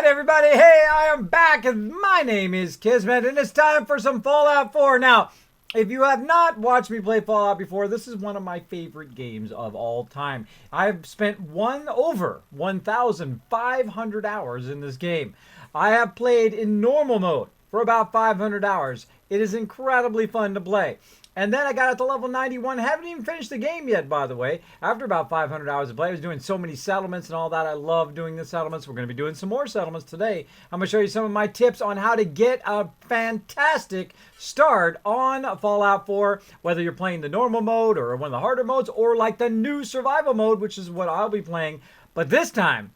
Alright everybody, hey, I am back and my name is Kismet and it's time for some Fallout 4. Now, if you have not watched me play Fallout before, this is one of my favorite games of all time. I've spent over 1,500 hours in this game. I have played in normal mode for about 500 hours. It is incredibly fun to play. And then I got up to level 91. Haven't even finished the game yet, by the way. After about 500 hours of play, I was doing so many settlements and all that. I love doing the settlements. We're going to be doing some more settlements today. I'm going to show you some of my tips on how to get a fantastic start on Fallout 4, whether you're playing the normal mode or one of the harder modes or like the new survival mode, which is what I'll be playing. But this time,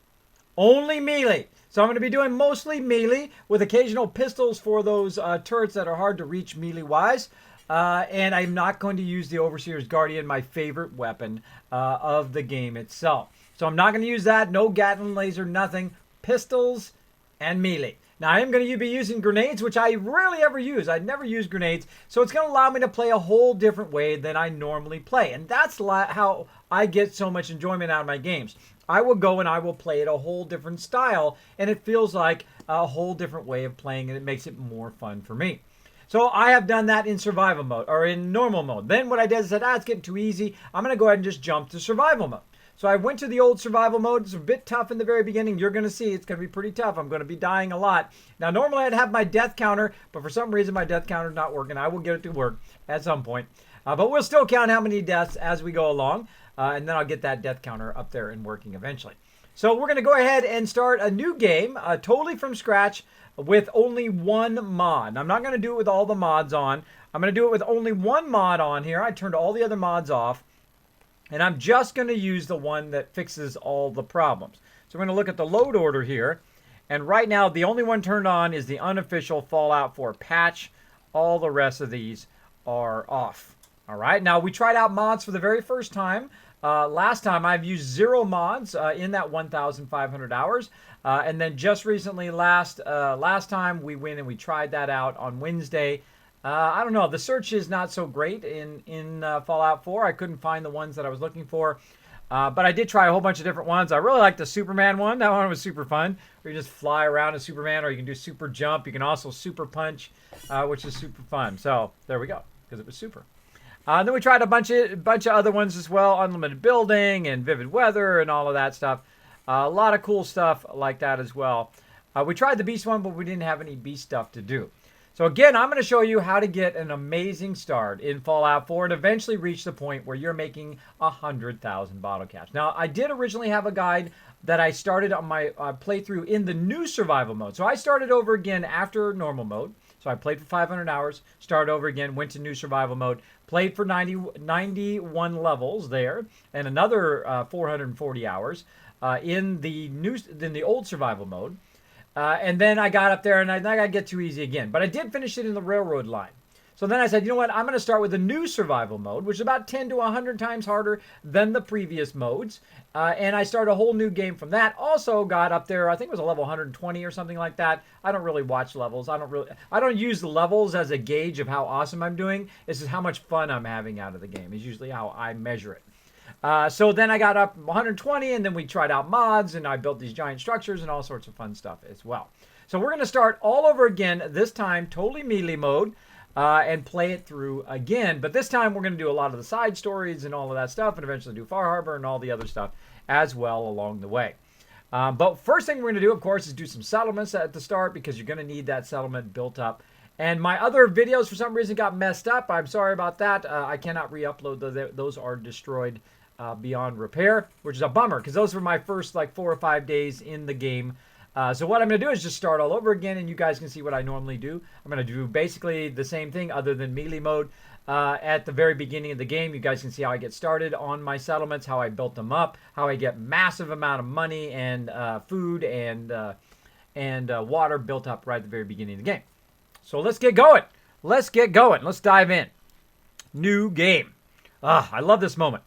only melee. So I'm going to be doing mostly melee with occasional pistols for those turrets that are hard to reach melee-wise. And I'm not going to use the Overseer's Guardian, my favorite weapon of the game itself. So I'm not going to use that. No Gatling laser, nothing. Pistols and melee. Now I am going to be using grenades, which I rarely ever use. I never use grenades. So it's going to allow me to play a whole different way than I normally play. And that's how I get so much enjoyment out of my games. I will go and I will play it a whole different style. And it feels like a whole different way of playing. And it makes it more fun for me. So I have done that in survival mode, or in normal mode. Then what I did is I said, it's getting too easy. I'm going to go ahead and just jump to survival mode. So I went to the old survival mode. It's a bit tough in the very beginning. You're going to see it's going to be pretty tough. I'm going to be dying a lot. Now, normally I'd have my death counter, but for some reason my death counter is not working. I will get it to work at some point. But we'll still count how many deaths as we go along. And then I'll get that death counter up there and working eventually. So we're going to go ahead and start a new game totally from scratch with only one mod. I'm not going to do it with all the mods on. I'm going to do it with only one mod on here. I turned all the other mods off. And I'm just going to use the one that fixes all the problems. So we're going to look at the load order here. And right now, the only one turned on is the unofficial Fallout 4 patch. All the rest of these are off. All right. Now, we tried out mods for the very first time. Last time I've used 0 mods in that 1,500 hours. And then just recently, last time we went and we tried that out on Wednesday. I don't know. The search is not so great in Fallout 4. I couldn't find the ones that I was looking for. But I did try a whole bunch of different ones. I really liked the Superman one. That one was super fun. Where you just fly around as Superman, or you can do super jump. You can also super punch, which is super fun. So there we go, because it was super. Then we tried a bunch of other ones as well. Unlimited building and vivid weather and all of that stuff. A lot of cool stuff like that as well. We tried the beast one, but we didn't have any beast stuff to do. So again, I'm going to show you how to get an amazing start in Fallout 4 and eventually reach the point where you're making 100,000 bottle caps. Now, I did originally have a guide that I started on my playthrough in the new survival mode. So I started over again after normal mode. So I played for 500 hours, started over again, went to new survival mode, played for 91 levels there, and another 440 hours in the old survival mode. And then I got up there and I got to get too easy again. But I did finish it in the railroad line. So then I said, you know what? I'm going to start with the new survival mode, which is about 10 to 100 times harder than the previous modes. And I started a whole new game from that. Also got up there, I think it was a level 120 or something like that. I don't really watch levels. I don't use the levels as a gauge of how awesome I'm doing. This is how much fun I'm having out of the game. Is usually how I measure it. So then I got up 120, and then we tried out mods, and I built these giant structures and all sorts of fun stuff as well. So we're going to start all over again, this time totally melee mode, and play it through again. But this time we're going to do a lot of the side stories and all of that stuff, and eventually do Far Harbor and all the other stuff as well along the way. But first thing we're going to do, of course, is do some settlements at the start, because you're going to need that settlement built up. And my other videos, for some reason, got messed up. I'm sorry about that. I cannot re-upload. Those are destroyed beyond repair, which is a bummer, because those were my first like 4 or 5 days in the game. So what I'm going to do is just start all over again, and you guys can see what I normally do. I'm going to do basically the same thing other than melee mode. At the very beginning of the game, you guys can see how I get started on my settlements, how I built them up, how I get massive amount of money and food and water built up right at the very beginning of the game. So let's get going. Let's get going. Let's dive in. New game. I love this moment.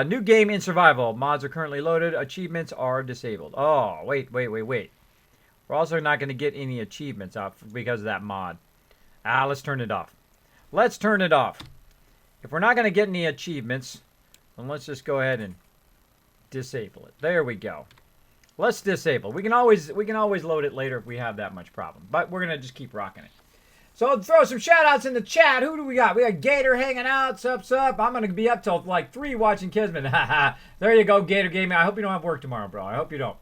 New game in survival. Mods are currently loaded. Achievements are disabled. Oh, wait. We're also not going to get any achievements up because of that mod. Let's turn it off. Let's turn it off. If we're not going to get any achievements, then let's just go ahead and disable it. There we go. Let's disable. We can always load it later if we have that much problem. But we're gonna just keep rocking it. So throw some shout outs in the chat. Who do we got? We got Gator hanging out. Sup. I'm going to be up till like 3 watching Kismet. There you go, Gator Gaming. I hope you don't have work tomorrow, bro. I hope you don't.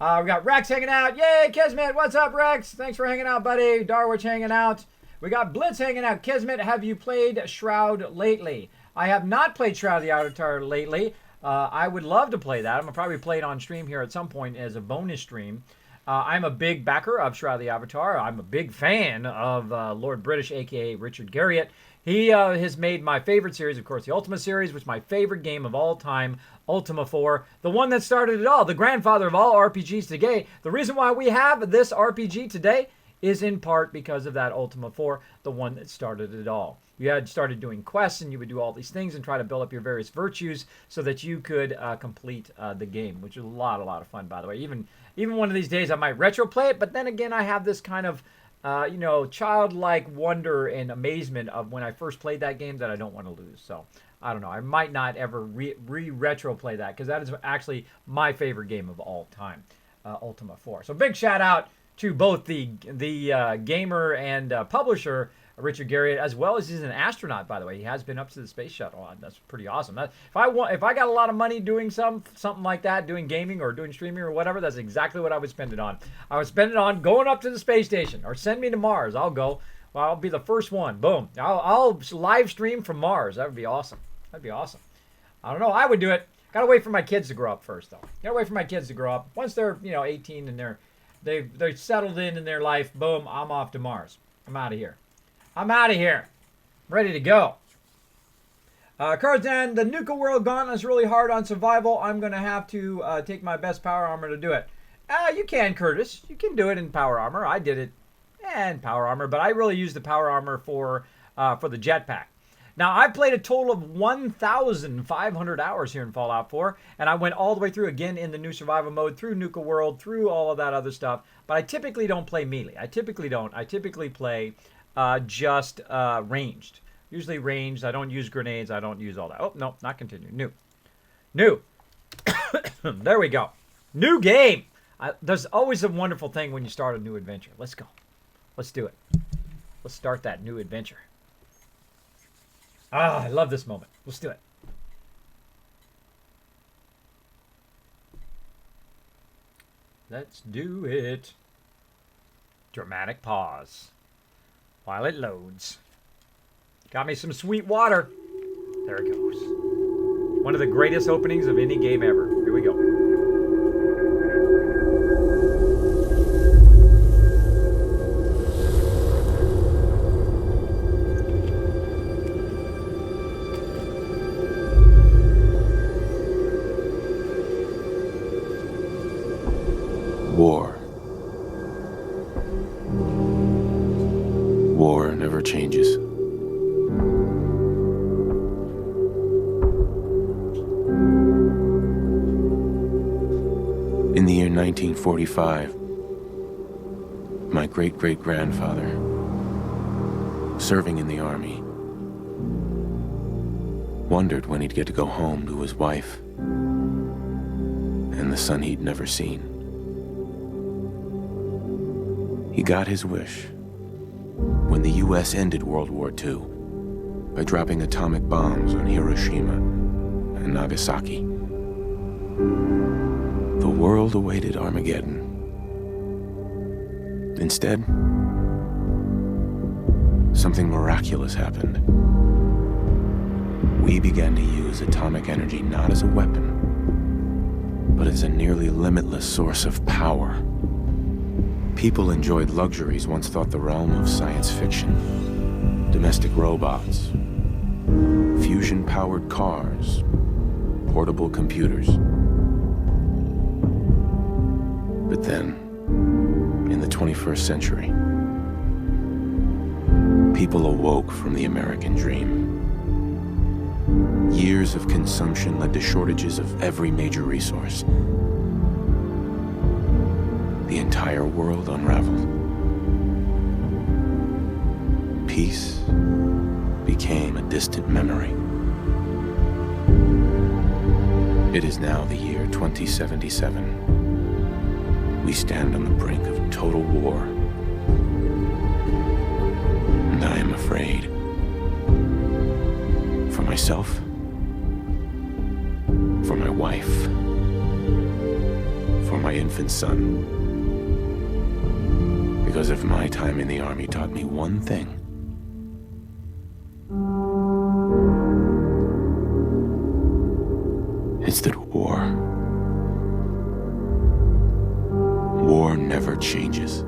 We got Rex hanging out. Yay, Kismet. What's up, Rex? Thanks for hanging out, buddy. Darwich hanging out. We got Blitz hanging out. Kismet, have you played Shroud lately? I have not played Shroud of the Avatar lately. I would love to play that. I'm going to probably play it on stream here at some point as a bonus stream. I'm a big backer of Shroud of the Avatar. I'm a big fan of Lord British, a.k.a. Richard Garriott. He has made my favorite series, of course, the Ultima series, which is my favorite game of all time, Ultima 4. The one that started it all, the grandfather of all RPGs today. The reason why we have this RPG today is in part because of that Ultima 4, the one that started it all. You had started doing quests, and you would do all these things and try to build up your various virtues so that you could complete the game, which is a lot of fun, by the way. Even one of these days, I might retro play it, but then again, I have this kind of, childlike wonder and amazement of when I first played that game that I don't want to lose. So, I don't know. I might not ever retro play that because that is actually my favorite game of all time, Ultima 4. So, big shout out to both the gamer and publisher, Richard Garriott, as well as he's an astronaut, by the way. He has been up to the space shuttle. That's pretty awesome. If I got a lot of money doing something like that, doing gaming or doing streaming or whatever, that's exactly what I would spend it on. I would spend it on going up to the space station or send me to Mars. I'll go. Well, I'll be the first one. Boom. I'll live stream from Mars. That would be awesome. That'd be awesome. I don't know. I would do it. Gotta wait for my kids to grow up first, though. Gotta wait for my kids to grow up. Once they're 18 and they're settled in their life, boom, I'm off to Mars. I'm out of here. I'm out of here. Ready to go. Karzan, the Nuka World Gauntlet is really hard on survival. I'm going to have to take my best power armor to do it. You can, Curtis. You can do it in power armor. I did it in power armor, but I really use the power armor for the jetpack. Now, I've played a total of 1,500 hours here in Fallout 4, and I went all the way through again in the new survival mode, through Nuka World, through all of that other stuff, but I typically don't play melee. I typically don't. I typically play just ranged. Usually ranged. I don't use grenades. I don't use all that. Oh, no, not continue. New. There we go. New game. There's always a wonderful thing when you start a new adventure. Let's go. Let's do it. Let's start that new adventure. I love this moment. Let's do it. Let's do it. Dramatic pause while it loads. Got me some sweet water. There it goes. One of the greatest openings of any game ever. Here we go. War. War never changes. In the year 1945, my great-great-grandfather, serving in the army, wondered when he'd get to go home to his wife and the son he'd never seen. He got his wish when the U.S. ended World War II by dropping atomic bombs on Hiroshima and Nagasaki. The world awaited Armageddon. Instead, something miraculous happened. We began to use atomic energy not as a weapon, but as a nearly limitless source of power. People enjoyed luxuries once thought the realm of science fiction. Domestic robots, fusion-powered cars, portable computers. But then, in the 21st century, people awoke from the American dream. Years of consumption led to shortages of every major resource. The entire world unraveled. Peace became a distant memory. It is now the year 2077. we stand on the brink of total war. And I am afraid. For myself. For my wife. For my infant son. Because if my time in the army taught me one thing, it's that war never changes.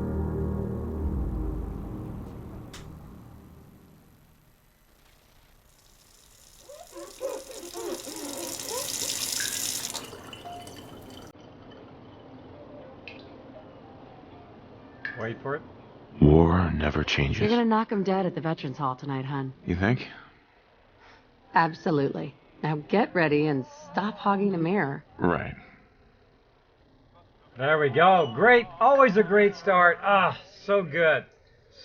Wait for it. War never changes. You're gonna knock him dead at the Veterans Hall tonight, hun. You think? Absolutely. Now get ready and stop hogging the mirror. Right. There we go. Great. Always a great start. Ah, so good.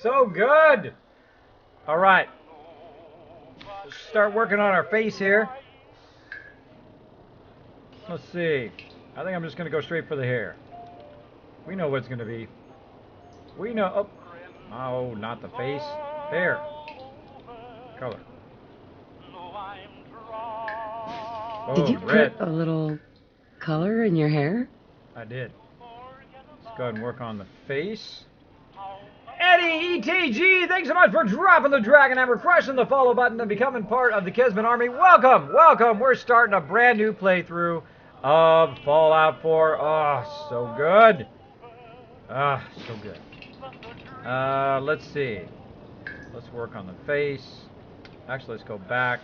So good. All right. Let's start working on our face here. Let's see. I think I'm just going to go straight for the hair. We know what it's going to be. We know. Oh, not the face. Hair. Color. Oh, Did you red. put a little color in your hair? I did. Let's go ahead and work on the face. Eddie ETG, thanks so much for dropping the dragon hammer, crushing the follow button, and becoming part of the Kismet Army. Welcome, welcome. We're starting a brand new playthrough of Fallout 4. Oh, so good. Ah, so good. Let's see. Let's work on the face. Actually, let's go back.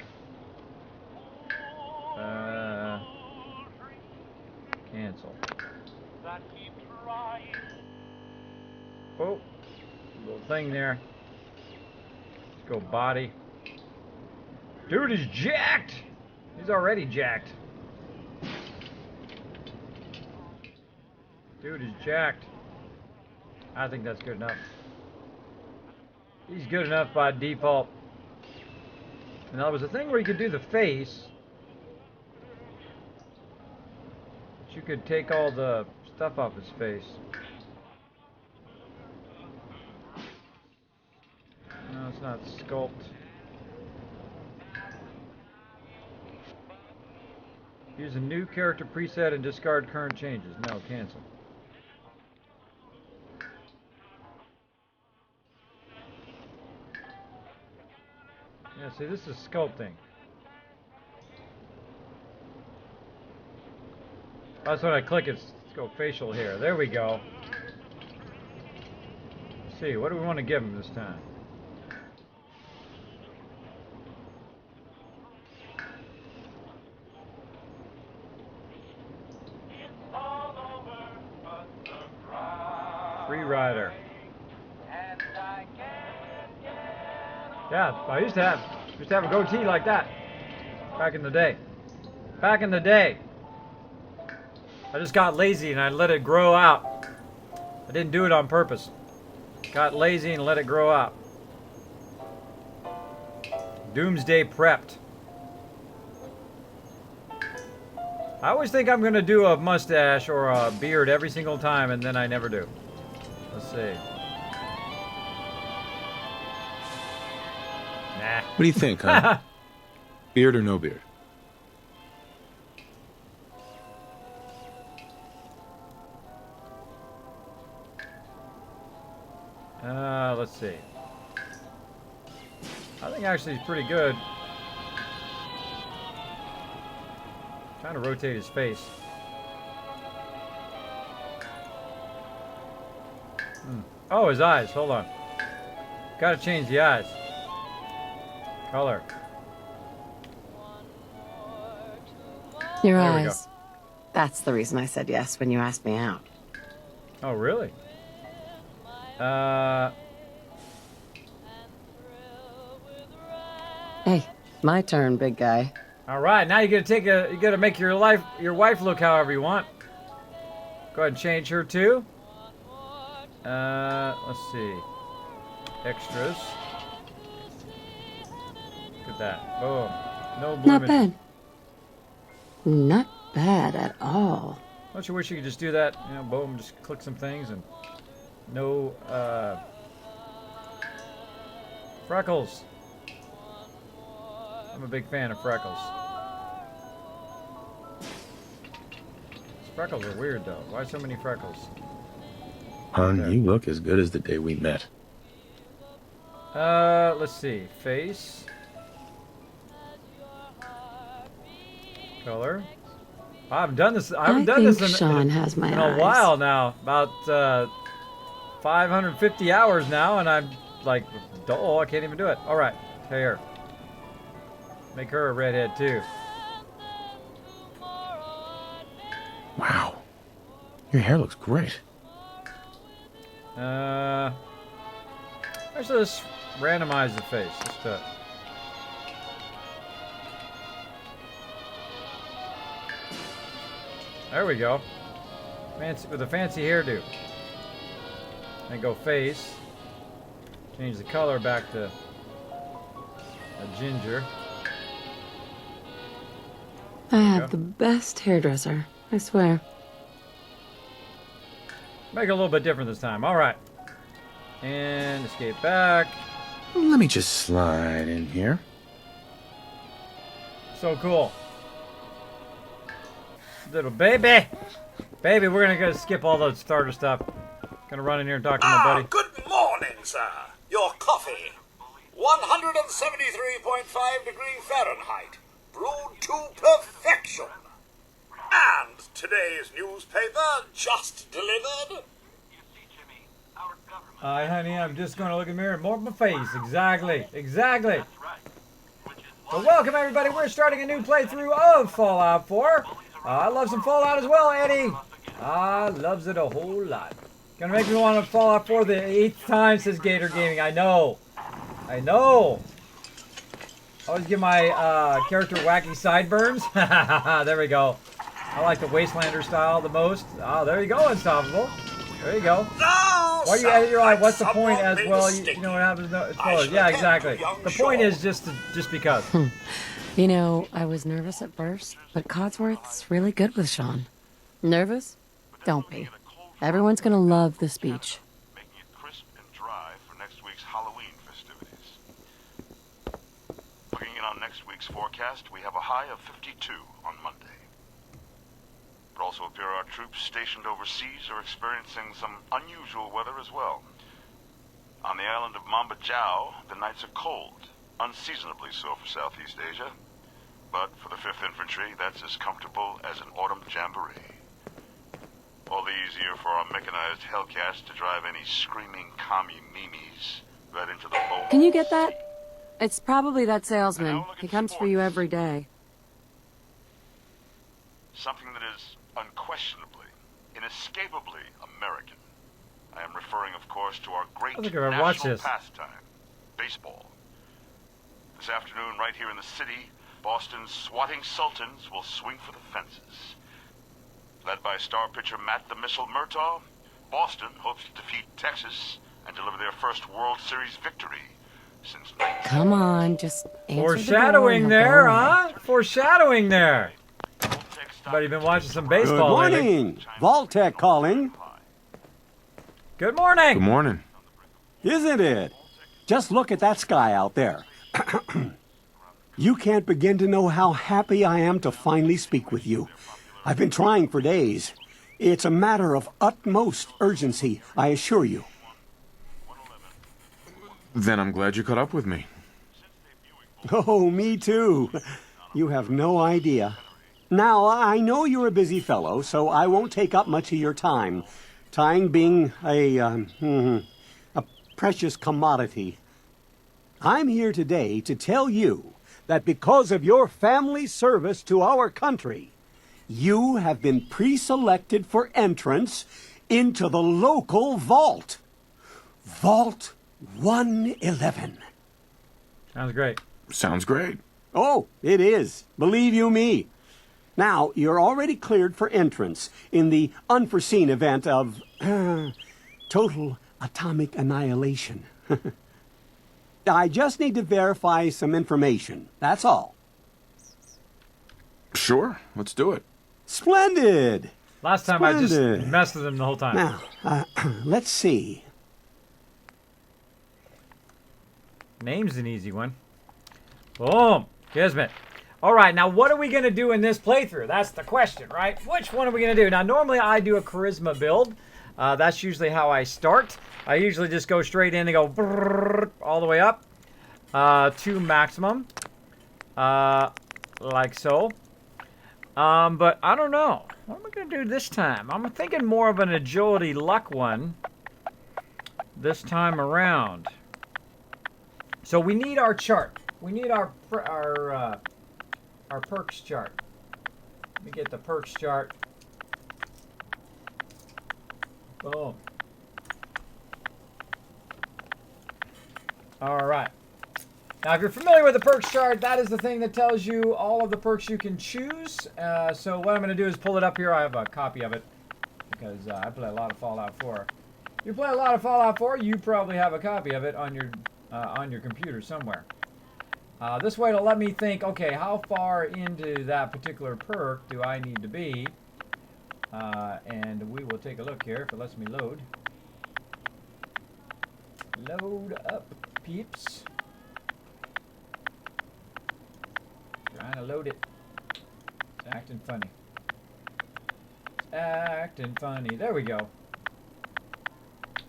Cancel. Oh, little thing there. Let's go body. Dude is jacked. He's already jacked. Dude is jacked. I think that's good enough. He's good enough by default. And there was a thing where you could do the face. But you could take all the stuff off his face. No, it's not sculpt. Use a new character preset and discard current changes. No, cancel. Yeah, see, this is sculpting. That's when I click it. Let's go facial hair. There we go. Let's see, what do we want to give him this time? Free rider. Yeah, I used to have a goatee like that back in the day. Back in the day. I just got lazy and I let it grow out. I didn't do it on purpose. Got lazy and let it grow out. Doomsday prepped. I always think I'm going to do a mustache or a beard every single time, and then I never do. Let's see. Nah. What do you think, huh? Beard or no beard? Let's see. I think actually he's pretty good. Trying to rotate his face. Oh, his eyes. Hold on. Gotta change the eyes. Color. Your There we go. eyes. That's the reason I said yes when you asked me out. Oh, really? Hey, my turn, big guy. All right. Now you gotta make your wife look however you want. Go ahead and change her too. Let's see. Extras. Look at that. Boom. No blemish. Not bad. Not bad at all. Don't you wish you could just do that? You know, boom, just click some things and no freckles. I'm a big fan of freckles. These freckles are weird though. Why so many freckles? Hon, you look as good as the day we met. Let's see. Face. Color. I haven't done this. I haven't done this Sean has my in eyes. a while now. About 550 hours now, and I'm like, oh, I can't even do it. All right, here. Make her a redhead too. Wow. Your hair looks great. Actually, let's randomize the face. There we go. Fancy with a fancy hairdo. And go face. Change the color back to a ginger. I have the best hairdresser, I swear. Make it a little bit different this time. All right. And escape back. Let me just slide in here. So cool. Little baby. Baby, we're going to go skip all the starter stuff. Gonna run in here and talk to my buddy. Good morning, sir. Your coffee. 173.5 degree Fahrenheit. Brewed to perfection. And today's newspaper just delivered. Hi, honey, I'm just going to look in the mirror and more of my face. Exactly. Exactly. So welcome, everybody. We're starting a new playthrough of Fallout 4. I love some Fallout as well, Eddie. I loves it a whole lot. Gonna make me want to Fallout 4 the 8th time, says Gator Gaming. I know. I know. Always give my character wacky sideburns. There we go. I like the Wastelander style the most. Oh, there you go, Unstoppable. There you go. Why you edit your eye? What's the point as well? You know what happens? No, it's spoilers. Yeah, exactly. The point is just because. You know, I was nervous at first, but Codsworth's really good with Sean. Nervous? Don't be. Everyone's gonna love the speech. Making it crisp and dry for next week's Halloween festivities. Looking in on next week's forecast, we have a high of 52 on Monday. It also appears our troops stationed overseas are experiencing some unusual weather as well. On the island of Mamba Jau, the nights are cold, unseasonably so for Southeast Asia. But for the 5th Infantry, that's as comfortable as an autumn jamboree. All the easier for our mechanized Hellcats to drive any screaming commie-memes right into the bowl. Can you get that? It's probably that salesman. He comes for you every day. Something that is unquestionably, inescapably American. I am referring, of course, to our great national pastime, baseball. This afternoon, right here in the city, Boston's swatting Sultans will swing for the fences. Led by star pitcher Matt the Missile Murtaugh, Boston hopes to defeat Texas and deliver their first World Series victory since 19... Come on, just answer Foreshadowing there, huh? Foreshadowing there. But you've been watching some baseball Good lately. morning. Vault-tec calling. Good morning. Good morning. Isn't it? Just look at that sky out there. You can't begin to know how happy I am to finally speak with you. I've been trying for days. It's a matter of utmost urgency, I assure you. Then I'm glad you caught up with me. Oh, me too. You have no idea. Now, I know you're a busy fellow, so I won't take up much of your time. Time being a precious commodity. I'm here today to tell you that because of your family service to our country, you have been pre-selected for entrance into the local vault. Vault 111. Sounds great. Sounds great. Oh, it is. Believe you me. Now, you're already cleared for entrance in the unforeseen event of total atomic annihilation. I just need to verify some information. That's all. Sure, let's do it. Splendid! Last time I just Splendid. messed with him the whole time. Now, let's see. Name's an easy one. Boom. Kismet. All right, now what are we going to do in this playthrough? That's the question, right? Which one are we going to do? Now, normally I do a charisma build. That's usually how I start. I usually just go straight in and go brrr, all the way up to maximum. Like so. But I don't know. What am I going to do this time? I'm thinking more of an agility luck one this time around. So we need our chart. We need our perks chart. Let me get the perks chart. Boom. All right. Now, if you're familiar with the perks chart, that is the thing that tells you all of the perks you can choose. So what I'm going to do is pull it up here. I have a copy of it because I play a lot of Fallout 4. You play a lot of Fallout 4, you probably have a copy of it on your computer somewhere. This way it'll let me think, okay, how far into that particular perk do I need to be? And we will take a look here if it lets me load. Load up, peeps. Trying to load it. It's acting funny. It's acting funny. There we go.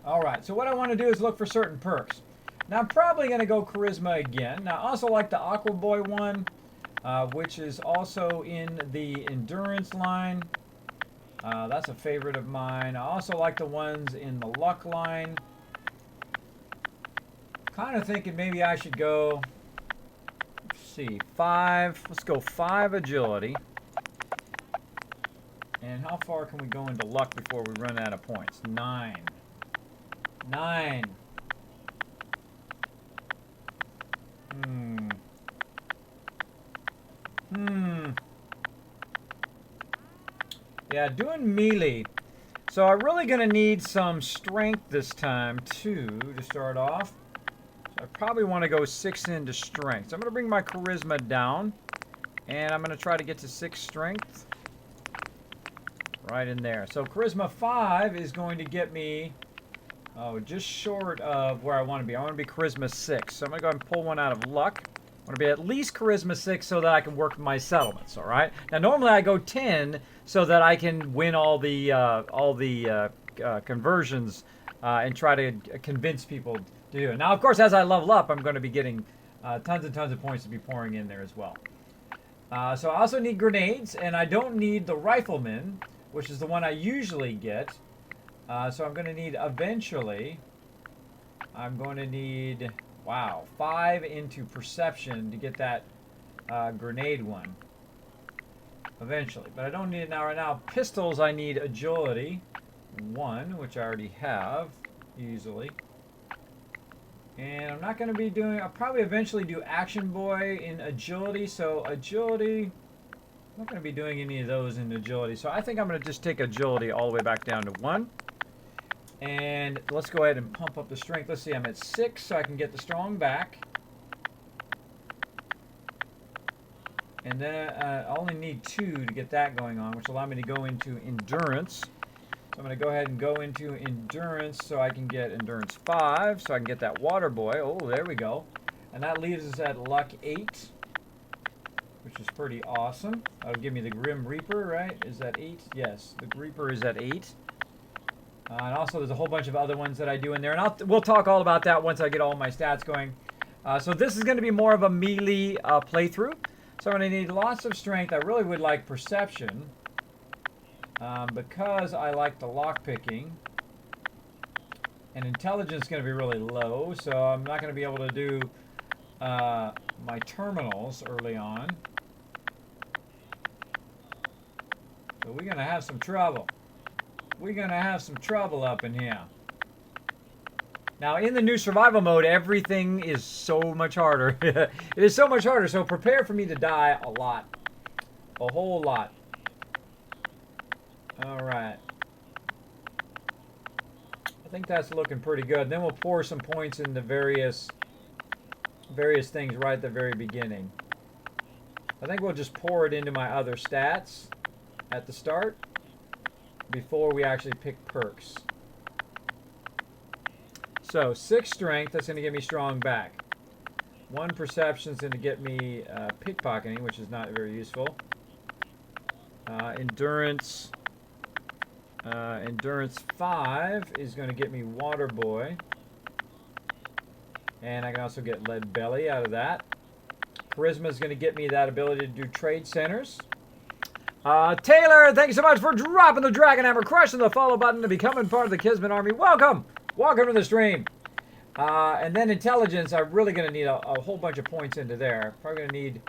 Alright, so what I want to do is look for certain perks. Now I'm probably going to go Charisma again. Now I also like the Aqua Boy one, which is also in the Endurance line. That's a favorite of mine. I also like the ones in the Luck line. Kind of thinking maybe I should go, let's see, 5. Let's go 5 Agility. And how far can we go into Luck before we run out of points? 9. 9. Yeah, doing melee. So I'm really going to need some strength this time, too, to start off. So I probably want to go 6 into strength. So I'm going to bring my charisma down. And I'm going to try to get to 6 strength. Right in there. So charisma 5 is going to get me, just short of where I want to be. I want to be charisma 6. So I'm going to go ahead and pull one out of luck. I want to be at least charisma 6 so that I can work my settlements, all right? Now, normally I go 10 so that I can win all the conversions and try to convince people to do it. Now, of course, as I level up, I'm going to be getting tons and tons of points to be pouring in there as well. So I also need grenades, and I don't need the rifleman, which is the one I usually get. So I'm going to need, eventually, I'm going to need... Wow, 5 into perception to get that grenade one. Eventually. But I don't need it now. Right now, pistols, I need agility 1, which I already have, easily. And I'm not going to be doing... I'll probably eventually do Action Boy in agility. So agility... I'm not going to be doing any of those in agility. So I think I'm going to just take agility all the way back down to 1. And let's go ahead and pump up the strength. Let's see, I'm at 6, so I can get the strong back. And then I only need 2 to get that going on, which will allow me to go into endurance. So I'm going to go ahead and go into endurance so I can get endurance 5, so I can get that water boy. Oh, there we go. And that leaves us at luck 8, which is pretty awesome. That'll give me the Grim Reaper, right? Is that 8? Yes, the Reaper is at 8. And also, there's a whole bunch of other ones that I do in there. And we'll talk all about that once I get all my stats going. So this is going to be more of a melee playthrough. So I'm going to need lots of strength. I really would like perception. Because I like the lockpicking. And intelligence is going to be really low. So I'm not going to be able to do my terminals early on. So we're going to have some trouble. We're going to have some trouble up in here. Now, in the new survival mode, everything is so much harder. It is so much harder, so prepare for me to die a lot. A whole lot. Alright. I think that's looking pretty good. Then we'll pour some points in the various things right at the very beginning. I think we'll just pour it into my other stats at the start. before we actually pick perks. So 6 strength, that's going to give me strong back. 1 perception is going to get me pickpocketing, which is not very useful. Endurance. Endurance 5 is going to get me Water Boy. And I can also get Lead Belly out of that. Charisma is going to get me that ability to do trade centers. Taylor, thank you so much for dropping the Dragon Hammer, crushing the follow button to becoming part of the Kismet Army. Welcome! Welcome to the stream. And then intelligence, I'm really going to need a whole bunch of points into there. Probably going to need,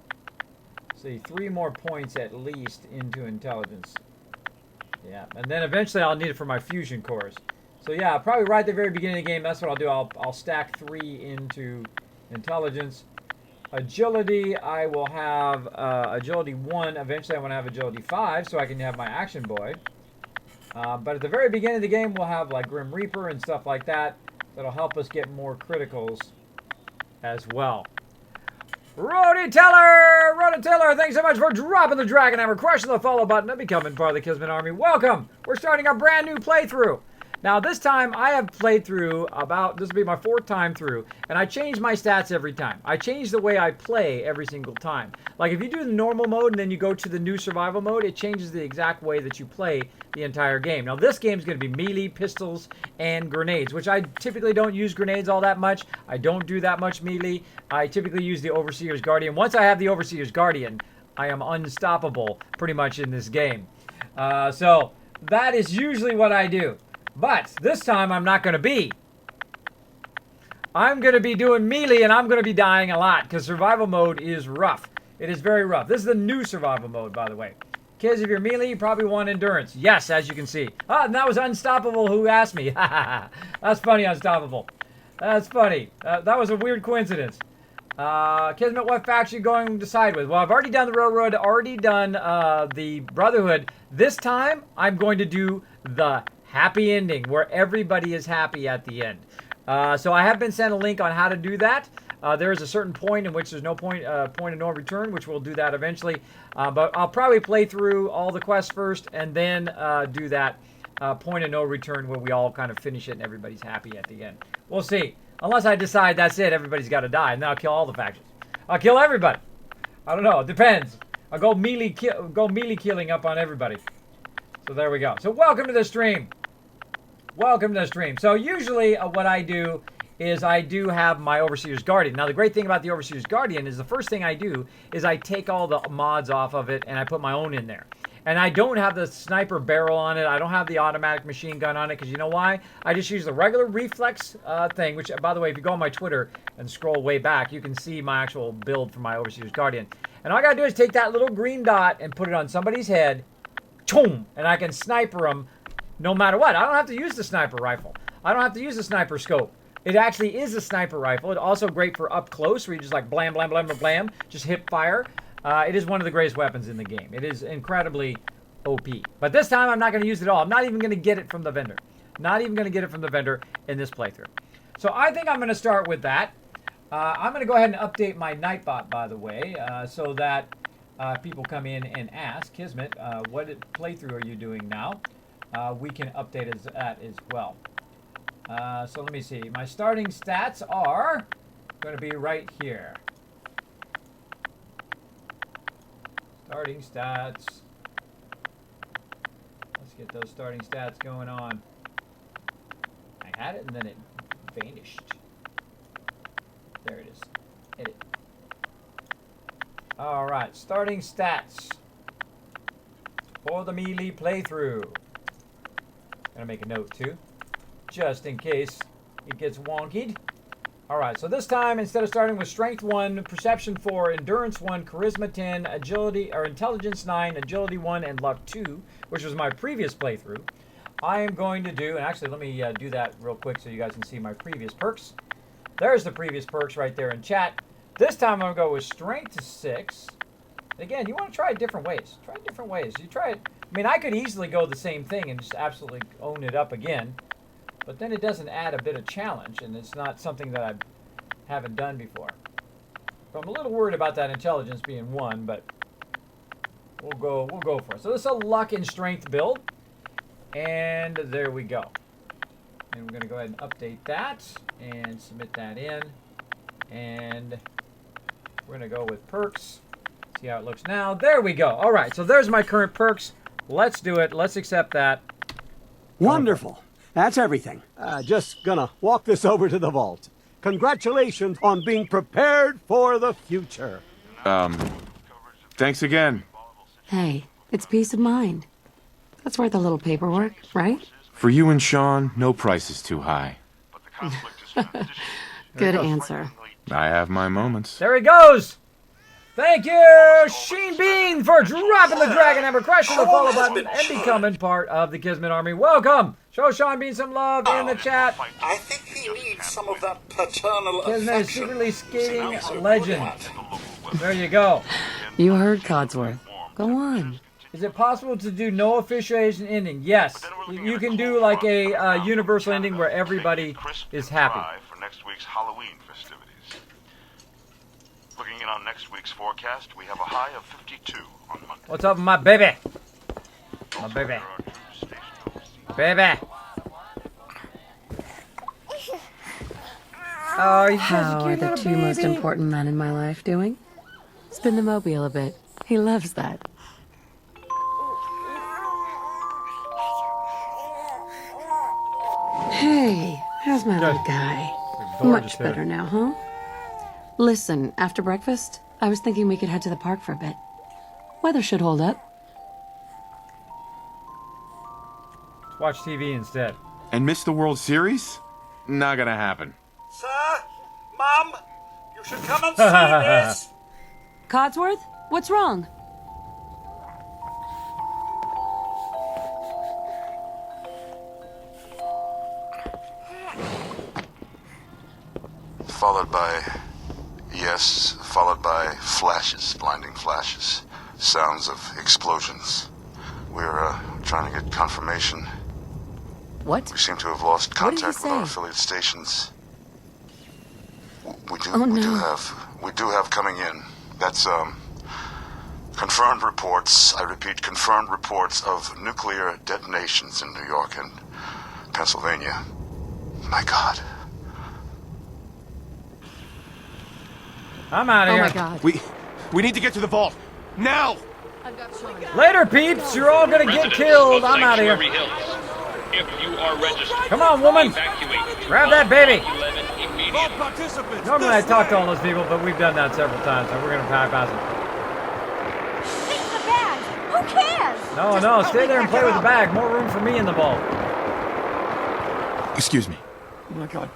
see, 3 more points at least into intelligence. Yeah, and then eventually I'll need it for my fusion cores. So yeah, probably right at the very beginning of the game, that's what I'll do. I'll stack 3 into intelligence. Agility, I will have agility 1. Eventually I want to have agility 5 so I can have my action boy. But at the very beginning of the game, we'll have like Grim Reaper and stuff like that. That'll help us get more criticals as well. Rody Teller, thanks so much for dropping the Dragon Hammer, crushing the follow button, and becoming part of the Kismet Army. Welcome! We're starting a brand new playthrough. Now this time I have played through this will be my 4th time through, and I change my stats every time. I change the way I play every single time. Like if you do the normal mode and then you go to the new survival mode, it changes the exact way that you play the entire game. Now this game is going to be melee, pistols, and grenades, which I typically don't use grenades all that much. I don't do that much melee. I typically use the Overseer's Guardian. Once I have the Overseer's Guardian, I am unstoppable pretty much in this game. So that is usually what I do. But this time I'm not going to be. I'm going to be doing melee and I'm going to be dying a lot because survival mode is rough. It is very rough. This is the new survival mode, by the way. Kids, if you're melee, you probably want endurance. Yes, as you can see. Ah, and that was Unstoppable who asked me. That's funny, Unstoppable. That's funny. That was a weird coincidence. Kismet, what faction are you going to side with? Well, I've already done the Railroad, already done the Brotherhood. This time, I'm going to do the happy ending, where everybody is happy at the end. So I have been sent a link on how to do that. There is a certain point in which there's no point of no return, which we'll do that eventually. But I'll probably play through all the quests first, and then do that point of no return where we all kind of finish it and everybody's happy at the end. We'll see. Unless I decide that's it, everybody's got to die, and then I'll kill all the factions. I'll kill everybody. I don't know. It depends. I'll go melee killing up on everybody. So there we go. So welcome to the stream. Welcome to the stream. So usually what I do is I do have my Overseer's Guardian. Now the great thing about the Overseer's Guardian is the first thing I do is I take all the mods off of it and I put my own in there. And I don't have the sniper barrel on it. I don't have the automatic machine gun on it because you know why? I just use the regular reflex thing, which by the way, if you go on my Twitter and scroll way back, you can see my actual build for my Overseer's Guardian. And all I gotta do is take that little green dot and put it on somebody's head, choom, and I can sniper them no matter what. I don't have to use the sniper rifle. I don't have to use the sniper scope. It actually is a sniper rifle. It's also great for up close where you just like blam, blam, blam, blam, blam, just hip fire. It is one of the greatest weapons in the game. It is incredibly OP. But this time I'm not going to use it all. I'm not even going to get it from the vendor. Not even going to get it from the vendor in this playthrough. So I think I'm going to start with that. I'm going to go ahead and update my Nightbot, by the way, so that people come in and ask, Kismet, what playthrough are you doing now? We can update that as well. So let me see. My starting stats are going to be right here. Starting stats. Let's get those starting stats going on. I had it and then it vanished. There it is. Edit. Alright, starting stats for the melee playthrough. Gonna make a note too, just in case it gets wonkied. Alright, so this time, instead of starting with Strength 1, Perception 4, Endurance 1, Charisma 10, Agility, or Intelligence 9, Agility 1, and Luck 2, which was my previous playthrough, I am going to do, and actually let me do that real quick so you guys can see my previous perks. There's the previous perks right there in chat. This time I'm going to go with Strength 6. Again, you want to try it different ways. Try it different ways. You try it, I mean, I could easily go the same thing and just absolutely own it up again. But then it doesn't add a bit of challenge, and it's not something that I haven't done before. So I'm a little worried about that intelligence being 1, but we'll go for it. So this is a luck and strength build. And there we go. And we're going to go ahead and update that and submit that in. And we're going to go with perks. See how it looks now. There we go. All right, so there's my current perks. Let's do it. Let's accept that. Wonderful. That's everything. Just gonna walk this over to the vault. Congratulations on being prepared for the future. Thanks again. Hey, it's peace of mind. That's worth a little paperwork, right? For you and Sean, no price is too high. But the conflict is transitioning. Good answer. I have my moments. There he goes. Thank you, Sheen Bean, for dropping the dragon hammer, crushing the follow button, and becoming part of the Kismet Army. Welcome. Show Sean Bean some love in the chat. I think he needs some of that paternal Kismet is affection. secretly skating He's so legend. good at. There you go. You heard Codsworth. Go on. Is it possible to do no officiation ending? Yes. You can do like a universal ending where everybody Crisp is and happy. dry for next week's Halloween festivities. Looking in on next week's forecast, we have a high of 52 on Monday. What's up, my baby? My baby. There are troops stationed overseas. Baby. Oh, he's such a How are cute the little two most baby. important men in my life doing? Spin the mobile a bit. He loves that. Hey, how's my little guy? Gorgeous Much better now, huh? Listen, after breakfast, I was thinking we could head to the park for a bit. Weather should hold up. Watch TV instead. And miss the World Series? Not gonna happen. Sir, Mum, you should come and see this. Codsworth, what's wrong? Followed by, yes, followed by flashes, blinding flashes, sounds of explosions. We're trying to get confirmation. What? We seem to have lost What did he contact with our say? affiliate stations. We do, Oh, we do no. have coming in. That's confirmed reports. I repeat, confirmed reports of nuclear detonations in New York and Pennsylvania. My God. I'm out of Oh here. my god. We need to get to the vault. Now! Later, peeps. You're all gonna get killed. I'm out of here. If you are registered, Come on, woman. evacuate. Grab that baby. 11 immediately. Normally I talk to all those people, but we've done that several times, so we're gonna bypass them. Take the bag. Who cares? No, stay there and play with the bag. More room for me in the vault. Excuse me. Oh my god.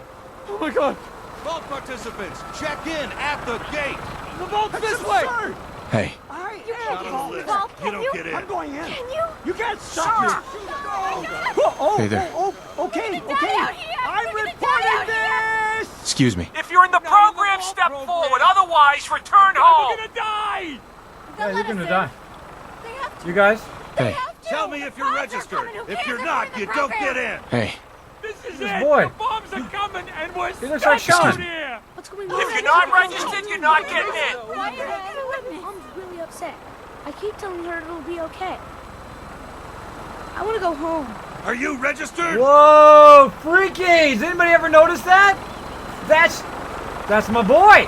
Oh my god. Vault participants, check in at the gate. The vault's this way. Hey, You can't get in the vault, You can don't you? get in. I'm going in. Can you? You can't stop me. Hey there. Okay. out here. I'm We're gonna die out reporting this. excuse me. If you're in the program, step forward. Otherwise, return home. We're gonna die. Yeah, you're gonna die. They have to. You guys? Hey, Tell me if you're registered. If you're not, you don't get in. hey. This boy. Bombs are coming, and we're He looks like Sean. here. What's going on? If you're not registered, you're not getting in. Why are Mom's really upset. I keep telling her it'll be okay. I want to go home. Are you registered? Whoa, freakies! Anybody ever notice that? That's my boy.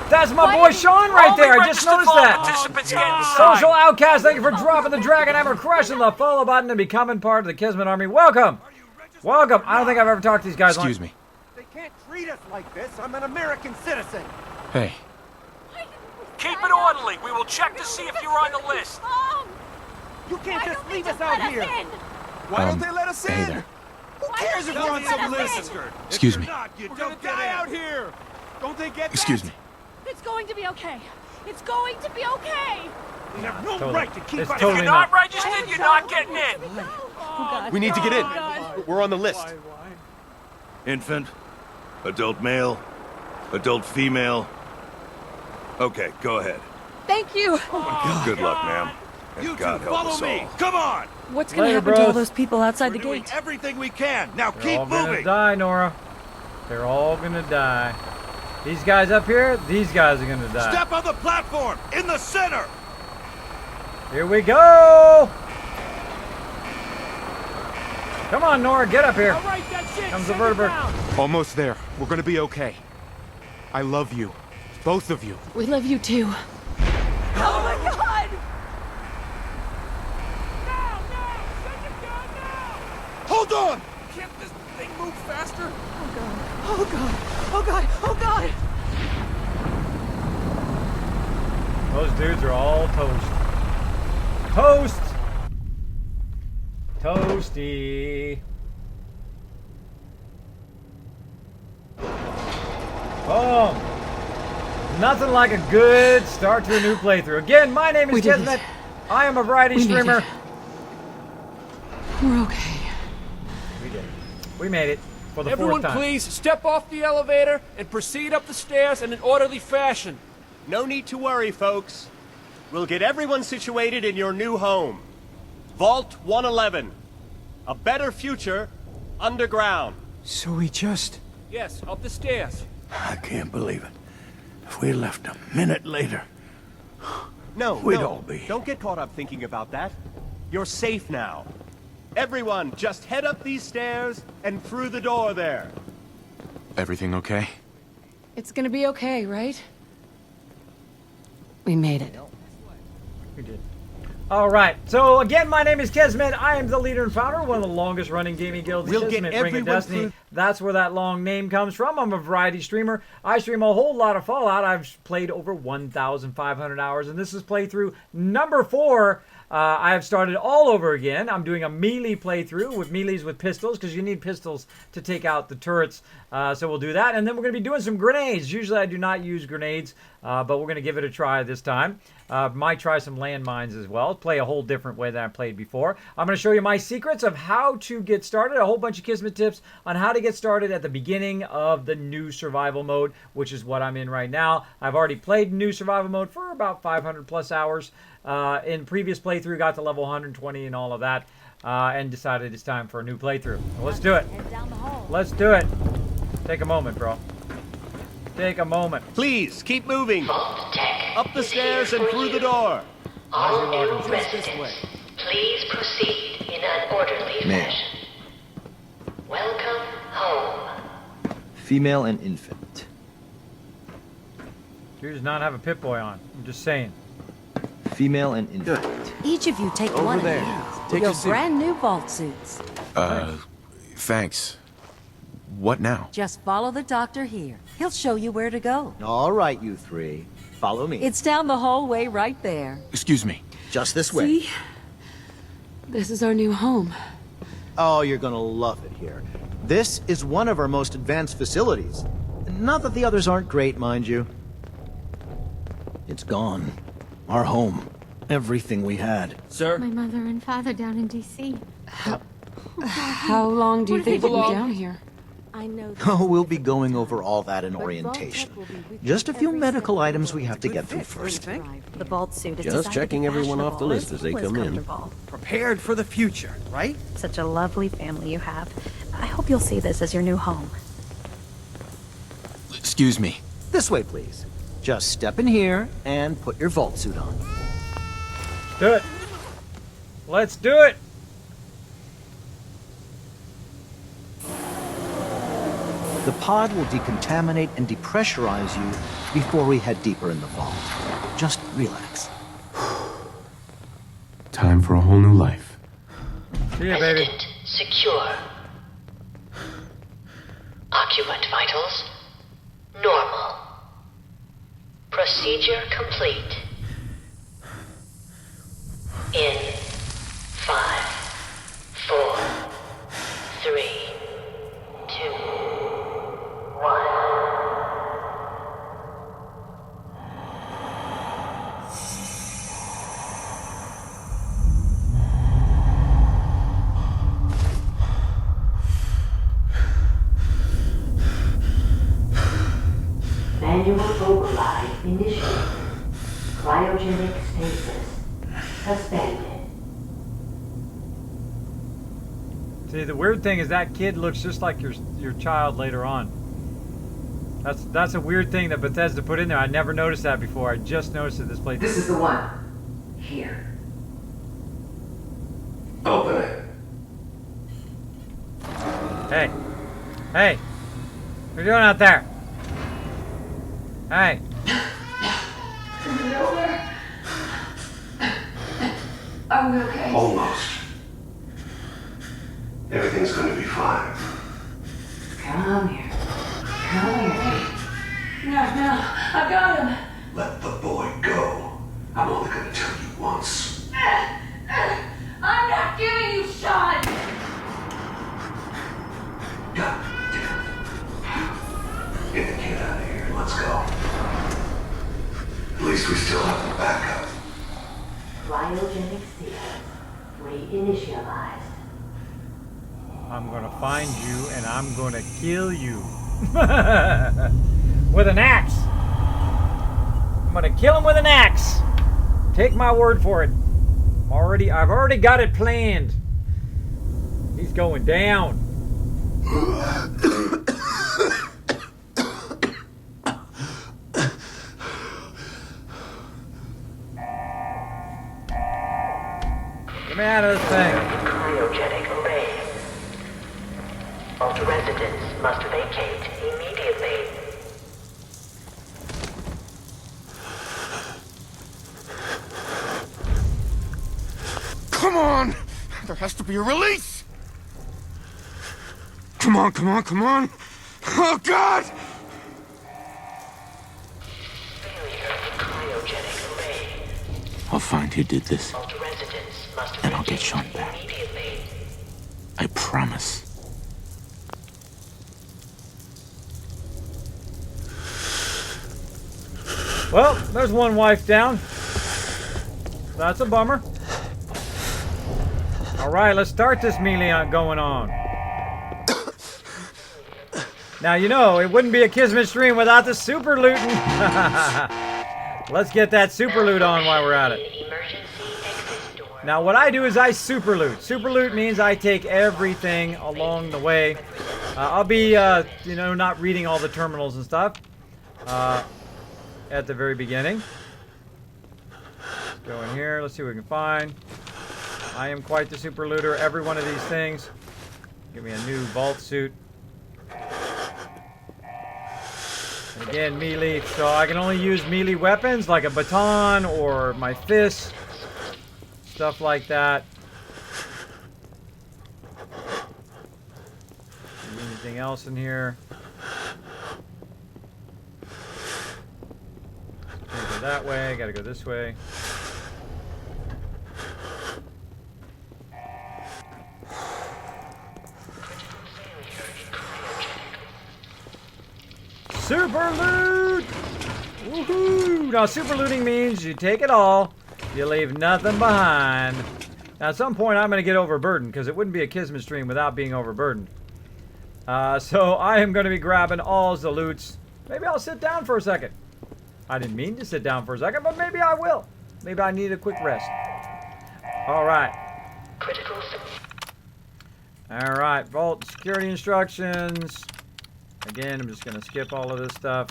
That's my boy Sean right Only there. I just registered noticed vault that. participants get inside. Social outcast, thank you for dropping the dragon hammer, crushing the follow button, and becoming part of the Kismet Army. Welcome. Welcome. I don't think I've ever talked to these guys. Excuse me. They can't treat us like this. I'm an American citizen. Hey, Keep it orderly. We will check to see if you're on the list. Mom! You can't Why just don't they leave us let out here. in? Why don't they let us hey there. Who cares if Tell we're me on if some you're list? Registered. Excuse If me. you're not, you We're don't gonna get die in. out here. Don't they get excuse that? me. It's going to be okay. It's going to be okay. We have no Totally. right to keep It's us. If totally you're not. not registered, you're not getting in. God. We need to get in. We're on the list. Infant, adult male, adult female. Okay, go ahead. Thank you. Good luck, ma'am. And You God two, help follow us me. all. Come on! What's gonna Later, happen to all bros. those people outside We're the doing gate? everything we can. Now They're keep all gonna moving. die, Nora. They're all gonna die. These guys up here, these guys are gonna die. Step on the platform in the center. Here we go. Come on, Nora, get up here. All right, that's it. Comes the Send it vertebra. down. Almost there. We're gonna be okay. I love you. Both of you. We love you too. Oh my God! Now! Send it down now! Hold on! Can't this thing move faster? Oh God! Oh God! Oh God! Those dudes are all toast. Toast! Toasty. Boom. Nothing like a good start to a new playthrough. Again, my name is We did Kismet. it. I am a variety We made streamer. it. We're okay. We did it. We made it for the Everyone, fourth time. please step off the elevator and proceed up the stairs in an orderly fashion. No need to worry, folks. We'll get everyone situated in your new home. Vault 111. A better future underground. So we just... Yes, up the stairs. I can't believe it. If we left a minute later... No, We'd no. all be. Don't get caught up thinking about that. You're safe now. Everyone, just head up these stairs and through the door there. Everything okay? It's gonna be okay, right? We made it. We did. All right. So again, my name is Kismet. I am the leader and founder of one of the longest running gaming guilds, We'll get Kismet Ring of everyone Destiny. through- That's where that long name comes from. I'm a variety streamer. I stream a whole lot of Fallout. I've played over 1,500 hours, and this is playthrough number 4. I have started all over again. I'm doing a melee playthrough with melees with pistols because you need pistols to take out the turrets. So we'll do that. And then we're going to be doing some grenades. Usually I do not use grenades, but we're going to give it a try this time. Might try some landmines as well. Play a whole different way than I played before. I'm going to show you my secrets of how to get started. A whole bunch of Kismet tips on how to get started at the beginning of the new survival mode, which is what I'm in right now. I've already played new survival mode for about 500 plus hours. In previous playthrough, got to level 120 and all of that, and decided it's time for a new playthrough. So let's do it. Let's do it. Take a moment, bro. Take a moment. Please, keep moving. Vault-tec Up the stairs and through the door. All new residents, please proceed in an orderly fashion. Welcome home. Female and infant. You does not have a Pip-Boy on. I'm just saying. Female and infant. Each of you take Over one there. of these. Take Your a seat. brand new vault suits. Thanks. What now? Just follow the doctor here. He'll show you where to go. All right, you three. Follow me. It's down the hallway right there. Excuse me. Just this way. See? This is our new home. Oh, you're gonna love it here. This is one of our most advanced facilities. Not that the others aren't great, mind you. It's gone. Our home. Everything we had. Sir? My mother and father down in D.C. How long do you think we'll be down here? I know. Oh, we'll be going over all that in orientation. Just a few medical items we have to get through first. The vault suit is Just checking everyone off the list as they come in. Prepared for the future, right? Such a lovely family you have. I hope you'll see this as your new home. Excuse me. This way, please. Just step in here and put your vault suit on. Do it. Let's do it. The pod will decontaminate and depressurize you before we head deeper in the vault. Just relax. Time for a whole new life. See ya, baby. Resident secure. Occupant vitals normal. Procedure complete. In 5, 4, 3, 2, 1. Manual override initiated. Cryogenic stasis suspended. See, the weird thing is that kid looks just like your child later on. That's a weird thing that Bethesda put in there. I never noticed that before. I just noticed it this place. This is the one. Here. Open it. Hey. Hey. What are you doing out there? Hey. Is it over? Are we okay? Almost. Everything's going to be fine. Come here. Come here. No, I've got him. Let the boy go. I'm only going to tell you once. I'm not giving you Sean. God damn it. Get the kid out of here. Let's go. At least we still have the backup. Cryogenic seals reinitialized. I'm gonna find you and I'm gonna kill you. With an axe. I'm gonna kill him with an axe. Take my word for it. I've already got it planned. He's going down. Get me out of this thing. Cryogenic array. All residents must vacate immediately. Come on! There has to be a release! Come on, come on, come on! Oh, God! I'll find who did this, and I'll get Sean back. I promise. Well, there's one wife down. That's a bummer. Alright, let's start this melee going on. Now, you know, it wouldn't be a Kismet stream without the super looting. Let's get that super loot on while we're at it. Now, what I do is I super loot. Super loot means I take everything along the way. I'll be, you know, not reading all the terminals and stuff at the very beginning. Let's go in here. Let's see what we can find. I am quite the super looter. Every one of these things. Give me a new vault suit. And again, melee. So I can only use melee weapons like a baton or my fist. Stuff like that. Anything else in here? Can't go that way. Gotta go this way. Super loot! Woohoo! Now, super looting means you take it all, you leave nothing behind. Now, at some point, I'm going to get overburdened, because it wouldn't be a Kismet stream without being overburdened. So, I am going to be grabbing all the loots. Maybe I'll sit down for a second. I didn't mean to sit down for a second, but maybe I will. Maybe I need a quick rest. Alright. Alright, vault security instructions. Again, I'm just going to skip all of this stuff.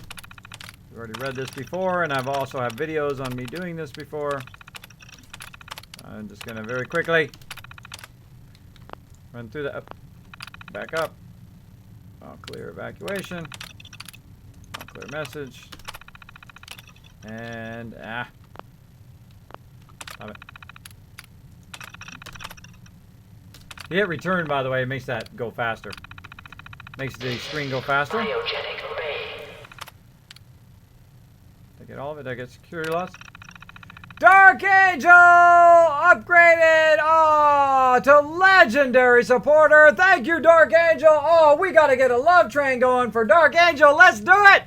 We've already read this before, and I've also have videos on me doing this before. I'm just going to very quickly run through the back up. All clear evacuation. All clear message. And, stop it. You hit return, by the way, it makes that go faster. Makes the screen go faster. Did I get all of it? Did I get security loss? Dark Angel upgraded to legendary supporter. Thank you, Dark Angel. Oh, we got to get a love train going for Dark Angel. Let's do it.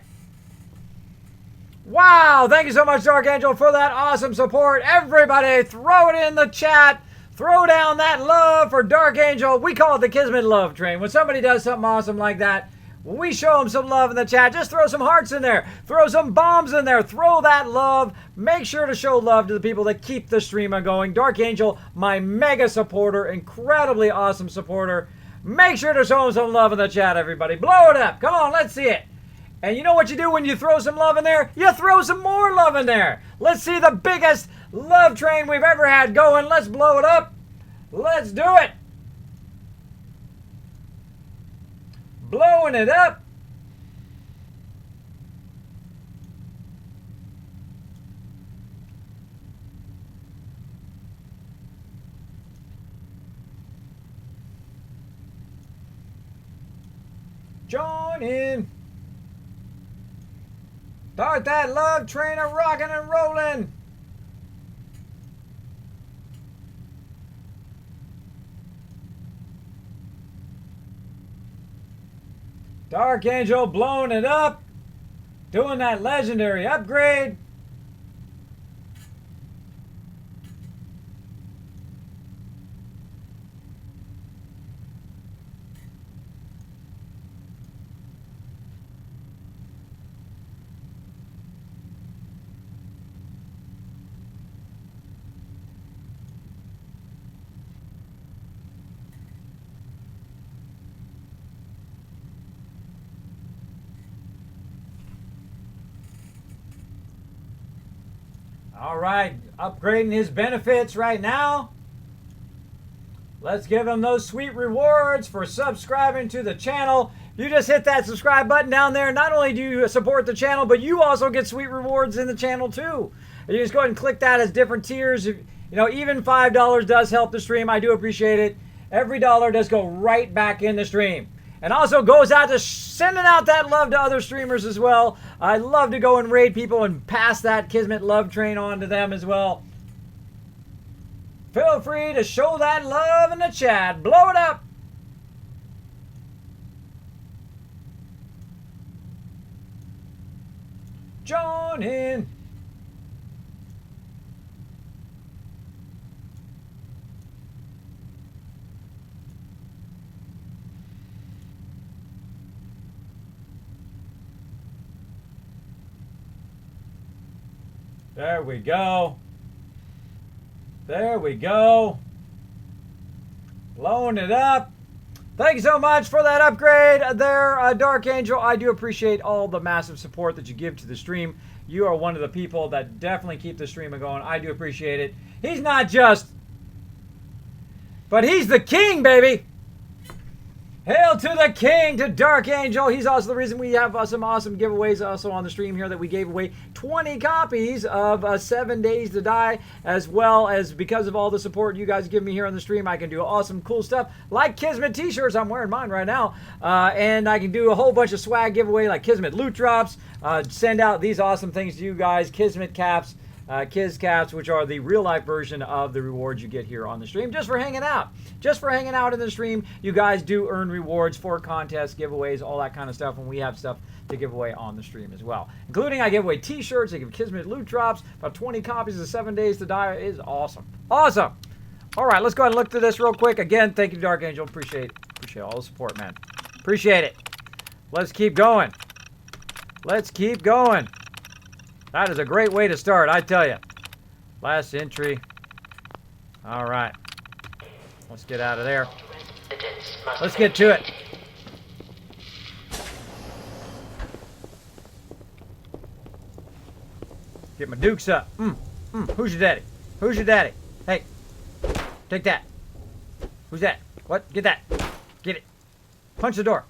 Wow. Thank you so much, Dark Angel, for that awesome support. Everybody, throw it in the chat. Throw down that love for Dark Angel. We call it the Kismet Love Train. When somebody does something awesome like that, we show them some love in the chat. Just throw some hearts in there. Throw some bombs in there. Throw that love. Make sure to show love to the people that keep the stream going. Dark Angel, my mega supporter, incredibly awesome supporter. Make sure to show him some love in the chat, everybody. Blow it up. Come on, let's see it. And you know what you do when you throw some love in there? You throw some more love in there. Let's see the biggest love train we've ever had going. Let's blow it up. Let's do it. blowing it up. Join in. Start that love train a rocking and rolling. Dark Angel blowing it up. Doing that legendary upgrade. All right, upgrading his benefits right now. Let's give him those sweet rewards for subscribing to the channel. You just hit that subscribe button down there. Not only do you support the channel, but you also get sweet rewards in the channel too. You just go ahead and click that as different tiers. You know, even $5 does help the stream. I do appreciate it. Every dollar does go right back in the stream. And also goes out to sending out that love to other streamers as well. I love to go and raid people and pass that Kismet love train on to them as well. Feel free to show that love in the chat. Blow it up. Join in. There we go. There we go. Blowing it up. Thank you so much for that upgrade there, Dark Angel. I do appreciate all the massive support that you give to the stream. You are one of the people that definitely keep the stream going. I do appreciate it. He's not just, but he's the king, baby. Hail to the king, to Dark Angel. He's also the reason we have some awesome giveaways also on the stream here that we gave away 20 copies of 7 Days to Die, as well as because of all the support you guys give me here on the stream, I can do awesome cool stuff like Kismet t-shirts. I'm wearing mine right now. And I can do a whole bunch of swag giveaway like Kismet loot drops, send out these awesome things to you guys, Kismet caps, Kiz caps, which are the real life version of the rewards you get here on the stream just for hanging out. Just for hanging out in the stream, you guys do earn rewards for contests, giveaways, all that kind of stuff, and we have stuff to give away on the stream as well. Including I give away t-shirts, I give Kismet loot drops, about 20 copies of 7 Days to Die. It is awesome. Awesome! All right, let's go ahead and look through this real quick. Again, thank you, Dark Angel. Appreciate all the support, man. Appreciate it. Let's keep going. Let's keep going. That is a great way to start, I tell you. Last entry. All right. Let's get out of there. Let's get to it. Get my dukes up. Who's your daddy? Who's your daddy? Hey, take that. Who's that? What? Get that. Get it. Punch the door.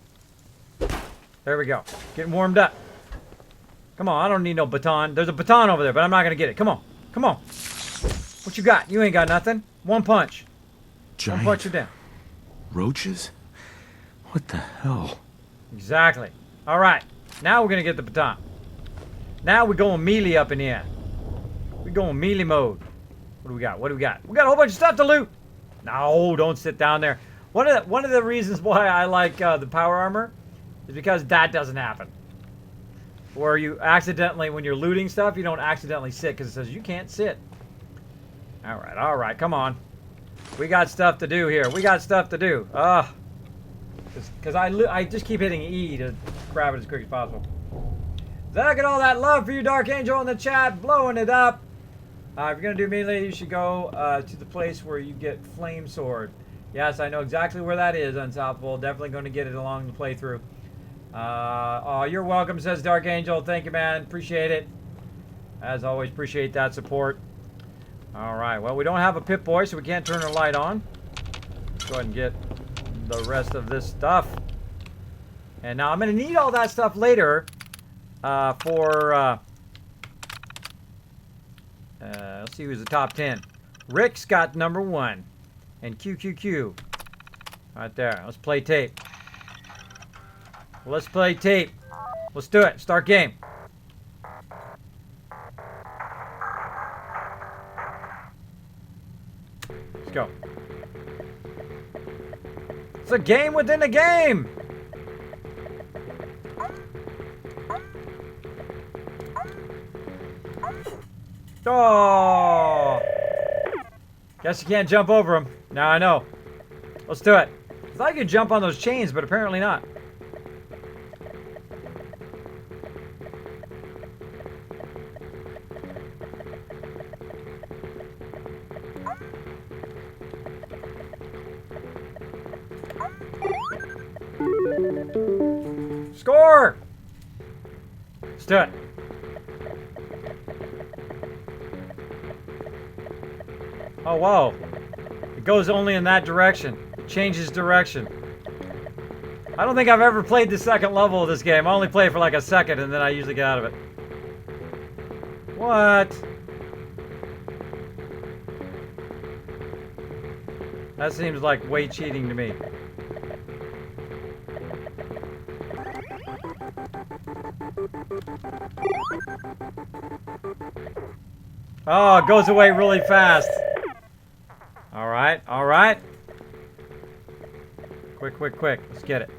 There we go. Getting warmed up. Come on, I don't need no baton. There's a baton over there, but I'm not going to get it. Come on. Come on. What you got? You ain't got nothing. One punch. Giant One punch you down. roaches? What the hell? Exactly. All right. Now we're going to get the baton. Now we're going melee up in here. We're going melee mode. What do we got? What do we got? We got a whole bunch of stuff to loot. No, don't sit down there. One of the reasons why I like the power armor is because that doesn't happen. Where you accidentally, when you're looting stuff, you don't accidentally sit because it says you can't sit. All right, come on. We got stuff to do here. We got stuff to do. Because I just keep hitting E to grab it as quick as possible. Look at all that love for you, Dark Angel, in the chat, blowing it up. If you're going to do melee, you should go to the place where you get Flame Sword. Yes, I know exactly where that is, Unstoppable. Definitely going to get it along the playthrough. Oh, you're welcome, says Dark Angel. Thank you, man. Appreciate it. As always, appreciate that support. All right. Well, we don't have a Pip-Boy, so we can't turn our light on. Let's go ahead and get the rest of this stuff. And now I'm going to need all that stuff later for... let's see who's the top 10. Rick's got number 1. And QQQ. Right there. Let's play tape. Let's play tape. Let's do it. Start game. Let's go. It's a game within a game. Oh! Guess you can't jump over them. Now I know. Let's do it. I thought you could jump on those chains, but apparently not. Score! Let's do it. Oh, whoa. It goes only in that direction. It changes direction. I don't think I've ever played the second level of this game. I only play for like a second and then I usually get out of it. What? That seems like way cheating to me. Oh, it goes away really fast. Alright, alright. Quick, quick, quick. Let's get it.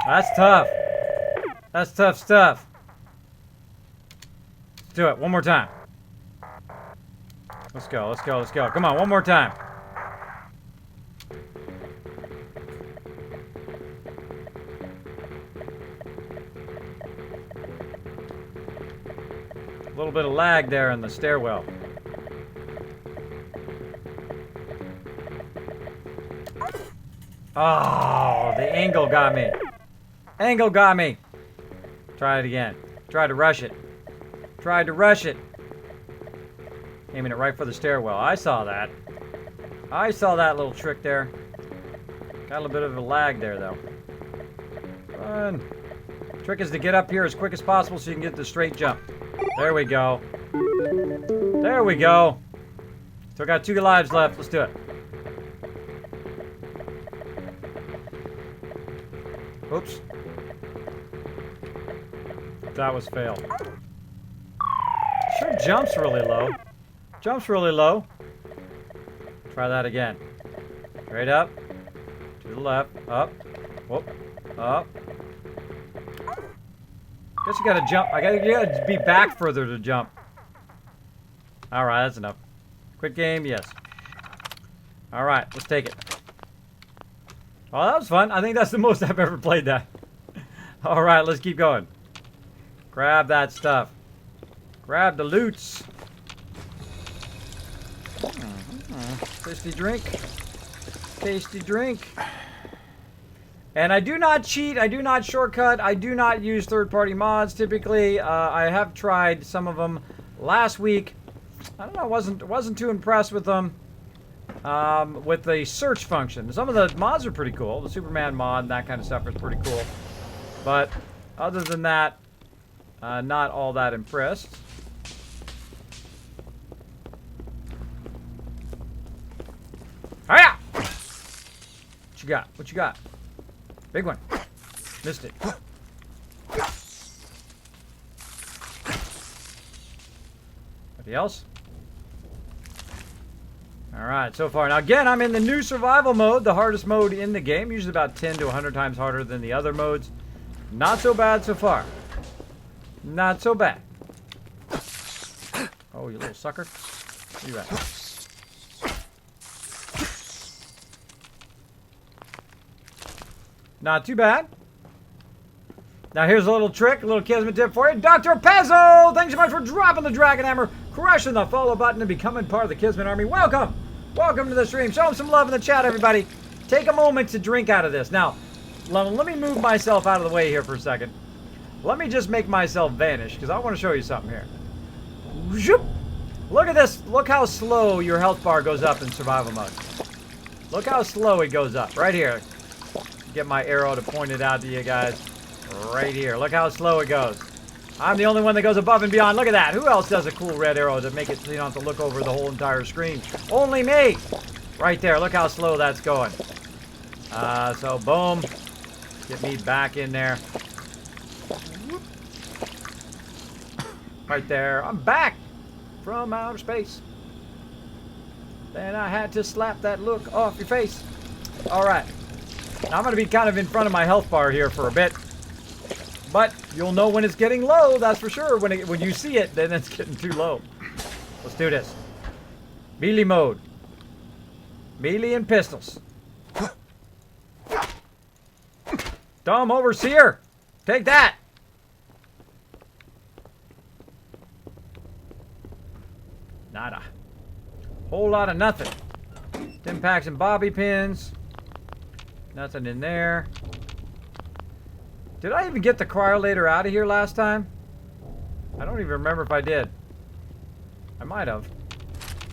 That's tough. That's tough stuff. Let's do it one more time. Let's go, let's go, let's go. Come on, one more time. A little bit of lag there in the stairwell. Oh, the angle got me. Angle got me. Try it again. Try to rush it. Tried to rush it. Aiming it right for the stairwell. I saw that. I saw that little trick there. Got a little bit of a lag there, though. Fun. Trick is to get up here as quick as possible so you can get the straight jump. There we go. There we go. Still got 2 lives left. Let's do it. Oops. That was fail. Sure jumps really low. Jumps really low. Try that again. Straight up. To the left. Up. Whoop. Up. Guess you gotta jump. You gotta be back further to jump. Alright, that's enough. Quick game, yes. Alright, let's take it. Oh, that was fun. I think that's the most I've ever played that. Alright, let's keep going. Grab that stuff. Grab the loots. Tasty drink. Tasty drink. And I do not cheat. I do not shortcut. I do not use third-party mods. Typically, I have tried some of them last week. I don't know. Wasn't too impressed with them. With the search function. Some of the mods are pretty cool. The Superman mod and that kind of stuff is pretty cool. But other than that, not all that impressed. Hiya! What you got? What you got? Big one. Missed it. Anybody else? Alright, so far. Now again, I'm in the new survival mode, the hardest mode in the game. Usually about 10 to 100 times harder than the other modes. Not so bad so far. Not so bad. Oh, you little sucker. Where you at? Not too bad. Now here's a little trick, a little Kismet tip for you. Dr. Pezzo! Thanks so much for dropping the Dragon Hammer, crushing the follow button, and becoming part of the Kismet Army. Welcome! Welcome to the stream. Show them some love in the chat, everybody. Take a moment to drink out of this. Now, Let me move myself out of the way here for a second. Let me just make myself vanish, because I want to show you something here. Zoop. Look at this. Look how slow your health bar goes up in survival mode. Look how slow it goes up. Right here. Get my arrow to point it out to you guys. Right here. Look how slow it goes. I'm the only one that goes above and beyond. Look at that. Who else does a cool red arrow to make it so you don't have to look over the whole entire screen? Only me. Right there. Look how slow that's going. So boom. Get me back in there. Right there. I'm back from outer space. Then I had to slap that look off your face. All right. Now I'm going to be kind of in front of my health bar here for a bit. But you'll know when it's getting low, that's for sure. When you see it, then it's getting too low. Let's do this. Melee mode. Melee and pistols. Dumb overseer. Take that. Nada. Whole lot of nothing. Stim packs and bobby pins. Nothing in there. Did I even get the cryolator out of here last time? I don't even remember if I did. I might have.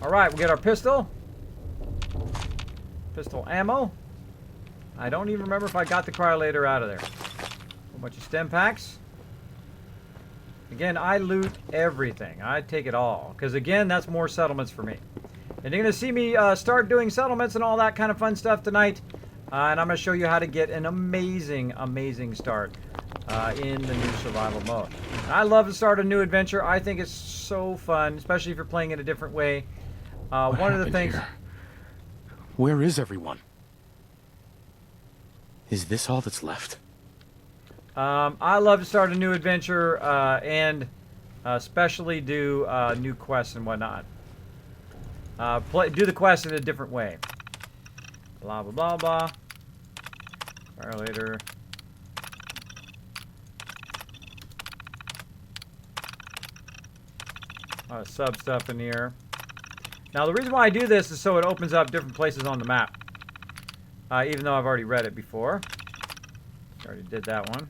Alright, we'll get our pistol. Pistol ammo. I don't even remember if I got the cryolator out of there. A bunch of stim packs. Again, I loot everything. I take it all. Because again, that's more settlements for me. And you're going to see me start doing settlements and all that kind of fun stuff tonight. And I'm going to show you how to get an amazing, amazing start in the new survival mode. And I love to start a new adventure. I think it's so fun, especially if you're playing it a different way. One of the things... Here? Where is everyone? Is this all that's left? I love to start a new adventure and especially do new quests and whatnot. Do the quest in a different way. Blah, blah, blah, blah. Fire later. A lot of sub stuff in here. Now, the reason why I do this is so it opens up different places on the map. Even though I've already read it before. Already did that one.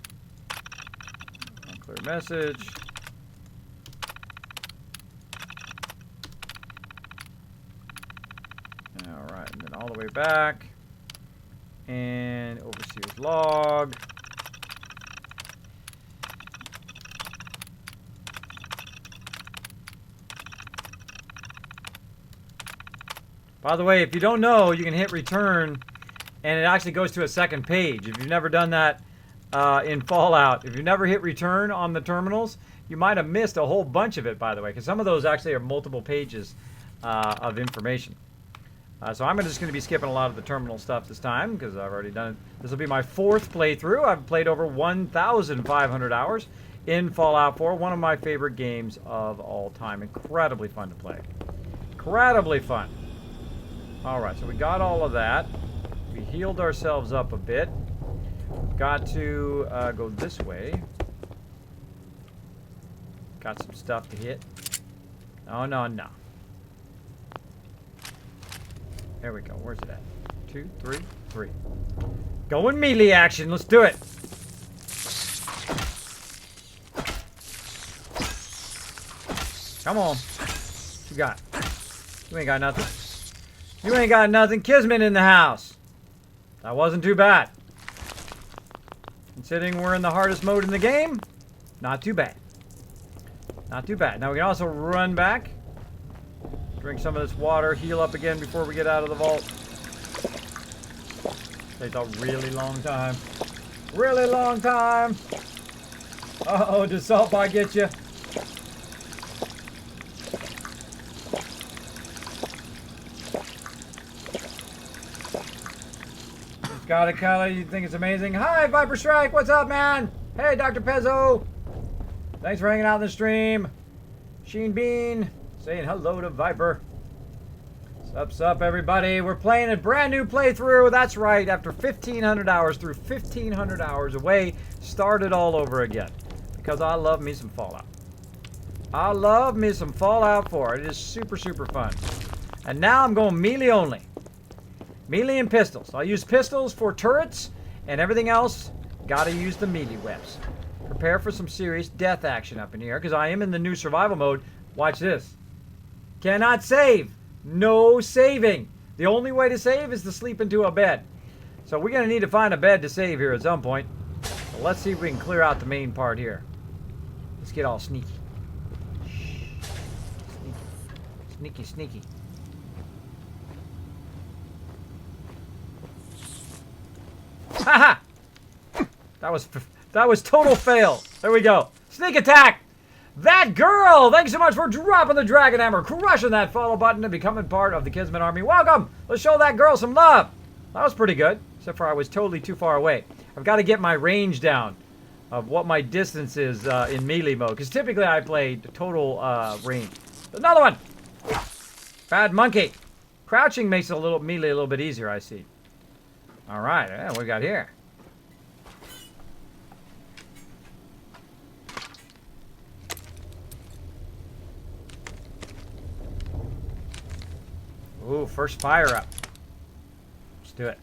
Unclear message. Alright, and then all the way back. And overseer's log. By the way, if you don't know, you can hit return and it actually goes to a second page. If you've never done that in Fallout, if you've never hit return on the terminals, you might have missed a whole bunch of it, by the way, because some of those actually are multiple pages of information. So I'm just going to be skipping a lot of the terminal stuff this time because I've already done it. This will be my 4th playthrough. I've played over 1,500 hours in Fallout 4, one of my favorite games of all time. Incredibly fun to play. Incredibly fun. Alright, so we got all of that. We healed ourselves up a bit. Got to go this way. Got some stuff to hit. Oh, no, no. There we go. Where's it at? 2, 3, 3. Going melee action. Let's do it. Come on. What you got? You ain't got nothing. You ain't got nothing. Kismet in the house. That wasn't too bad. Considering we're in the hardest mode in the game, not too bad. Not too bad. Now we can also run back. Drink some of this water. Heal up again before we get out of the vault. Takes a really long time. Really long time. Uh-oh, does salt bite get you? Got it, Kelly. You think it's amazing? Hi, Viper Strike. What's up, man? Hey, Dr. Pezzo. Thanks for hanging out in the stream. Sheen Bean saying hello to Viper. Sup, everybody. We're playing a brand new playthrough. That's right. After 1,500 hours, through 1,500 hours away, started all over again. Because I love me some Fallout. I love me some Fallout 4. It is super, super fun. And now I'm going melee only. Melee and pistols. I'll use pistols for turrets And everything else, gotta use the melee whips. Prepare for some serious death action up in here, because I am in the new survival mode. Watch this. Cannot save. No saving. The only way to save is to sleep into a bed. So we're going to need to find a bed to save here at some point. So let's see if we can clear out the main part here. Let's get all sneaky. Sneaky, sneaky. Haha! That was total fail. There we go. Sneak attack. That girl! Thanks so much for dropping the Dragon Hammer, crushing that follow button, and becoming part of the Kismet Army. Welcome! Let's show that girl some love. That was pretty good, except for I was totally too far away. I've got to get my range down of what my distance is in melee mode, because typically I play total range. Another one! Bad monkey. Crouching makes melee a little bit easier, I see. All right, what we got here? Ooh, first fire up. Let's do it.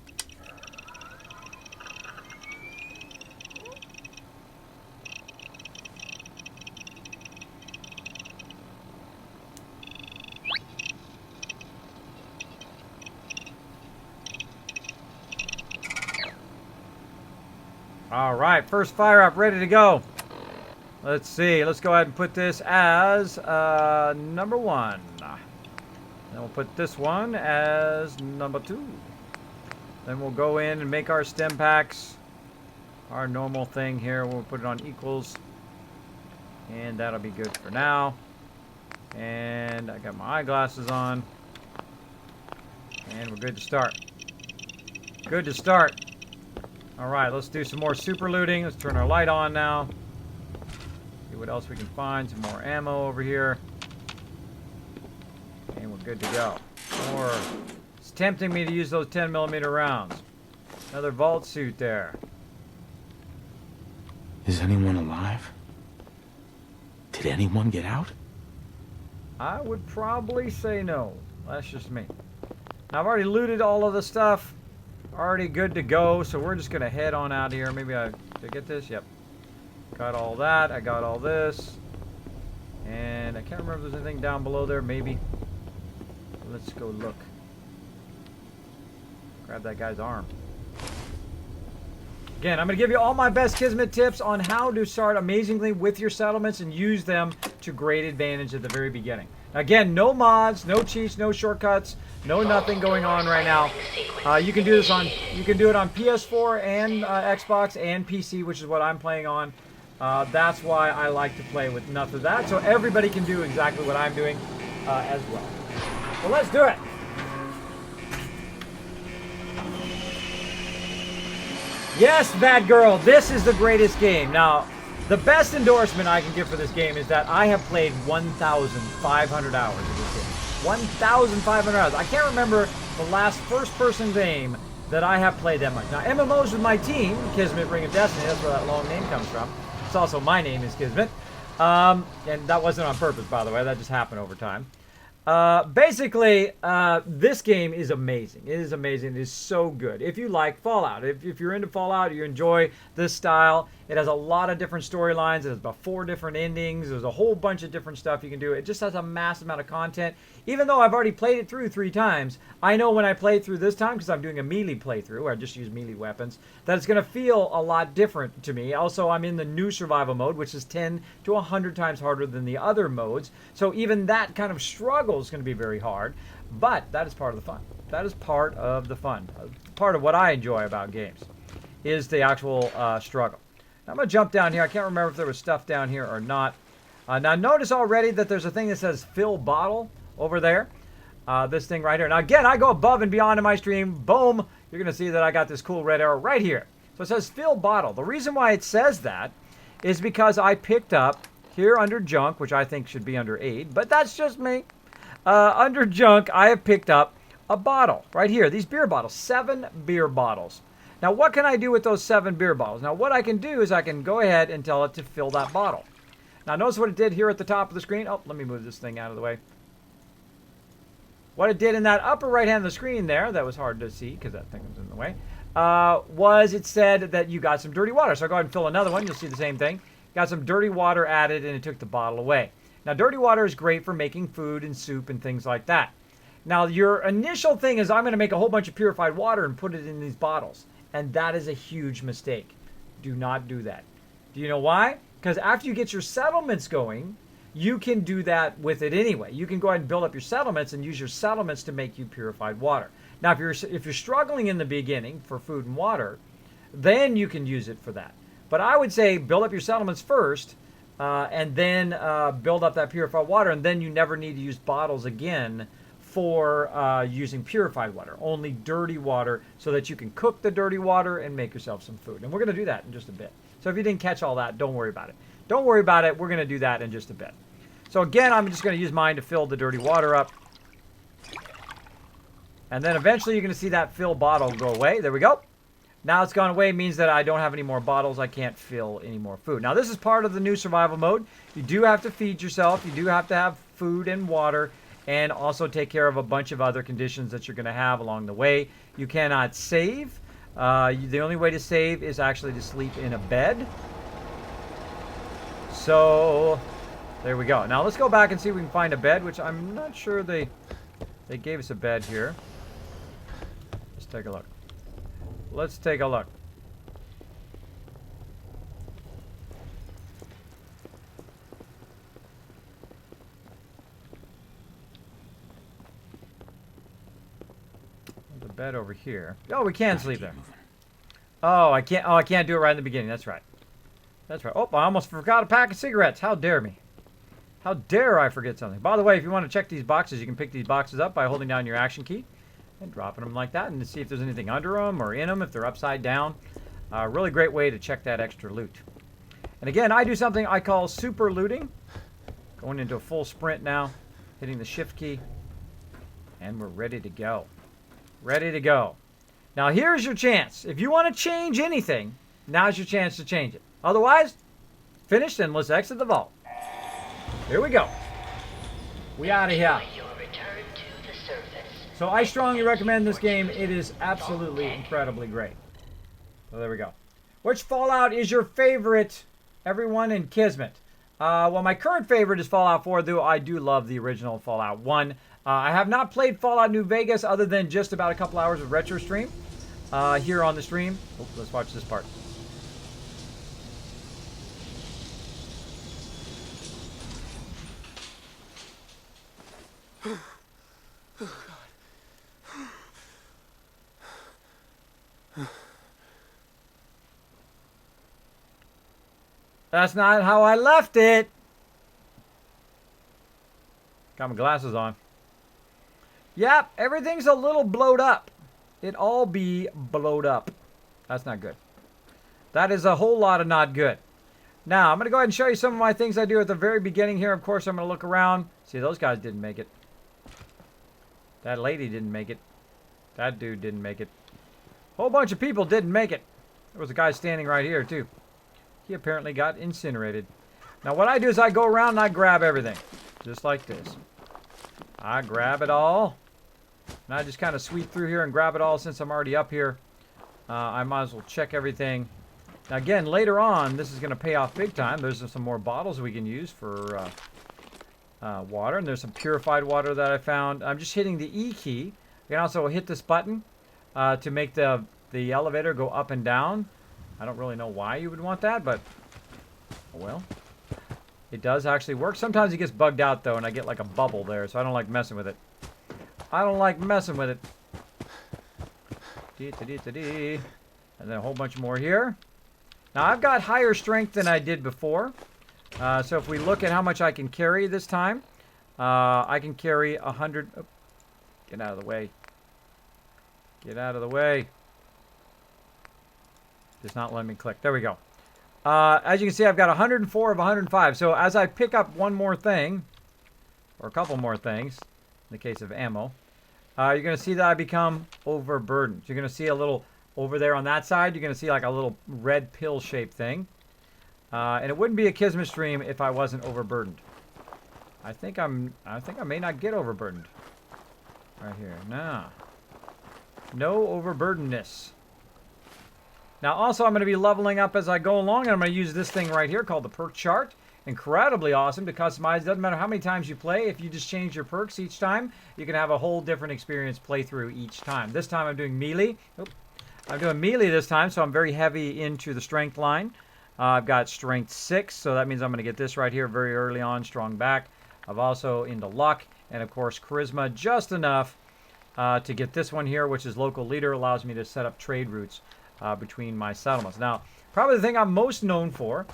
All right, first fire up, ready to go. Let's see. Let's go ahead and put this as number 1. Then we'll put this one as number 2. Then we'll go in and make our stem packs. Our normal thing here. We'll put it on equals. And that'll be good for now. And I got my eyeglasses on. And we're good to start. Good to start. Alright, let's do some more super looting. Let's turn our light on now. See what else we can find. Some more ammo over here. And we're good to go. Or it's tempting me to use those 10mm rounds. Another vault suit there. Is anyone alive? Did anyone get out? I would probably say no. That's just me. Now, I've already looted all of the stuff. Already good to go, so we're just going to head on out here. Maybe did I get this? Yep. Got all that. I got all this. And I can't remember if there's anything down below there. Maybe. Let's go look. Grab that guy's arm. Again, I'm going to give you all my best Kismet tips on how to start amazingly with your settlements and use them to great advantage at the very beginning. Again, no mods, no cheats, no shortcuts, no nothing going on right now. You can do this on, you can do it on PS4 and Xbox and PC, which is what I'm playing on. That's why I like to play with none of that, so everybody can do exactly what I'm doing as well. So let's do it. Yes, Bad Girl, this is the greatest game. Now, the best endorsement I can give for this game is that I have played 1,500 hours of this game. 1,500 hours. I can't remember the last first-person game that I have played that much. Now, MMOs with my team, Kismet Ring of Destiny, that's where that long name comes from. It's also my name is Kismet. And that wasn't on purpose, by the way. That just happened over time. Basically, this game is amazing. It is amazing. It is so good. If you like Fallout, if you're into Fallout, you enjoy this style. It has a lot of different storylines. It has about 4 different endings. There's a whole bunch of different stuff you can do. It just has a massive amount of content. Even though I've already played it through 3 times, I know when I play through this time, because I'm doing a melee playthrough, where I just use melee weapons, that it's going to feel a lot different to me. Also, I'm in the new survival mode, which is 10 to 100 times harder than the other modes. So even that kind of struggle is going to be very hard. But that is part of the fun. That is part of the fun. Part of what I enjoy about games is the actual struggle. Now, I'm going to jump down here. I can't remember if there was stuff down here or not. Now, notice already that there's a thing that says fill bottle over there. This thing right here. Now, again, I go above and beyond in my stream. Boom. You're going to see that I got this cool red arrow right here. So it says fill bottle. The reason why it says that is because I picked up here under junk, which I think should be under aid, but that's just me. Under junk, I have picked up a bottle right here. These beer bottles, 7 beer bottles. Now, what can I do with those 7 beer bottles? Now, what I can do is I can go ahead and tell it to fill that bottle. Now, notice what it did here at the top of the screen. Oh, let me move this thing out of the way. What it did in that upper right hand of the screen there, that was hard to see because that thing was in the way. was it said that you got some dirty water. So I'll go ahead and fill another one. You'll see the same thing. Got some dirty water added, and it took the bottle away. Now, dirty water is great for making food and soup and things like that. Now, your initial thing is I'm going to make a whole bunch of purified water and put it in these bottles. And that is a huge mistake. Do not do that. Do you know why? Because after you get your settlements going, you can do that with it anyway. You can go ahead and build up your settlements and use your settlements to make you purified water. Now, if you're struggling in the beginning for food and water, then you can use it for that. But I would say build up your settlements first, and then build up that purified water, and then you never need to use bottles again for using purified water. Only dirty water, so that you can cook the dirty water and make yourself some food. And we're going to do that in just a bit. So if you didn't catch all that, don't worry about it. Don't worry about it. We're going to do that in just a bit. So again, I'm just going to use mine to fill the dirty water up. And then eventually you're going to see that fill bottle go away. There we go. Now it's gone away, means that I don't have any more bottles. I can't fill any more food. Now this is part of the new survival mode. You do have to feed yourself. You do have to have food and water, and also take care of a bunch of other conditions that you're going to have along the way. You cannot save. The only way to save is actually to sleep in a bed. So there we go. Now let's go back and see if we can find a bed, which I'm not sure they gave us a bed here. Let's take a look. Let's take a look. There's a bed over here. Oh, we can sleep there. Oh, I can't. Oh, I can't do it right in the beginning. That's right. That's right. Oh, I almost forgot a pack of cigarettes. How dare me? How dare I forget something? By the way, if you want to check these boxes, you can pick these boxes up by holding down your action key and dropping them like that, and to see if there's anything under them or in them, if they're upside down. Really great way to check that extra loot. And again, I do something I call super looting. Going into a full sprint now, hitting the shift key, and we're ready to go. Ready to go. Now here's your chance. If you want to change anything, now's your chance to change it. Otherwise, finished, and let's exit the vault. Here we go. We out of here. So I strongly recommend this game. It is absolutely incredibly great. So there we go. Which Fallout is your favorite, everyone in Kismet? Well, my current favorite is Fallout 4, though I do love the original Fallout 1. I have not played Fallout New Vegas other than just about a couple hours of retro stream here on the stream. Oh, let's watch this part. That's not how I left it. Got my glasses on. Yep, everything's a little blowed up. It all be blowed up. That's not good. That is a whole lot of not good. Now, I'm going to go ahead and show you some of my things I do at the very beginning here. Of course, I'm going to look around. See, those guys didn't make it. That lady didn't make it. That dude didn't make it. A whole bunch of people didn't make it. There was a guy standing right here, too. He apparently got incinerated. Now, what I do is I go around and I grab everything. Just like this. I grab it all. And I just kind of sweep through here and grab it all since I'm already up here. I might as well check everything. Now, again, later on, this is going to pay off big time. There's some more bottles we can use for water. And there's some purified water that I found. I'm just hitting the E key. I can also hit this button to make the elevator go up and down. I don't really know why you would want that, but, well, it does actually work. Sometimes it gets bugged out, though, and I get like a bubble there, so I don't like messing with it. I don't like messing with it. And then a whole bunch more here. Now, I've got higher strength than I did before. So if we look at how much I can carry this time, I can carry 100... Oh, get out of the way. Get out of the way. It's not letting me click. There we go. As you can see, I've got 104 of 105. So as I pick up one more thing, or a couple more things, in the case of ammo, you're going to see that I become overburdened. So you're going to see a little over there on that side. You're going to see like a little red pill-shaped thing. And it wouldn't be a Kismet stream if I wasn't overburdened. I think I may not get overburdened. Right here. No. No overburdenedness. Now, also, I'm going to be leveling up as I go along, and I'm going to use this thing right here called the perk chart. Incredibly awesome to customize. Doesn't matter how many times you play. If you just change your perks each time, you can have a whole different experience playthrough each time. This time I'm doing melee. I'm doing melee this time, so I'm very heavy into the strength line. I've got strength 6, so that means I'm going to get this right here very early on, strong back. I've also into luck, and of course charisma, just enough to get this one here, which is local leader, allows me to set up trade routes between my settlements. Now, probably the thing I'm most known for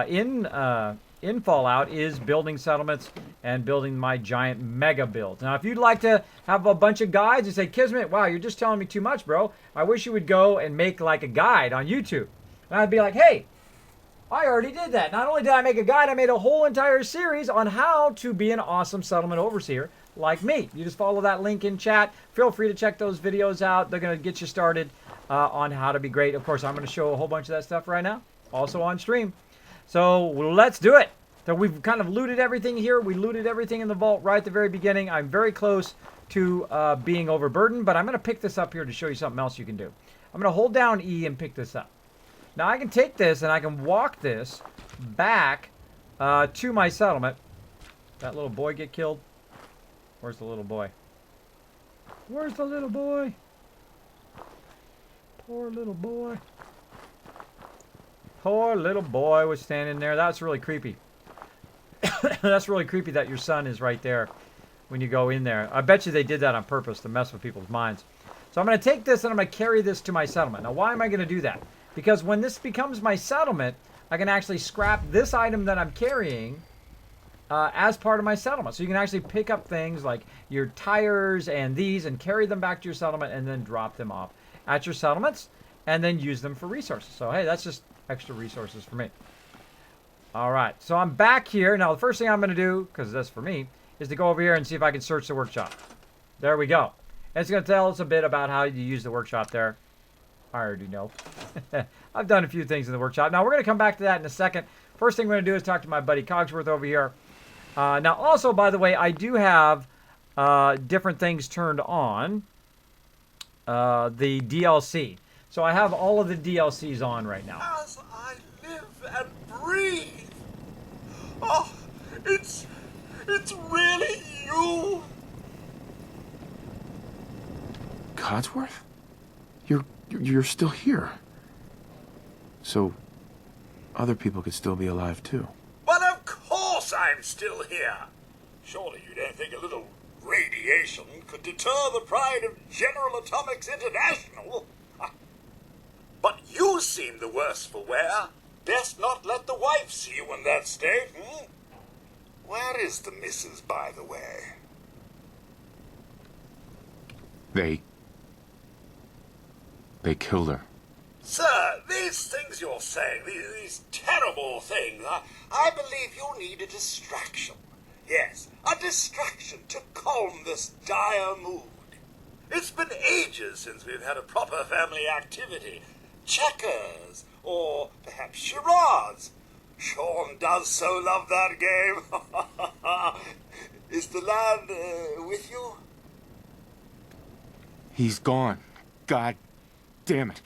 in Fallout is building settlements and building my giant mega builds. Now, if you'd like to have a bunch of guides and say, Kismet, wow, you're just telling me too much, bro. I wish you would go and make like a guide on YouTube. And I'd be like, hey, I already did that. Not only did I make a guide, I made a whole entire series on how to be an awesome settlement overseer like me. You just follow that link in chat. Feel free to check those videos out. They're going to get you started on how to be great. Of course, I'm going to show a whole bunch of that stuff right now, also on stream. So let's do it. So we've kind of looted everything here. We looted everything in the vault right at the very beginning. I'm very close to being overburdened, but I'm going to pick this up here to show you something else you can do. I'm going to hold down E and pick this up. Now I can take this and I can walk this back to my settlement. That little boy get killed? Where's the little boy? Where's the little boy? Poor little boy. Poor little boy was standing there. That's really creepy. That's really creepy that your son is right there when you go in there. I bet you they did that on purpose to mess with people's minds. So I'm going to take this and I'm going to carry this to my settlement. Now, why am I going to do that? Because when this becomes my settlement, I can actually scrap this item that I'm carrying as part of my settlement. So you can actually pick up things like your tires and these and carry them back to your settlement and then drop them off at your settlements and then use them for resources. So, hey, that's just extra resources for me. All right, so I'm back here. Now, the first thing I'm going to do, because that's for me, is to go over here and see if I can search the workshop. There we go. And it's going to tell us a bit about how you use the workshop there. I already know. I've done a few things in the workshop. Now, we're going to come back to that in a second. First thing we're going to do is talk to my buddy Cogsworth over here. Now, also, by the way, I do have different things turned on. The DLC. So I have all of the DLCs on right now. As I live and breathe. Oh, it's really you. Codsworth? You're still here. So, other people could still be alive too. But of course I'm still here. Surely you don't think a little radiation could deter the pride of General Atomics International? But you seem the worse for wear. Best not let the wife see you in that state, hmm? Where is the missus, by the way? They killed her. Sir, these things you're saying, these terrible things, I believe you need a distraction. Yes, a distraction to calm this dire mood. It's been ages since we've had a proper family activity. Checkers, or perhaps charades. Sean does so love that game. Is the lad with you? He's gone. God damn it.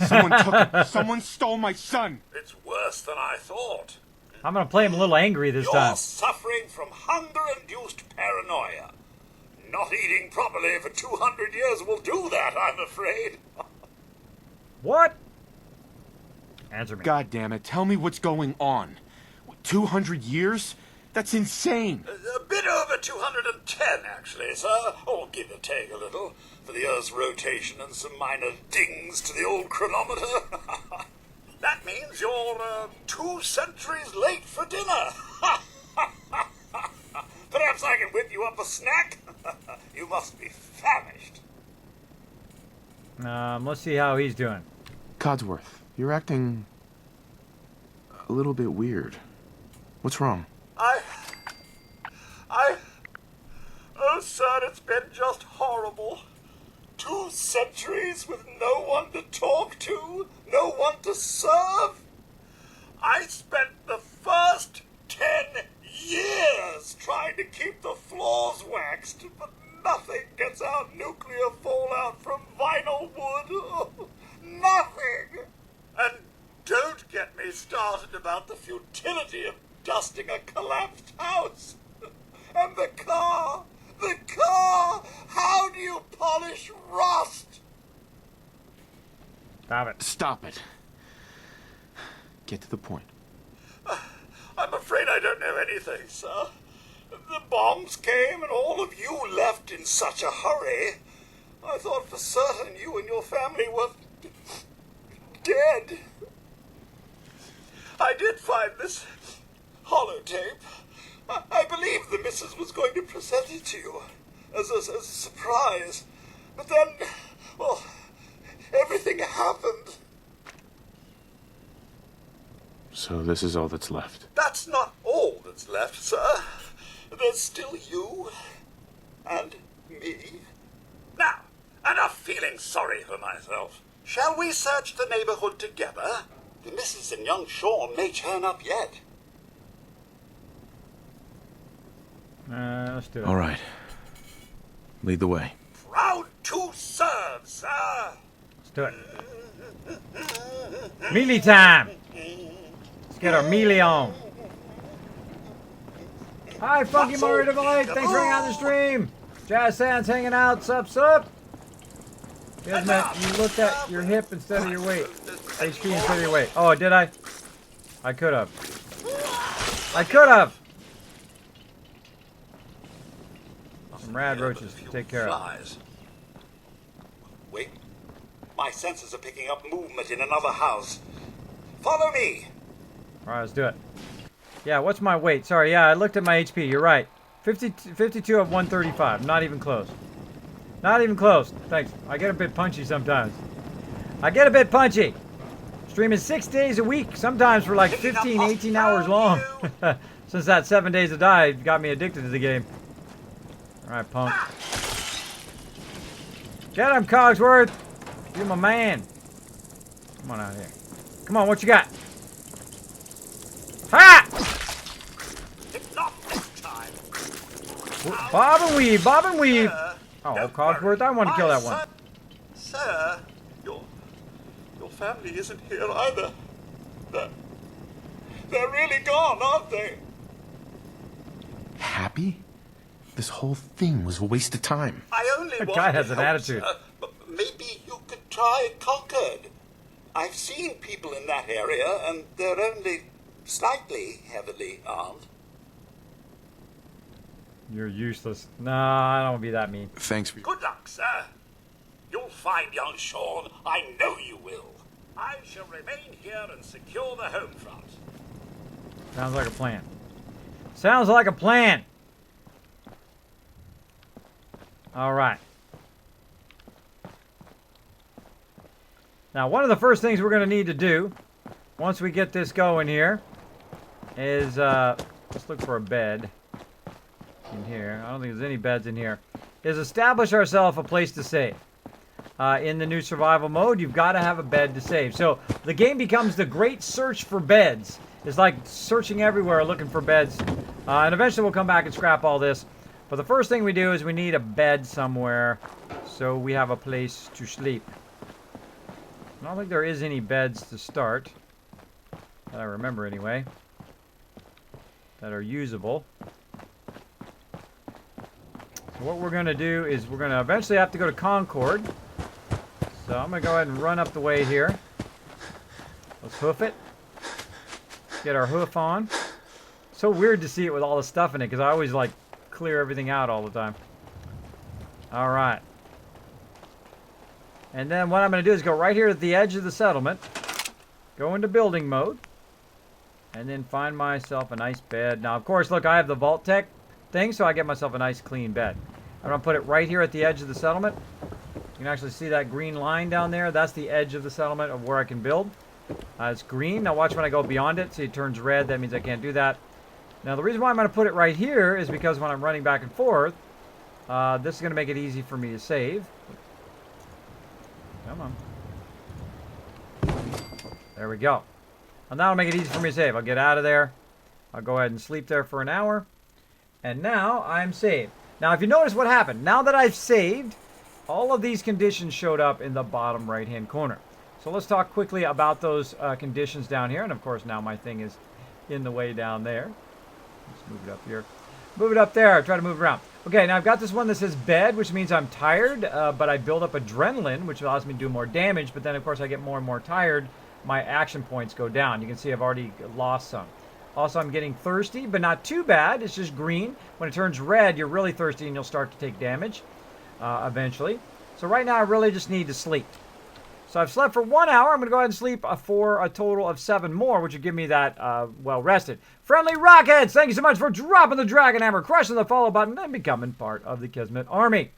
Someone took him. Someone stole my son. It's worse than I thought. I'm going to play him a little angry this time. You're suffering from hunger-induced paranoia. Not eating properly for 200 years will do that, I'm afraid. What? Answer me. God damn it. Tell me what's going on. 200 years? That's insane. A bit over 210, actually, sir. Or give or take a little, for the Earth's rotation and some minor dings to the old chronometer. That means you're 2 centuries late for dinner. Perhaps I can whip you up a snack? You must be famished. Let's see how he's doing. Codsworth, you're acting a little bit weird. What's wrong? Oh, sir, it's been just horrible. 2 centuries with no one to talk to, no one to serve. I spent the first 10 years trying to keep the floors waxed, but nothing gets out nuclear fallout from vinyl wood. Nothing. me started about the futility of dusting a collapsed house. And the car! The car! How do you polish rust? Stop it. Stop it. Get to the point. I'm afraid I don't know anything, sir. The bombs came and all of you left in such a hurry. I thought for certain you and your family were dead. I did find this holotape. I believe the missus was going to present it to you as a surprise. But then, well, everything happened. So this is all that's left. That's not all that's left, sir. There's still you and me. Now, enough feeling sorry for myself. Shall we search the neighborhood together? The missus and young Sean may turn up yet. Let's do it. All right. Lead the way. Proud to serve, sir. Let's do it. Melee time. Let's get our melee on. Hi, Funky Mario Delight. Thanks for hanging out the stream. Jazz Sands hanging out. Sup, sup. Kismet, you looked at your hip instead of your weight. HP instead of your weight. Oh, did I? I could have. I could have. Some rad roaches to take care of. Wait. My senses are picking up movement in another house. Follow me. Alright, let's do it. Yeah, what's my weight? Sorry, yeah, I looked at my HP. You're right. 52 of 135. Not even close. Not even close. Thanks. I get a bit punchy sometimes. I get a bit punchy. Streaming 6 days a week, sometimes for like 15, 18 hours long. Since that 7 days to die got me addicted to the game. Alright, punk. Get him, Cogsworth! You're my man. Come on out here. Come on, what you got? Ha! Not this time. Bob and weave, bob and weave. Oh, Cogsworth, I want to kill that one. Sir, your family isn't here either. They're really gone, aren't they? Happy? This whole thing was a waste of time. I only That want guy to has an help, attitude. Sir, but maybe you could try Concord. I've seen people in that area, and they're only slightly heavily armed. You're useless. No, I don't want to be that mean. Thanks for... Good luck, sir. You'll find young Sean. I know you will. I shall remain here and secure the home front. Sounds like a plan. Sounds like a plan. All right. Now, one of the first things we're going to need to do, once we get this going here, is, let's look for a bed in here. I don't think there's any beds in here. Is establish ourselves a place to save. In the new survival mode, you've got to have a bed to save. So, the game becomes the great search for beds. It's like searching everywhere looking for beds. And eventually we'll come back and scrap all this. But the first thing we do is we need a bed somewhere so we have a place to sleep. I don't think there is any beds to start, that I remember anyway, that are usable. So what we're going to do is we're going to eventually have to go to Concord. So I'm going to go ahead and run up the way here. Let's hoof it. Get our hoof on. So weird to see it with all the stuff in it because I always like clear everything out all the time. All right. And then what I'm going to do is go right here at the edge of the settlement, go into building mode, and then find myself a nice bed. Now, of course, look, I have the vault-tec thing, so I get myself a nice clean bed. I'm going to put it right here at the edge of the settlement. You can actually see that green line down there. That's the edge of the settlement of where I can build. It's green. Now watch when I go beyond it. See, it turns red. That means I can't do that. Now, the reason why I'm going to put it right here is because when I'm running back and forth, this is going to make it easy for me to save. Come on. There we go. And that'll make it easy for me to save. I'll get out of there. I'll go ahead and sleep there for an hour. And now I'm saved. Now, if you notice what happened, now that I've saved, all of these conditions showed up in the bottom right-hand corner. So let's talk quickly about those conditions down here. And of course, now my thing is in the way down there. Let's move it up here. Move it up there. Try to move around. Okay, now I've got this one that says bed, which means I'm tired, but I build up adrenaline, which allows me to do more damage. But then, of course, I get more and more tired. My action points go down. You can see I've already lost some. Also, I'm getting thirsty, but not too bad. It's just green. When it turns red, you're really thirsty, and you'll start to take damage eventually. So right now, I really just need to sleep. So I've slept for 1 hour. I'm going to go ahead and sleep for a total of 7 more, which would give me that well-rested. Friendly Rockets, thank you so much for dropping the Dragon Hammer, crushing the follow button, and becoming part of the Kismet Army.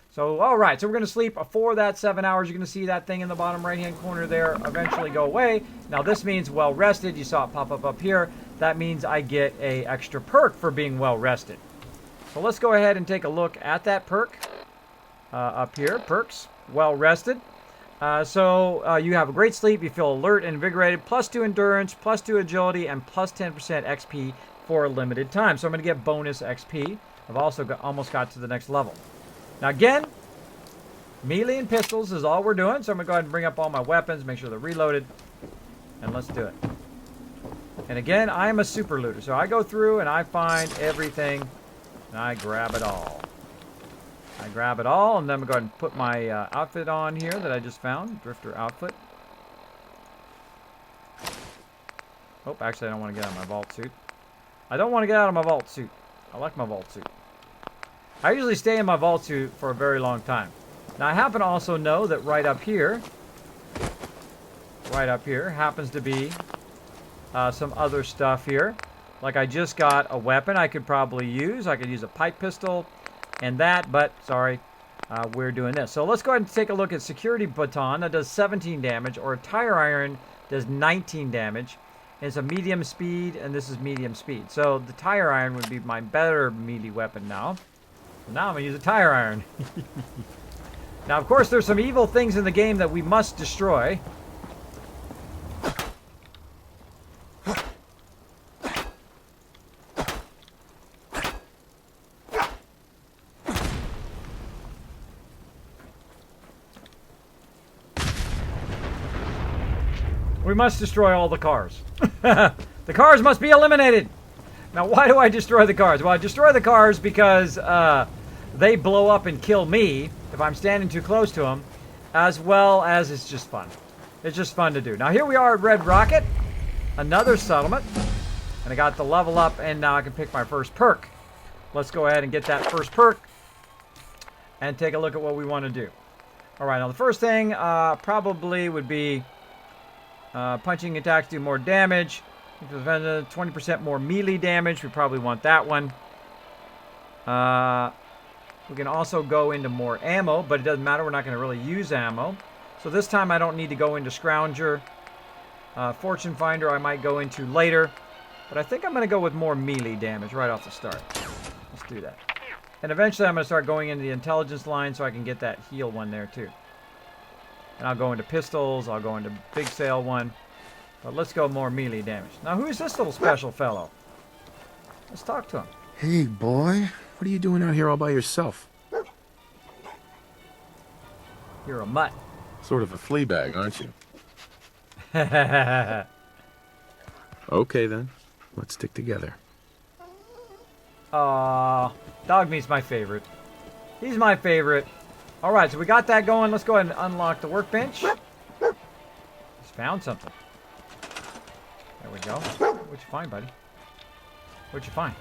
So, all right, so we're going to sleep for that 7 hours. You're going to see that thing in the bottom right-hand corner there eventually go away. Now, this means well-rested. You saw it pop up here. That means I get an extra perk for being well-rested. So let's go ahead and take a look at that perk up here. Perks, well-rested. You have a great sleep, you feel alert and invigorated, +2 endurance, +2 agility, and +10% XP for a limited time. So I'm going to get bonus XP. I've also almost got to the next level. Now again, melee and pistols is all we're doing. So I'm going to go ahead and bring up all my weapons, make sure they're reloaded, and let's do it. And again, I am a super looter. So I go through and I find everything, and I grab it all. I grab it all, and then I'm going to go ahead and put my outfit on here that I just found. Drifter outfit. Oh, actually, I don't want to get out of my vault suit. I don't want to get out of my vault suit. I like my vault suit. I usually stay in my vault suit for a very long time. Now, I happen to also know that right up here happens to be some other stuff here. Like I just got a weapon I could probably use. I could use a pipe pistol and that, but sorry, we're doing this. So let's go ahead and take a look at security baton. That does 17 damage, or a tire iron does 19 damage. And it's a medium speed, and this is medium speed. So the tire iron would be my better melee weapon now. So now I'm going to use a tire iron. Now, of course, there's some evil things in the game that we must destroy. We must destroy all the cars. The cars must be eliminated. Now, why do I destroy the cars? Well, I destroy the cars because they blow up and kill me if I'm standing too close to them, as well as it's just fun. It's just fun to do. Now, here we are at Red Rocket, another settlement, and I got the level up, and now I can pick my first perk. Let's go ahead and get that first perk and take a look at what we want to do. All right, now the first thing probably would be punching attacks do more damage. 20% more melee damage. We probably want that one. We can also go into more ammo, but it doesn't matter. We're not going to really use ammo. So this time I don't need to go into Scrounger. Fortune Finder I might go into later. But I think I'm going to go with more melee damage right off the start. Let's do that. And eventually I'm going to start going into the intelligence line so I can get that heal one there too. And I'll go into pistols. I'll go into big sale one. But let's go more melee damage. Now, who's this little special fellow? Let's talk to him. Hey, boy. What are you doing out here all by yourself? You're a mutt. Sort of a flea bag, aren't you? Okay, then. Let's stick together. Dog meat's my favorite. He's my favorite. All right, so we got that going. Let's go ahead and unlock the workbench. Just found something. There we go. What'd you find, buddy? What'd you find?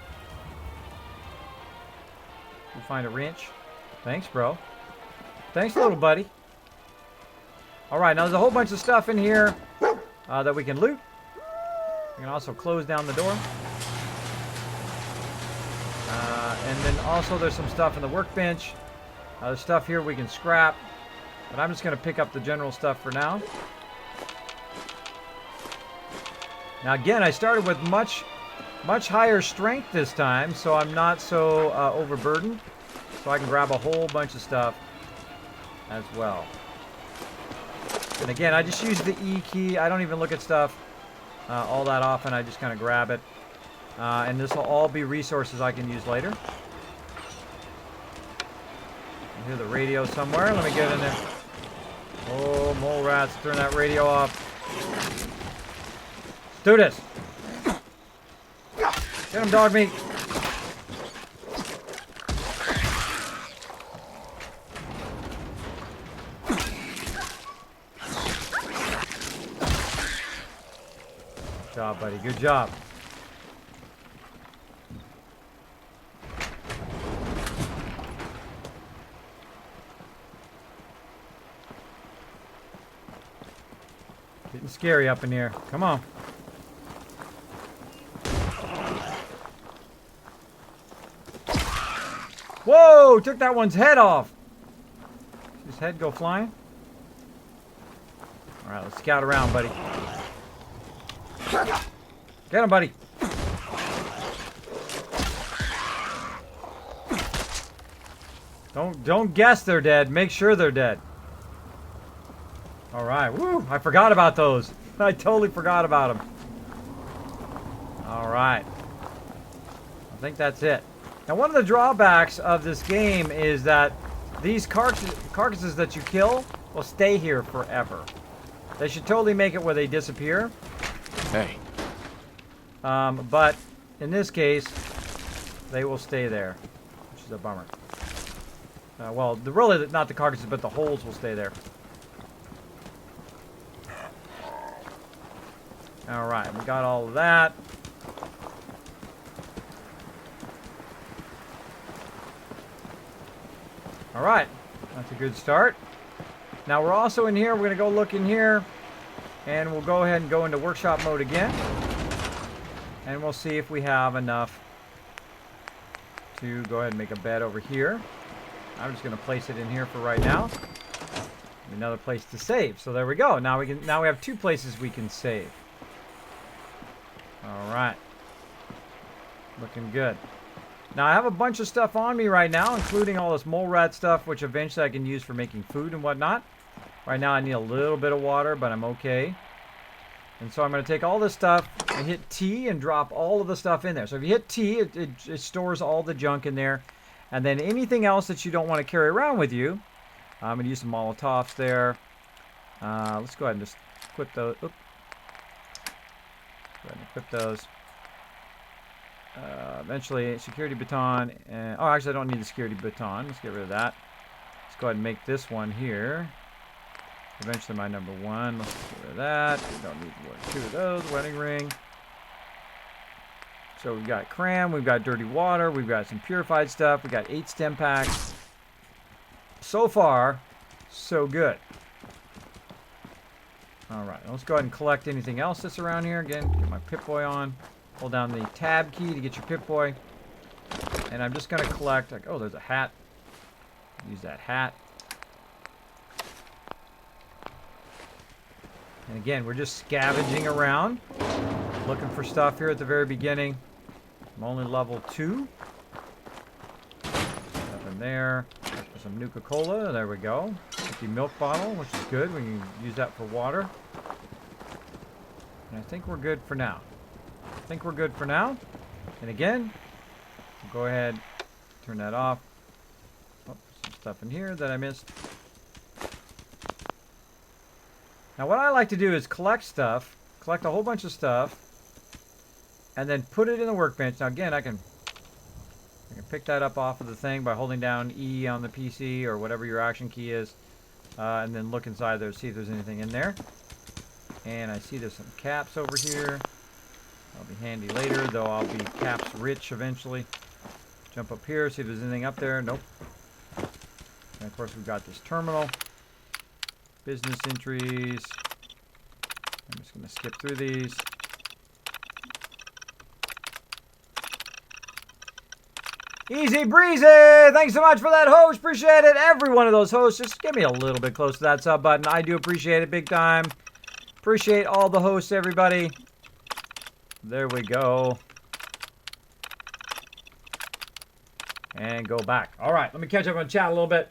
You find a wrench? Thanks, bro. Thanks, little buddy. All right, now there's a whole bunch of stuff in here that we can loot. We can also close down the door. And then also there's some stuff in the workbench. There's stuff here we can scrap. But I'm just going to pick up the general stuff for now. Now again, I started with much higher strength this time, so I'm not so overburdened. So I can grab a whole bunch of stuff as well. And again, I just use the E key. I don't even look at stuff all that often. I just kind of grab it. And this will all be resources I can use later. I hear the radio somewhere. Let me get in there. Oh, mole rats. Turn that radio off. Let's do this. Get him, dog meat. Good job, buddy. Good job. Getting scary up in here. Come on. Whoa! Took that one's head off. Did his head go flying? Alright, let's scout around, buddy. Get him, buddy. Don't guess they're dead. Make sure they're dead. Alright, woo! I forgot about those. I totally forgot about them. Alright. I think that's it. Now, one of the drawbacks of this game is that these carcasses that you kill will stay here forever. They should totally make it where they disappear. Hey. But in this case, they will stay there, which is a bummer. Well, really not the carcasses, but the holes will stay there. Alright, we got all of that. Alright, that's a good start. Now we're also in here, we're going to go look in here, and we'll go ahead and go into workshop mode again. And we'll see if we have enough to go ahead and make a bed over here. I'm just going to place it in here for right now. Another place to save. So there we go. Now we have two places we can save. Alright. Looking good. Now, I have a bunch of stuff on me right now, including all this mole rat stuff, which eventually I can use for making food and whatnot. Right now, I need a little bit of water, but I'm okay. And so I'm going to take all this stuff and hit T and drop all of the stuff in there. So if you hit T, it stores all the junk in there. And then anything else that you don't want to carry around with you, I'm going to use some Molotovs there. Let's go ahead and just equip those. Oops. Go ahead and equip those. Eventually, security baton. Oh, actually, I don't need the security baton. Let's get rid of that. Let's go ahead and make this one here. Eventually, my number one. Let's get rid of that. We don't need two of those. Wedding ring. So we've got cram. We've got dirty water. We've got some purified stuff. We've got 8 stem packs. So far, so good. All right, let's go ahead and collect anything else that's around here. Again, get my Pip-Boy on. Hold down the tab key to get your Pip-Boy. And I'm just going to collect... Like, oh, there's a hat. Use that hat. And again, we're just scavenging around. Looking for stuff here at the very beginning. I'm only level 2. Nothing there. There's some Nuka-Cola. There we go. Empty milk bottle, which is good. We can use that for water. And I think we're good for now. And again, we'll go ahead, turn that off. Oh, some stuff in here that I missed. Now what I like to do is collect stuff, collect a whole bunch of stuff, and then put it in the workbench. Now again, I can pick that up off of the thing by holding down E on the PC or whatever your action key is, and then look inside there to see if there's anything in there. And I see there's some caps over here. That'll be handy later, though I'll be caps rich eventually. Jump up here, see if there's anything up there. Nope. And of course we've got this terminal. Business entries. I'm just going to skip through these. Easy breezy! Thanks so much for that host. Appreciate it. Every one of those hosts. Just give me a little bit close to that sub button. I do appreciate it big time. Appreciate all the hosts, everybody. There we go. And go back. All right, let me catch up on chat a little bit.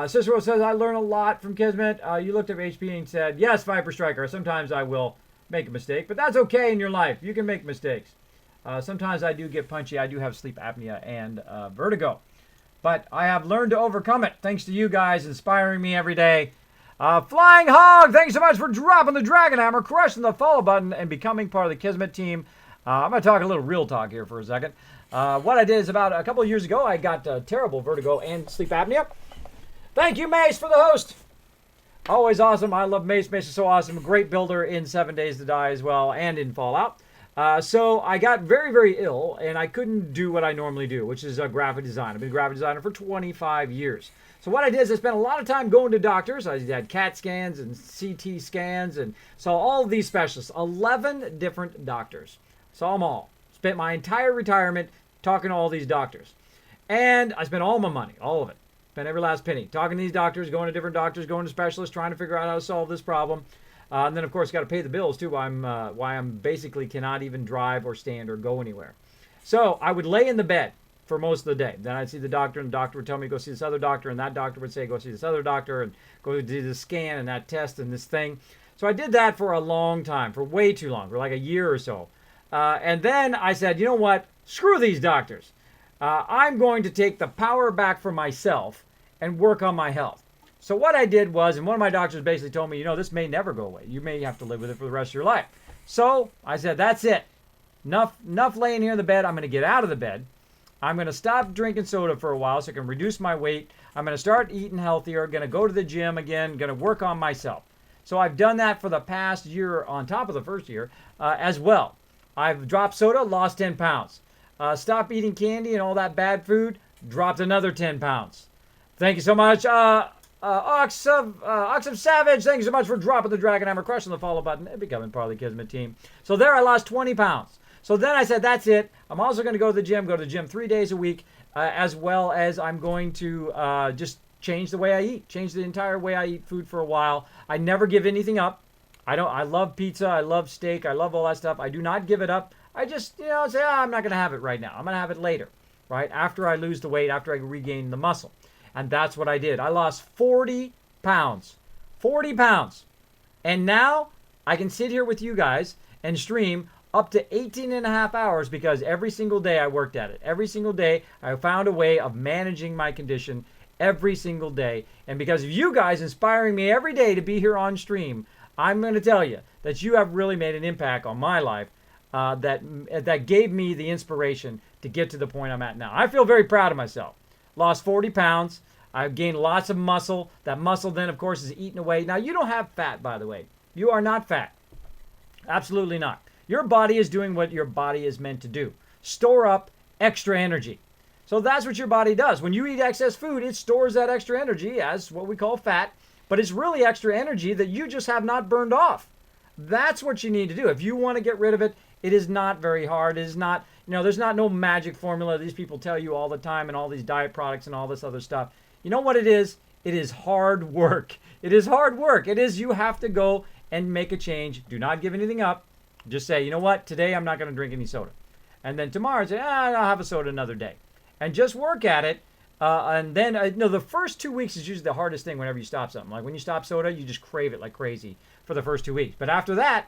Cicero says, I learn a lot from Kismet. You looked at HP and said, yes, Viper Striker. Sometimes I will make a mistake, but that's okay in your life. You can make mistakes. Sometimes I do get punchy. I do have sleep apnea and vertigo. But I have learned to overcome it, thanks to you guys inspiring me every day. Flying Hog, thanks so much for dropping the Dragon Hammer, crushing the follow button, and becoming part of the Kismet team. I'm going to talk a little real talk here for a second. What I did is about a couple of years ago, I got terrible vertigo and sleep apnea. Thank you, Mace, for the host. Always awesome. I love Mace. Mace is so awesome. A great builder in 7 Days to Die as well, and in Fallout. So I got very, very ill, and I couldn't do what I normally do, which is graphic design. I've been a graphic designer for 25 years. So what I did is I spent a lot of time going to doctors. I had CAT scans and CT scans and saw all of these specialists, 11 different doctors. Saw them all. Spent my entire retirement talking to all these doctors. And I spent all my money, all of it. Spent every last penny. Talking to these doctors, going to different doctors, going to specialists, trying to figure out how to solve this problem. And then, of course, got to pay the bills, too, why I'm basically cannot even drive or stand or go anywhere. So I would lay in the bed for most of the day. Then I'd see the doctor, and the doctor would tell me, go see this other doctor, and that doctor would say, go see this other doctor, and go do this scan and that test and this thing. So I did that for a long time, for way too long, for like a year or so. And then I said, you know what? Screw these doctors. I'm going to take the power back for myself and work on my health. So what I did was, and one of my doctors basically told me, you know, this may never go away. You may have to live with it for the rest of your life. So I said, that's it. Enough laying here in the bed. I'm going to get out of the bed. I'm going to stop drinking soda for a while so I can reduce my weight. I'm going to start eating healthier. Going to go to the gym again. Going to work on myself. So I've done that for the past year on top of the first year as well. I've dropped soda, lost 10 pounds. Stopped eating candy and all that bad food, dropped another 10 pounds. Thank you so much. Ox of Savage, thank you so much for dropping the Dragon Hammer, crushing the follow button, and becoming part of the Kismet team. So there I lost 20 pounds. So then I said, that's it. I'm also going to go to the gym 3 days a week, as well as I'm going to just change the way I eat, change the entire way I eat food for a while. I never give anything up. I love pizza, I love steak, I love all that stuff. I do not give it up. I just, say, I'm not going to have it right now. I'm going to have it later, right? After I lose the weight, after I regain the muscle. And that's what I did. I lost 40 pounds. 40 pounds. And now I can sit here with you guys and stream up to 18 and a half hours because every single day I worked at it. Every single day I found a way of managing my condition every single day. And because of you guys inspiring me every day to be here on stream, I'm going to tell you that you have really made an impact on my life that gave me the inspiration to get to the point I'm at now. I feel very proud of myself. Lost 40 pounds. I've gained lots of muscle. That muscle then, of course, is eaten away. Now, you don't have fat, by the way. You are not fat. Absolutely not. Your body is doing what your body is meant to do. Store up extra energy. So that's what your body does. When you eat excess food, it stores that extra energy as what we call fat, but it's really extra energy that you just have not burned off. That's what you need to do. If you want to get rid of it, it is not very hard. It is not, there's not no magic formula these people tell you all the time and all these diet products and all this other stuff. You know what it is? It is hard work. It is hard work. It is you have to go and make a change. Do not give anything up. Just say, you know what? Today I'm not going to drink any soda. And then tomorrow say, I'll have a soda another day. And just work at it. And then, the first 2 weeks is usually the hardest thing whenever you stop something. Like when you stop soda, you just crave it like crazy for the first 2 weeks. But after that,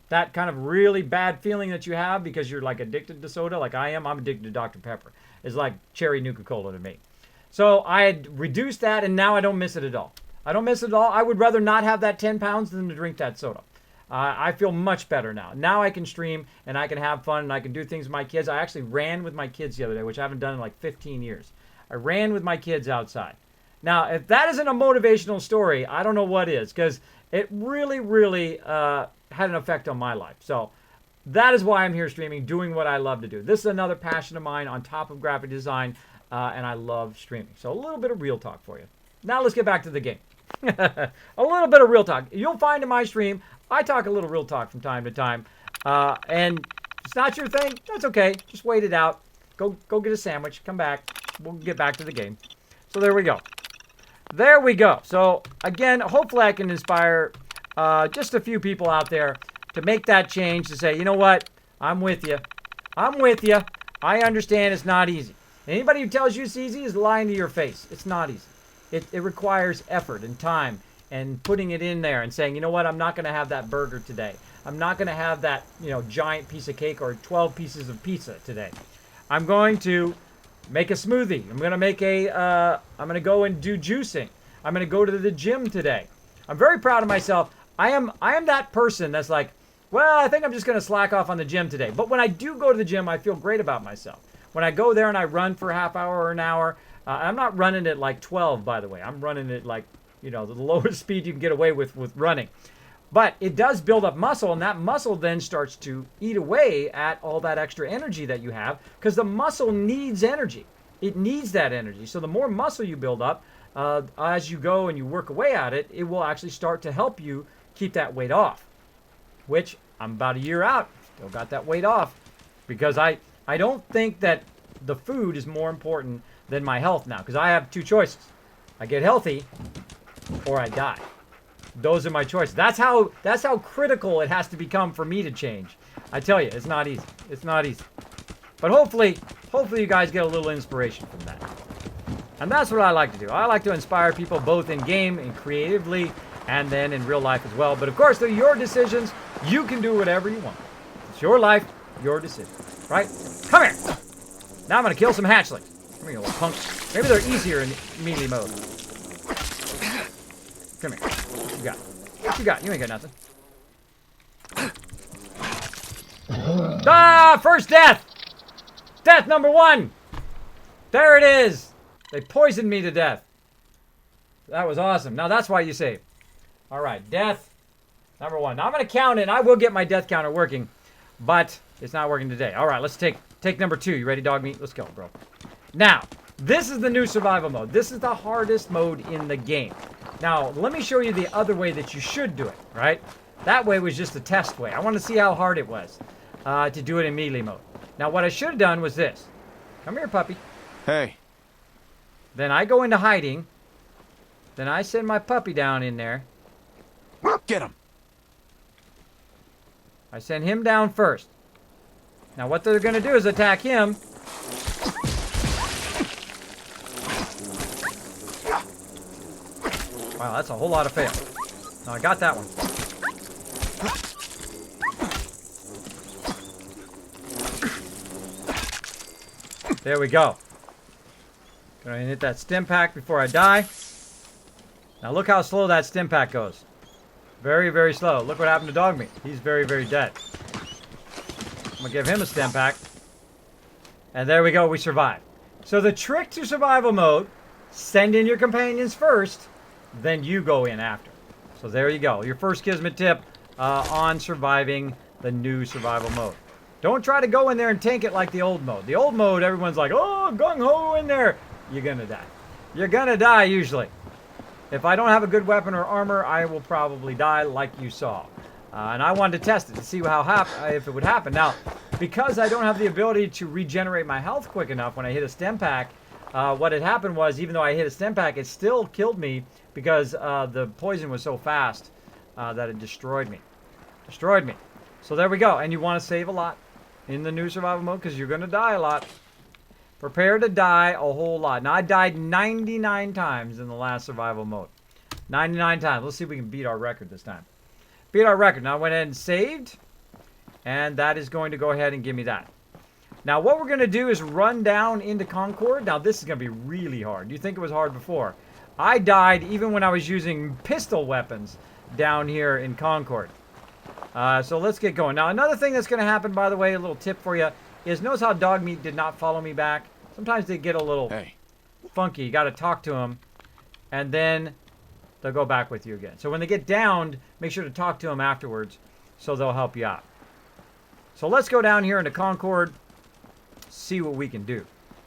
that kind of really bad feeling that you have because you're like addicted to soda, like I am. I'm addicted to Dr. Pepper. It's like cherry Nuka-Cola to me. So I had reduced that, and now I don't miss it at all. I don't miss it at all. I would rather not have that 10 pounds than to drink that soda. I feel much better now. Now I can stream, and I can have fun, and I can do things with my kids. I actually ran with my kids the other day, which I haven't done in like 15 years. I ran with my kids outside. Now, if that isn't a motivational story, I don't know what is, because it really, really had an effect on my life. So that is why I'm here streaming, doing what I love to do. This is another passion of mine on top of graphic design, and I love streaming. So a little bit of real talk for you. Now let's get back to the game. A little bit of real talk. You'll find in my stream, I talk a little real talk from time to time. And if it's not your thing, that's okay. Just wait it out. Go get a sandwich. Come back. We'll get back to the game. So there we go. There we go. So again, hopefully I can inspire just a few people out there to make that change, to say, you know what? I'm with you. I'm with you. I understand it's not easy. Anybody who tells you it's easy is lying to your face. It's not easy. It requires effort and time and putting it in there and saying, you know what? I'm not going to have that burger today. I'm not going to have that, giant piece of cake or 12 pieces of pizza today. I'm going to make a smoothie. I'm going to go and do juicing. I'm going to go to the gym today. I'm very proud of myself. I am that person that's like, well, I think I'm just going to slack off on the gym today. But when I do go to the gym, I feel great about myself. When I go there and I run for a half hour or an hour, I'm not running at like 12, by the way. I'm running at like, you know, the lowest speed you can get away with running. But it does build up muscle, and that muscle then starts to eat away at all that extra energy that you have, because the muscle needs energy. It needs that energy. So the more muscle you build up, as you go and you work away at it, it will actually start to help you keep that weight off, which I'm about a year out, still got that weight off, because I don't think that the food is more important than my health now, because I have two choices. I get healthy or I die. Those are my choices. That's how critical it has to become for me to change. I tell you, it's not easy. It's not easy. But hopefully you guys get a little inspiration from that. And that's what I like to do. I like to inspire people both in game and creatively, and then in real life as well. But of course, they're your decisions. You can do whatever you want. It's your life, your decision. Right? Come here. Now I'm going to kill some hatchlings. Come here, you little punk. Maybe they're easier in melee mode. Come here. What you got? What you got? You ain't got nothing. Ah! First death! Death number 1! There it is! They poisoned me to death. That was awesome. Now that's why you save. Alright, death number 1. Now I'm going to count it, and I will get my death counter working, but it's not working today. Alright, let's take number 2. You ready, dog meat? Let's go, bro. Now, this is the new survival mode. This is the hardest mode in the game. Now, let me show you the other way that you should do it, right? That way was just a test way. I want to see how hard it was to do it in melee mode. Now, what I should have done was this. Come here, puppy. Hey. Then I go into hiding. Then I send my puppy down in there. Get him. I send him down first. Now, what they're going to do is attack him. Wow, that's a whole lot of fail. Now, I got that one. There we go. Gonna hit that stim pack before I die. Now look how slow that stim pack goes. Very, very slow. Look what happened to dog meat. He's very, very dead. I'm gonna give him a stim pack. And there we go, we survived. So the trick to survival mode, send in your companions first, then you go in after. So there you go. Your first Kismet tip on surviving the new survival mode. Don't try to go in there and tank it like the old mode. The old mode, everyone's like, oh, gung-ho in there. You're going to die. You're going to die usually. If I don't have a good weapon or armor, I will probably die like you saw. And I wanted to test it to see if it would happen. Now, because I don't have the ability to regenerate my health quick enough when I hit a stim pack, what had happened was, even though I hit a stim pack, it still killed me because the poison was so fast that it destroyed me. Destroyed me. So there we go. And you want to save a lot in the new survival mode because you're going to die a lot. Prepare to die a whole lot. Now, I died 99 times in the last survival mode. 99 times. Let's see if we can beat our record this time. Beat our record. Now, I went ahead and saved. And that is going to go ahead and give me that. Now, what we're going to do is run down into Concord. Now, this is going to be really hard. You think it was hard before. I died even when I was using pistol weapons down here in Concord. So let's get going. Now, another thing that's going to happen, by the way, a little tip for you, is notice how dog meat did not follow me back. Sometimes they get a little funky. You got to talk to them, and then they'll go back with you again. So when they get downed, make sure to talk to them afterwards so they'll help you out. So let's go down here into Concord, see what we can do.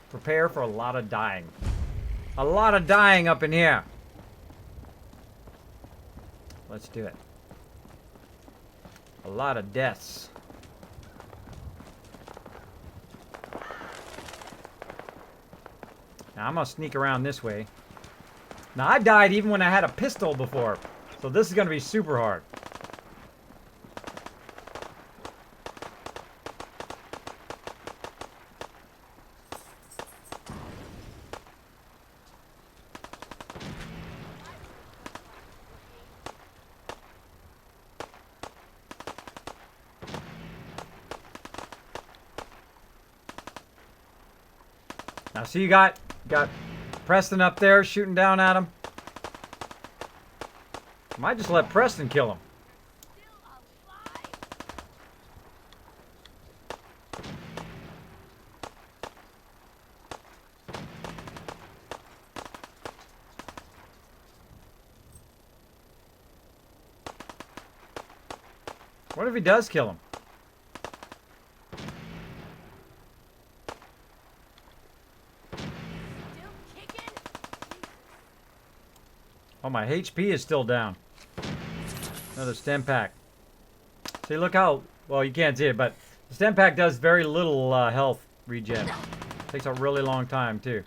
Prepare for a lot of dying. A lot of dying up in here. Let's do it. A lot of deaths. Now I'm gonna sneak around this way. Now I died even when I had a pistol before, so this is gonna be super hard. Now see, you got Preston up there shooting down at him. Might just let Preston kill him. What if he does kill him? Oh, my HP is still down. Another stem pack. See, look how... Well, you can't see it, but the stem pack does very little health regen. Takes a really long time, too.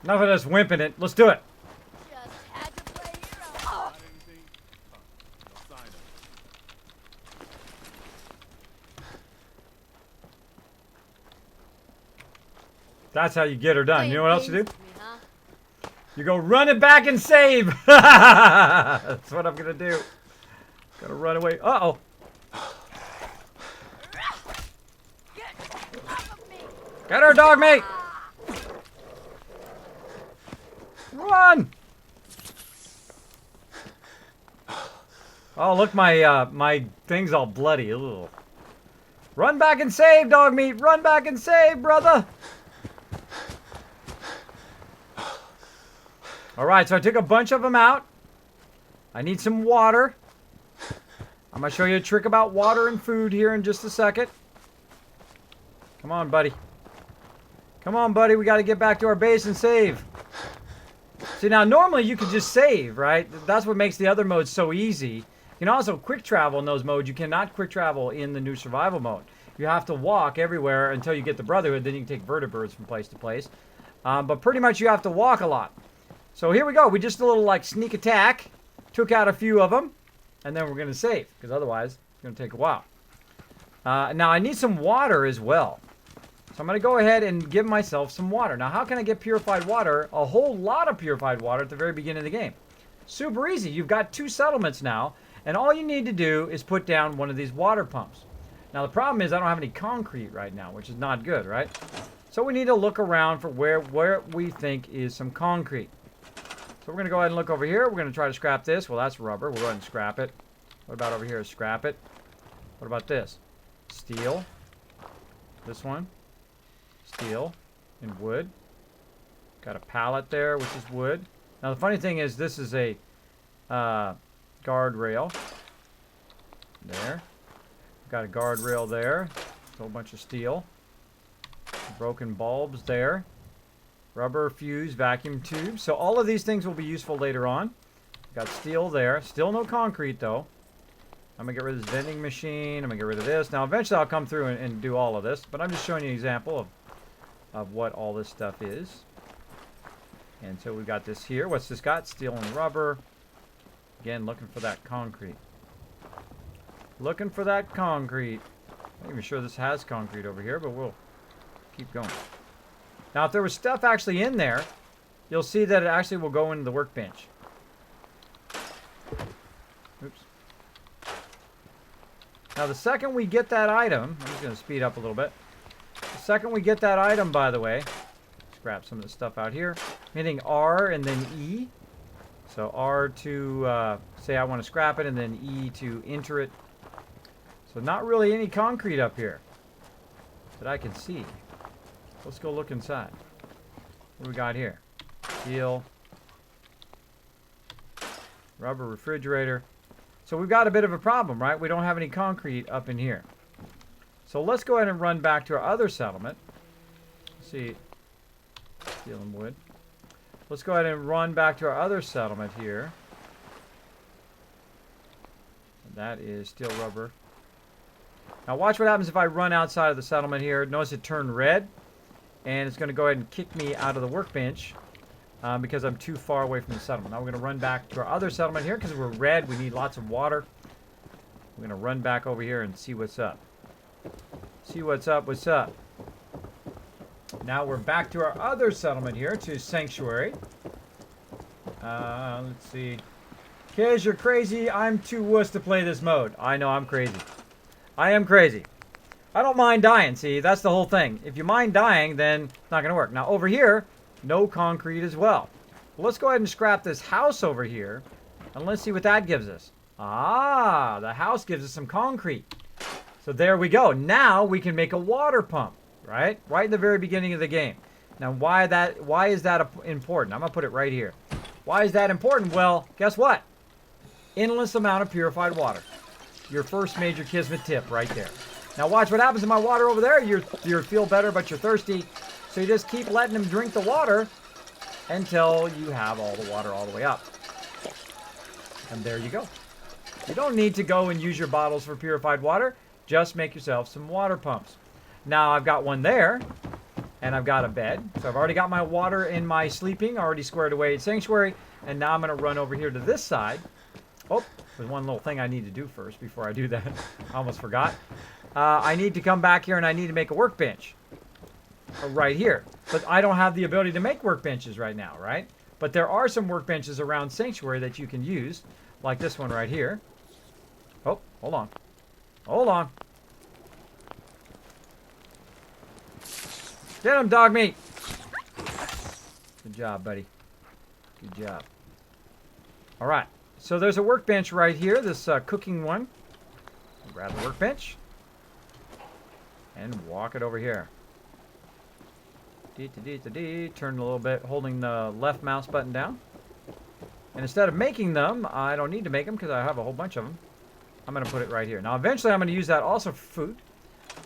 Enough of this wimping it. Let's do it. That's how you get her done. You know what else you do? You go run it back and save. That's what I'm going to do. Gotta run away. Uh-oh. Get her, dog mate. Run! Oh, look, my thing's all bloody. Ugh. Run back and save, dog meat. Run back and save, brother. All right, so I took a bunch of them out. I need some water. I'm going to show you a trick about water and food here in just a second. Come on, buddy. Come on, buddy. We got to get back to our base and save. See, now, normally you could just save, right? That's what makes the other modes so easy. You can also quick travel in those modes. You cannot quick travel in the new survival mode. You have to walk everywhere until you get the Brotherhood. Then you can take vertibirds from place to place. But pretty much you have to walk a lot. So here we go. We just a little, like, sneak attack. Took out a few of them. And then we're going to save. Because otherwise, it's going to take a while. Now, I need some water as well. So I'm going to go ahead and give myself some water. Now, how can I get purified water? A whole lot of purified water at the very beginning of the game. Super easy. You've got 2 settlements now. And all you need to do is put down one of these water pumps. Now, the problem is I don't have any concrete right now, which is not good, right? So we need to look around for where we think is some concrete. So we're going to go ahead and look over here. We're going to try to scrap this. Well, that's rubber. We'll go ahead and scrap it. What about over here? Scrap it. What about this? Steel. This one. Steel and wood. Got a pallet there, which is wood. Now, the funny thing is this is a guardrail. There. Got a guardrail there. A whole bunch of steel. Broken bulbs there. Rubber fuse vacuum tube. So all of these things will be useful later on. Got steel there. Still no concrete, though. I'm going to get rid of this vending machine. I'm going to get rid of this. Now, eventually I'll come through and do all of this. But I'm just showing you an example of what all this stuff is. And so we've got this here. What's this got? Steel and rubber. Again, looking for that concrete. Looking for that concrete. I'm not even sure this has concrete over here, but we'll keep going. Now, if there was stuff actually in there, you'll see that it actually will go into the workbench. Oops. Now, the second we get that item, I'm just going to speed up a little bit. The second we get that item, by the way, scrap some of the stuff out here. Hitting R and then E. So R to say I want to scrap it, and then E to enter it. So not really any concrete up here that I can see. Let's go look inside. What do we got here? Steel. Rubber refrigerator. So we've got a bit of a problem, right? We don't have any concrete up in here. So let's go ahead and run back to our other settlement. Let's see. Steel and wood. Let's go ahead and run back to our other settlement here. That is steel, rubber. Now watch what happens if I run outside of the settlement here. Notice it turned red. And it's going to go ahead and kick me out of the workbench because I'm too far away from the settlement. Now we're going to run back to our other settlement here because we're red. We need lots of water. We're going to run back over here and see what's up. See what's up, what's up. Now we're back to our other settlement here, to Sanctuary. Let's see. Kiz, you're crazy. I'm too wuss to play this mode. I know I'm crazy. I am crazy. I don't mind dying, see? That's the whole thing. If you mind dying, then it's not going to work. Now, over here, no concrete as well. Well, let's go ahead and scrap this house over here, and let's see what that gives us. Ah, the house gives us some concrete. So there we go. Now we can make a water pump, right? Right in the very beginning of the game. Now, why is that important? I'm going to put it right here. Why is that important? Well, guess what? Endless amount of purified water. Your first major Kismet tip right there. Now watch what happens to my water over there. You feel better, but you're thirsty. So you just keep letting them drink the water until you have all the water all the way up. And there you go. You don't need to go and use your bottles for purified water. Just make yourself some water pumps. Now I've got one there, and I've got a bed. So I've already got my water in my sleeping, already squared away at Sanctuary. And now I'm going to run over here to this side. Oh, there's one little thing I need to do first before I do that. I almost forgot. I need to come back here and I need to make a workbench. Right here. But I don't have the ability to make workbenches right now, right? But there are some workbenches around Sanctuary that you can use. Like this one right here. Oh, hold on. Hold on. Get him, dog meat. Good job, buddy. Good job. All right. So there's a workbench right here, this cooking one. Grab the workbench and walk it over here. Turn a little bit, holding the left mouse button down. And instead of making them, I don't need to make them because I have a whole bunch of them. I'm going to put it right here. Now, eventually, I'm going to use that also for food.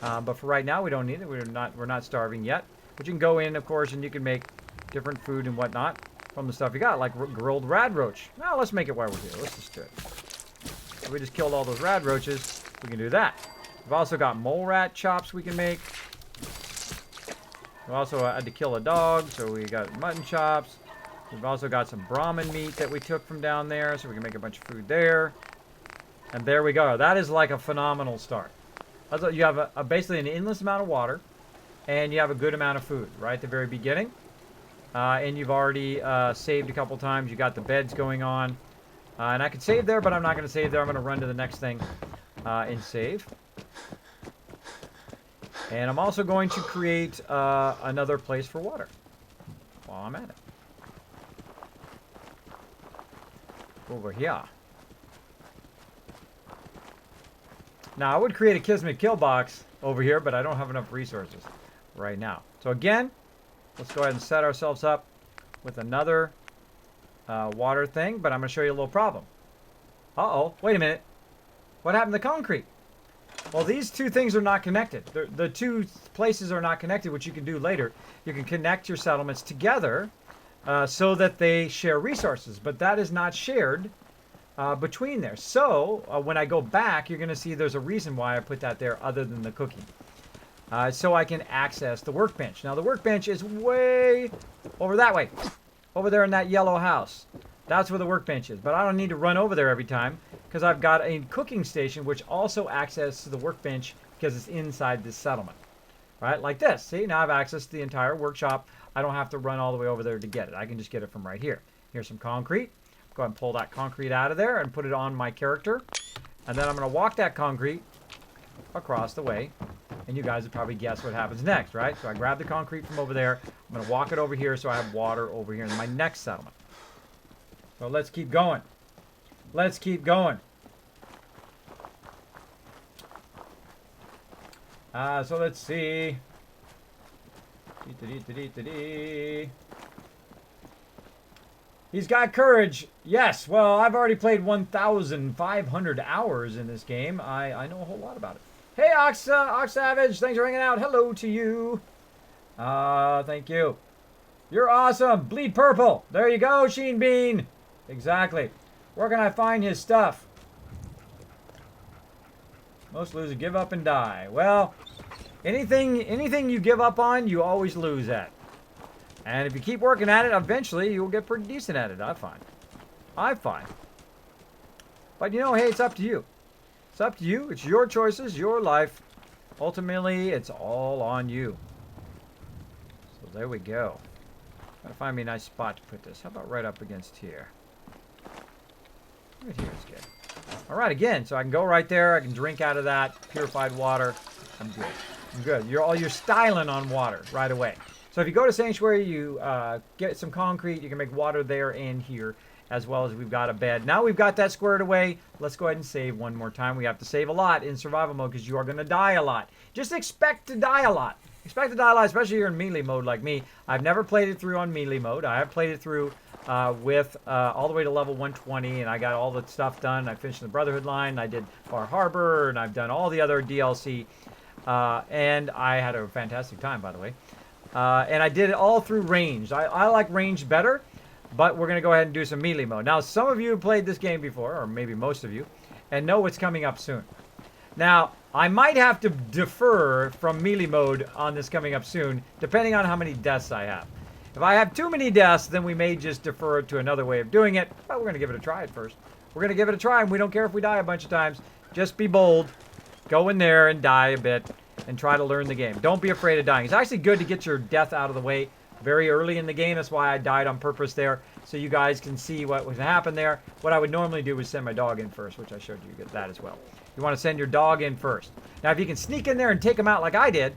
But for right now, we don't need it. We're not starving yet. But you can go in, of course, and you can make different food and whatnot from the stuff you got, like grilled rad roach. Now, let's make it while we're here. Let's just do it. So we just killed all those rad roaches. We can do that. We've also got mole rat chops we can make. We also had to kill a dog, so we got mutton chops. We've also got some Brahmin meat that we took from down there, so we can make a bunch of food there. And there we go. That is like a phenomenal start. You have basically an endless amount of water, and you have a good amount of food right at the very beginning. And you've already saved a couple times. You got the beds going on. And I could save there, but I'm not going to save there. I'm going to run to the next thing and save. And I'm also going to create another place for water while I'm at it. Over here. Now, I would create a Kismet kill box over here, but I don't have enough resources right now. So again, let's go ahead and set ourselves up with another water thing, but I'm going to show you a little problem. Uh-oh, wait a minute. What happened to concrete? Well, these two things are not connected. The two places are not connected, which you can do later. You can connect your settlements together so that they share resources, but that is not shared between there. So when I go back, you're going to see there's a reason why I put that there other than the cooking. So I can access the workbench. Now, the workbench is way over that way. Over there in that yellow house. That's where the workbench is. But I don't need to run over there every time because I've got a cooking station which also accesses the workbench because it's inside this settlement. Right? Like this. See? Now I've accessed the entire workshop. I don't have to run all the way over there to get it. I can just get it from right here. Here's some concrete. Go ahead and pull that concrete out of there and put it on my character. And then I'm going to walk that concrete across the way. And you guys would probably guess what happens next, right? So I grab the concrete from over there. I'm going to walk it over here so I have water over here in my next settlement. So let's keep going. Let's keep going. So let's see. He's got courage. Yes. Well, I've already played 1,500 hours in this game. I know a whole lot about it. Hey, Ox Savage. Thanks for hanging out. Hello to you. Thank you. You're awesome. Bleed purple. There you go, Sheen Bean. Exactly. Where can I find his stuff? Most losers give up and die. Well, anything you give up on, you always lose at. And if you keep working at it, eventually you'll get pretty decent at it, I find. But you know, hey, it's up to you. It's up to you. It's your choices, your life. Ultimately, it's all on you. So there we go. Gotta find me a nice spot to put this. How about right up against here? Right here is good. All right, again, so I can go right there. I can drink out of that purified water. I'm good. I'm good. You're styling on water right away. So if you go to Sanctuary, you get some concrete. You can make water there and here, as well as we've got a bed. Now we've got that squared away. Let's go ahead and save one more time. We have to save a lot in survival mode because you are going to die a lot. Just expect to die a lot. Expect to die a lot, especially if you're in melee mode like me. I've never played it through on melee mode. I have played it through with all the way to level 120, and I got all the stuff done. I finished the Brotherhood line. I did Far Harbor, and I've done all the other DLC. And I had a fantastic time, by the way. And I did it all through ranged. I like ranged better, but we're going to go ahead and do some melee mode. Now, some of you have played this game before, or maybe most of you, and know what's coming up soon. Now, I might have to defer from melee mode on this coming up soon, depending on how many deaths I have. If I have too many deaths, then we may just defer to another way of doing it, but we're going to give it a try at first. We're going to give it a try, and we don't care if we die a bunch of times. Just be bold. Go in there and die a bit and try to learn the game. Don't be afraid of dying. It's actually good to get your death out of the way very early in the game. That's why I died on purpose there, so you guys can see what would happen there. What I would normally do is send my dog in first, which I showed you that as well. You want to send your dog in first. Now, if you can sneak in there and take him out like I did,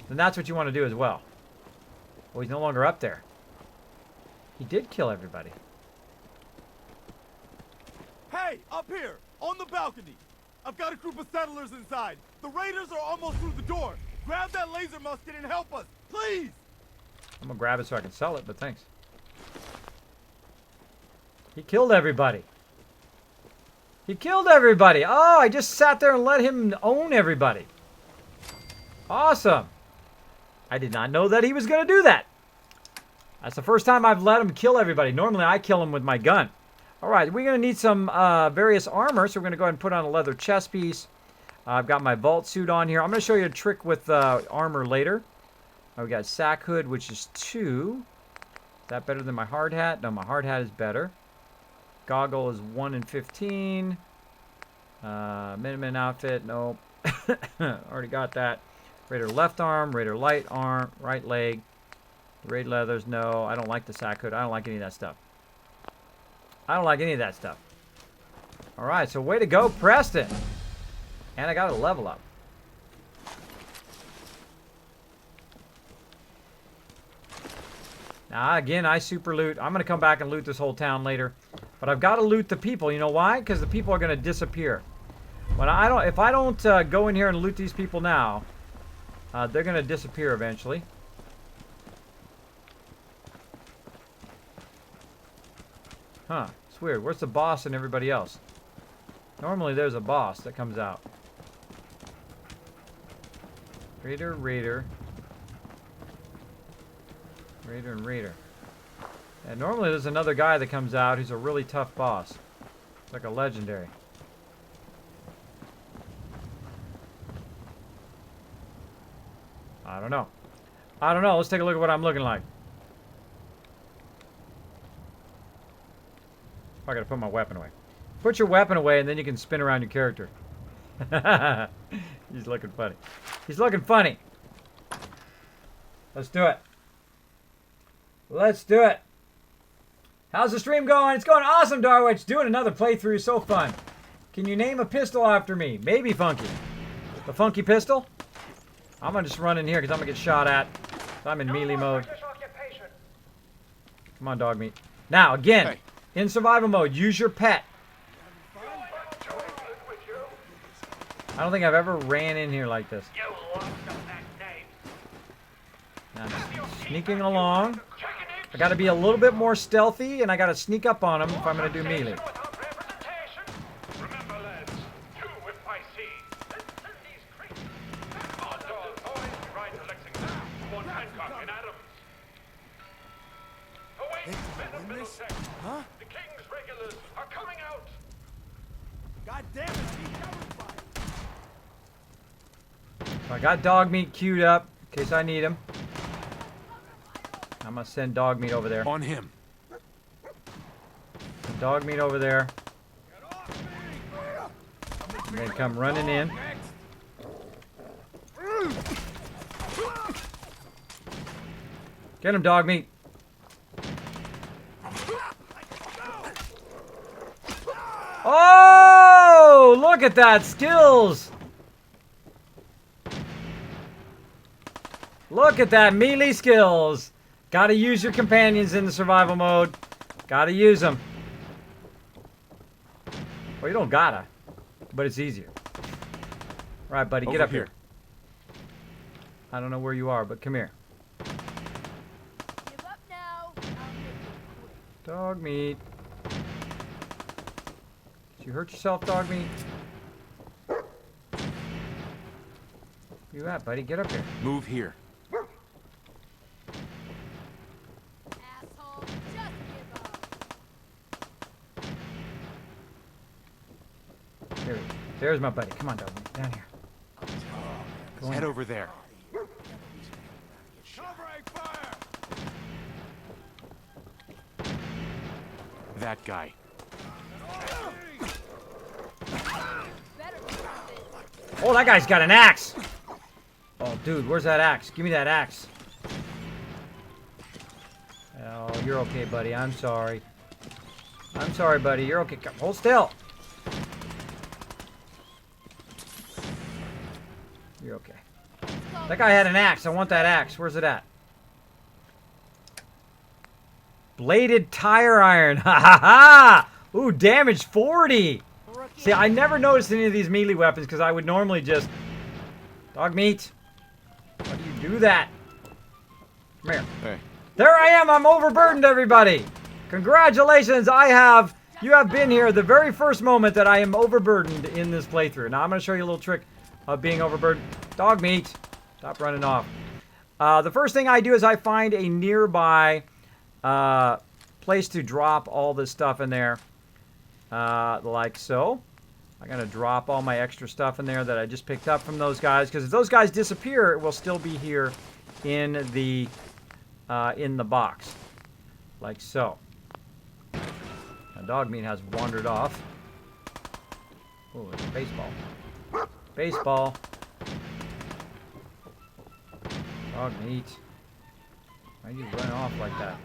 then that's what you want to do as well. Oh, he's no longer up there. He did kill everybody. Hey, up here, on the balcony. I've got a group of settlers inside. The raiders are almost through the door. Grab that laser musket and help us, please. I'm gonna grab it so I can sell it, but thanks. He killed everybody. He killed everybody. Oh, I just sat there and let him own everybody. Awesome. I did not know that he was gonna do that. That's the first time I've let him kill everybody. Normally I kill him with my gun. All right, we're going to need some various armor, so we're going to go ahead and put on a leather chest piece. I've got my vault suit on here. I'm going to show you a trick with armor later. We got sack hood, which is 2. Is that better than my hard hat? No, my hard hat is better. Goggle is 1 in 15. Minuteman outfit, nope. Already got that. Raider left arm, Raider light arm, right leg. Raid leathers, no. I don't like the sack hood. I don't like any of that stuff. I don't like any of that stuff. All right, so way to go, Preston. And I got a level up. Now, again, I super loot. I'm going to come back and loot this whole town later. But I've got to loot the people. You know why? Because the people are going to disappear. If I don't go in here and loot these people now, they're going to disappear eventually. Huh, it's weird. Where's the boss and everybody else? Normally there's a boss that comes out. Raider, Raider. Raider and Raider. And normally there's another guy that comes out who's a really tough boss. It's like a legendary. I don't know. I don't know. Let's take a look at what I'm looking like. I gotta put my weapon away. Put your weapon away and then you can spin around your character. He's looking funny. He's looking funny. Let's do it. Let's do it. How's the stream going? It's going awesome, Darwich. Doing another playthrough. So fun. Can you name a pistol after me? Maybe Funky. The Funky pistol? I'm gonna just run in here because I'm gonna get shot at. I'm in melee mode. Come on, dog meat. Now, again. Hey. In survival mode, use your pet. I don't think I've ever ran in here like this. Now I'm sneaking along. I got to be a little bit more stealthy, and I got to sneak up on them if I'm going to do melee. Huh? The King's regulars are coming out. God damn it, he's covered fire. I got dog meat queued up in case I need him. I'm gonna send dog meat over there. On him. Dog meat over there. And then come running in. Get him, dog meat. Oh, look at that. Skills. Look at that. Melee skills. Gotta use your companions in the survival mode. Gotta use them. Well, you don't gotta, but it's easier. Right, buddy, get up here. I don't know where you are, but come here. Give up now. Dog meat. Did you hurt yourself, dog meat? Where you at, buddy? Get up here. Move here. Asshole, just give up. There he is. There's my buddy. Come on, dog meat. Down here. Go Head in. over there. That guy. Oh, that guy's got an axe. Oh, dude, where's that axe? Give me that axe. Oh, you're okay, buddy. I'm sorry. I'm sorry, buddy. You're okay. Come, hold still. You're okay. That guy had an axe. I want that axe. Where's it at? Bladed tire iron. Ha ha ha! Ooh, damage 40. See, I never noticed any of these melee weapons because I would normally just... Dog meat. Why do you do that? Come here. Hey. There I am. I'm overburdened, everybody. Congratulations. You have been here the very first moment that I am overburdened in this playthrough. Now, I'm going to show you a little trick of being overburdened. Dog meat. Stop running off. The first thing I do is I find a nearby place to drop all this stuff in there. Like so. I'm going to drop all my extra stuff in there that I just picked up from those guys. Because if those guys disappear, it will still be here in the box. Like so. Now, dog meat has wandered off. Oh, it's a baseball. Baseball. Dog meat. Why do you run off like that?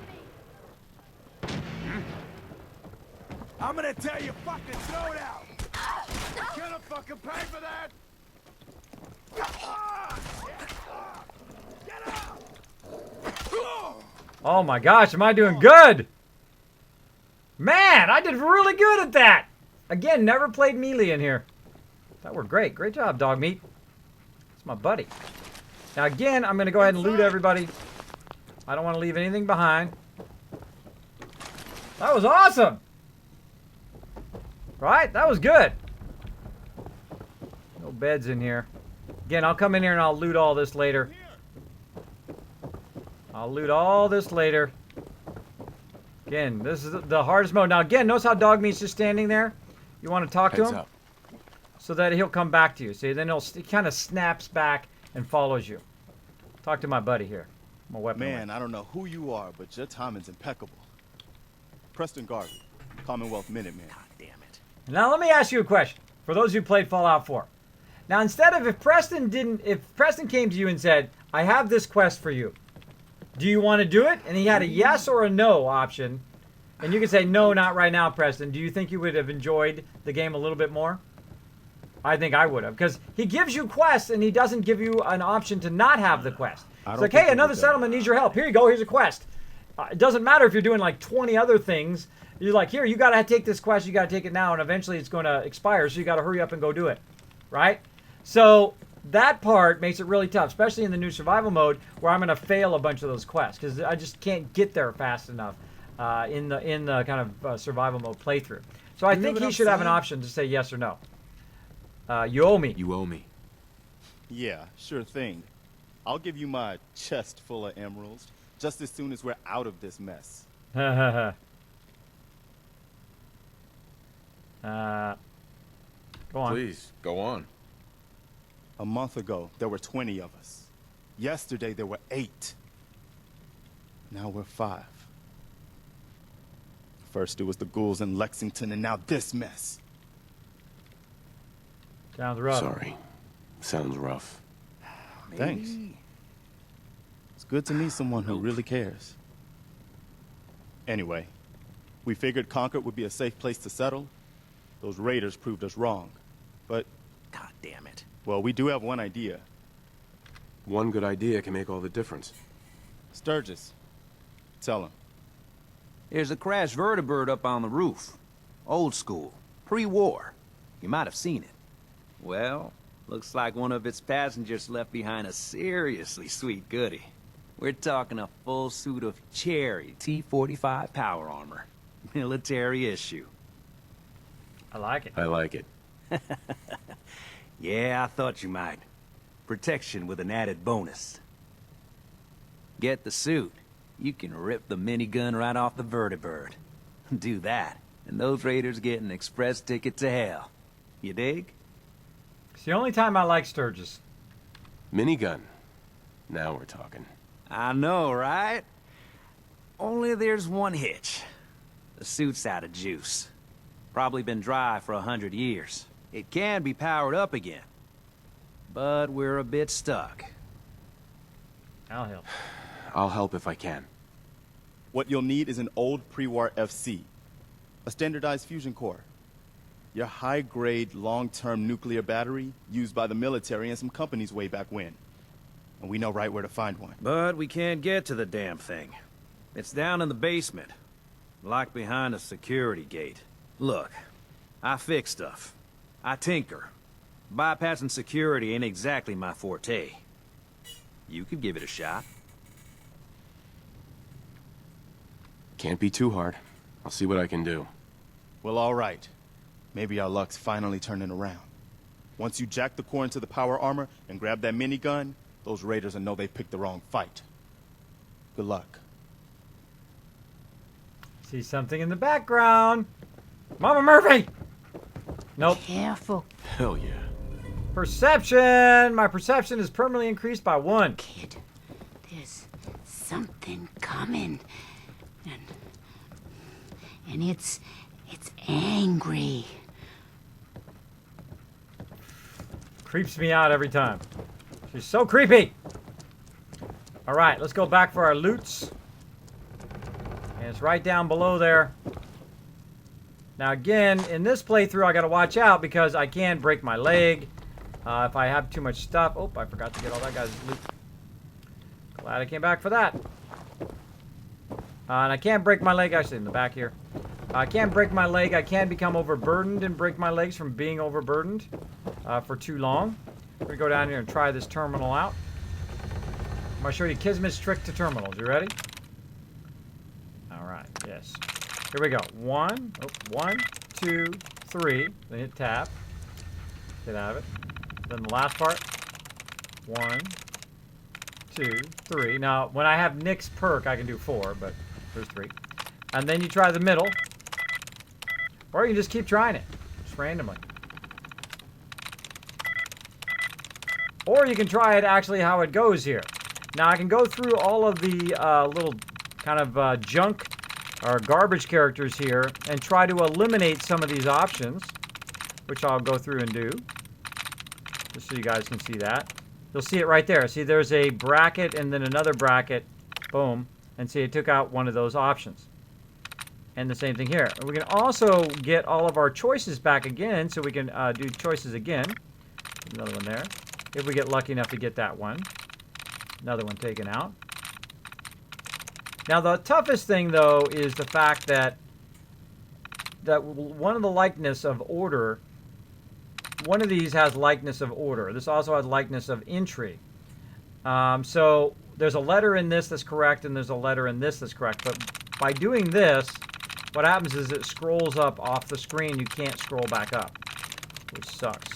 I'm gonna tell you fucking throw it out! Gonna fucking pay for that! Get out! Oh my gosh, am I doing good? Man, I did really good at that! Again, never played melee in here. That worked great. Great job, dog meat. It's my buddy. Now again, I'm gonna go ahead and loot everybody. I don't want to leave anything behind. That was awesome! Right? That was good. No beds in here. Again, I'll come in here and I'll loot all this later. I'll loot all this later. Again, this is the hardest mode. Now again, notice how dog meat's just standing there? You want to talk to him? Up. So that he'll come back to you. See, then he kind of snaps back and follows you. Talk to my buddy here. My weapon. Man, I don't know who you are, but your timing's impeccable. Preston Garvey, Commonwealth Minuteman. God damn it. Now let me ask you a question. For those who played Fallout 4. Now instead of if Preston came to you and said, I have this quest for you. Do you want to do it? And he had a yes or a no option. And you could say, no, not right now, Preston. Do you think you would have enjoyed the game a little bit more? I think I would have. Because he gives you quests and he doesn't give you an option to not have the quest. It's like, hey, another settlement needs your help. Here you go. Here's a quest. It doesn't matter if you're doing like 20 other things. You're like, here, you got to take this quest. You got to take it now. And eventually it's going to expire. So you got to hurry up and go do it. Right? So that part makes it really tough, especially in the new survival mode where I'm going to fail a bunch of those quests because I just can't get there fast enough in the kind of survival mode playthrough. So I think he should have an option to say yes or no. You owe me. You owe me. Yeah, sure thing. I'll give you my chest full of emeralds just as soon as we're out of this mess. Go on. Please, go on. A month ago, there were 20 of us. Yesterday, there were 8. Now we're 5. First, it was the ghouls in Lexington, and now this mess. Sounds rough. Sorry. Sounds rough. Thanks. It's good to meet someone who really cares. Anyway, we figured Concord would be a safe place to settle, Those raiders proved us wrong. But... God damn it. Well, we do have one idea. One good idea can make all the difference. Sturgis. Tell him. There's a crashed vertibird up on the roof. Old school. Pre-war. You might have seen it. Well, looks like one of its passengers left behind a seriously sweet goodie. We're talking a full suit of cherry T-45 power armor. Military issue. I like it. I like it. Yeah, I thought you might. Protection with an added bonus. Get the suit. You can rip the minigun right off the vertibird. Do that, and those raiders get an express ticket to hell. You dig? It's the only time I like Sturgis. Minigun. Now we're talking. I know, right? Only there's one hitch. The suit's out of juice. Probably been dry for 100 years. It can be powered up again. But we're a bit stuck. I'll help. I'll help if I can. What you'll need is an old pre-war FC. A standardized fusion core. Your high-grade, long-term nuclear battery used by the military and some companies way back when. And we know right where to find one. But we can't get to the damn thing. It's down in the basement. Locked behind a security gate. Look, I fix stuff. I tinker. Bypassing security ain't exactly my forte. You could give it a shot. Can't be too hard. I'll see what I can do. Well, all right. Maybe our luck's finally turning around. Once you jack the core into the power armor and grab that minigun, those raiders will know they picked the wrong fight. Good luck. See something in the background. Mama Murphy! Nope. Careful. Hell yeah. Perception! My perception is permanently increased by 1. Kid, there's something coming. And it's angry. Creeps me out every time. She's so creepy! Alright, let's go back for our loots. And it's right down below there. Now again, in this playthrough I gotta watch out because I can break my leg. If I have too much stuff. Oh, I forgot to get all that guy's loot. Glad I came back for that. And I can't break my leg, actually in the back here. I can't break my leg. I can become overburdened and break my legs from being overburdened for too long. We're gonna go down here and try this terminal out. I'm gonna show you Kismet's trick to terminals. You ready? Alright, yes. Here we go. 1, 2, 3. Then hit tab. Get out of it. Then the last part. 1, 2, 3. Now, when I have Nick's perk, I can do 4, but there's 3. And then you try the middle. Or you can just keep trying it. Just randomly. Or you can try it actually how it goes here. Now, I can go through all of the little kind of junk or garbage characters here and try to eliminate some of these options, which I'll go through and do. Just so you guys can see that. You'll see it right there. See, there's a bracket and then another bracket. Boom. And see, it took out one of those options. And the same thing here. And we can also get all of our choices back again, so we can do choices again. Another one there. If we get lucky enough to get that one. Another one taken out. Now, the toughest thing, though, is the fact that one of the likeness of order, one of these has likeness of order. This also has likeness of entry. So there's a letter in this that's correct, and there's a letter in this that's correct. But by doing this, what happens is it scrolls up off the screen. You can't scroll back up, which sucks.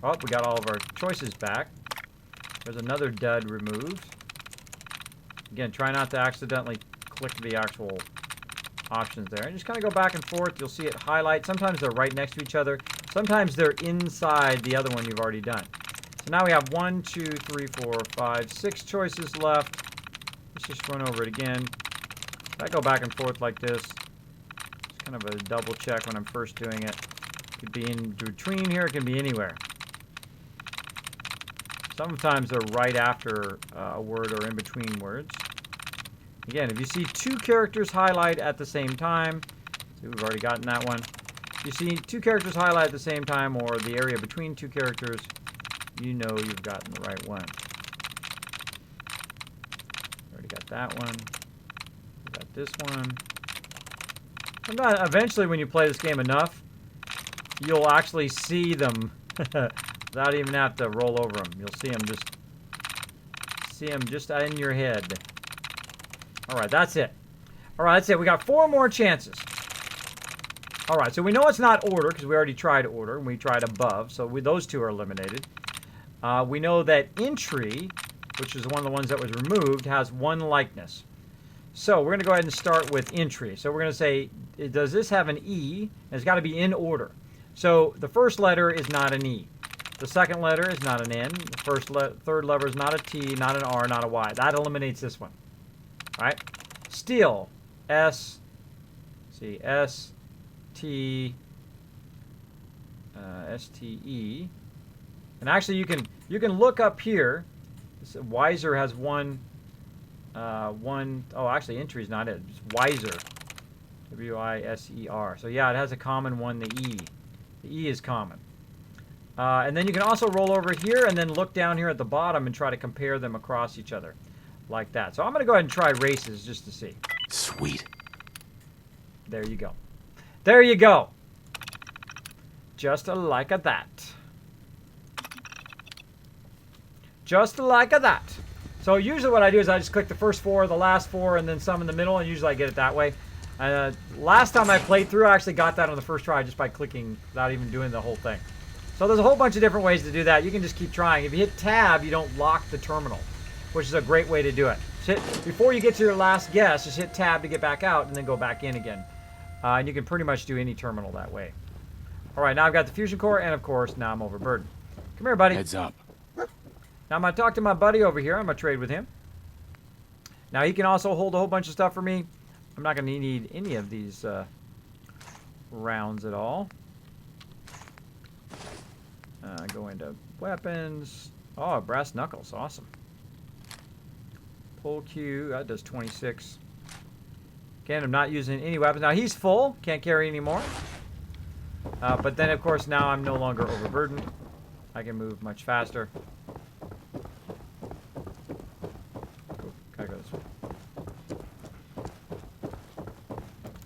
Oh, we got all of our choices back. There's another dud removed. Again, try not to accidentally click the actual options there. And just kind of go back and forth. You'll see it highlight. Sometimes they're right next to each other. Sometimes they're inside the other one you've already done. So now we have 1, 2, 3, 4, 5, 6 choices left. Let's just run over it again. I go back and forth like this. It's kind of a double check when I'm first doing it. It could be in between here. It can be anywhere. Sometimes they're right after a word or in between words. Again, if you see 2 characters highlight at the same time, see, we've already gotten that one. you see two characters highlight at the same time or the area between two characters, you know you've gotten the right one. Already got that one. We got this one. Sometimes, eventually, when you play this game enough, you'll actually see them without even have to roll over them. You'll see them just in your head. All right, that's it. All right, that's it. We got 4 more chances. All right, so we know it's not order because we already tried order and we tried above, so those 2 are eliminated. We know that entry, which is one of the ones that was removed, has 1 likeness. So we're going to go ahead and start with entry. So we're going to say, does this have an E? And it's got to be in order. So the first letter is not an E. The second letter is not an N. The third letter is not a T, not an R, not a Y. That eliminates this one. All right? Steel, S, see, S, T, S-T-E. And actually, you can look up here. Wiser has one. Oh, actually, entry is not it. It's Wiser. W-I-S-E-R. So yeah, it has a common one, the E. The E is common. And then you can also roll over here and then look down here at the bottom and try to compare them across each other. Like that. So I'm going to go ahead and try races just to see. Sweet. There you go. There you go. Just like that. Just like that. So usually what I do is I just click the first 4, the last 4, and then some in the middle, and usually I get it that way. Last time I played through, I actually got that on the first try just by clicking without even doing the whole thing. So there's a whole bunch of different ways to do that. You can just keep trying. If you hit tab, you don't lock the terminal, which is a great way to do it. Before you get to your last guess, just hit tab to get back out and then go back in again. And you can pretty much do any terminal that way. All right, now I've got the fusion core, and of course, now I'm overburdened. Come here, buddy. Heads up. Now I'm going to talk to my buddy over here. I'm going to trade with him. Now he can also hold a whole bunch of stuff for me. I'm not going to need any of these rounds at all. Go into weapons. Oh, brass knuckles. Awesome. Pull Q. That does 26. Again, I'm not using any weapons. Now he's full. Can't carry any more. But then, of course, now I'm no longer overburdened. I can move much faster. Gotta go this way.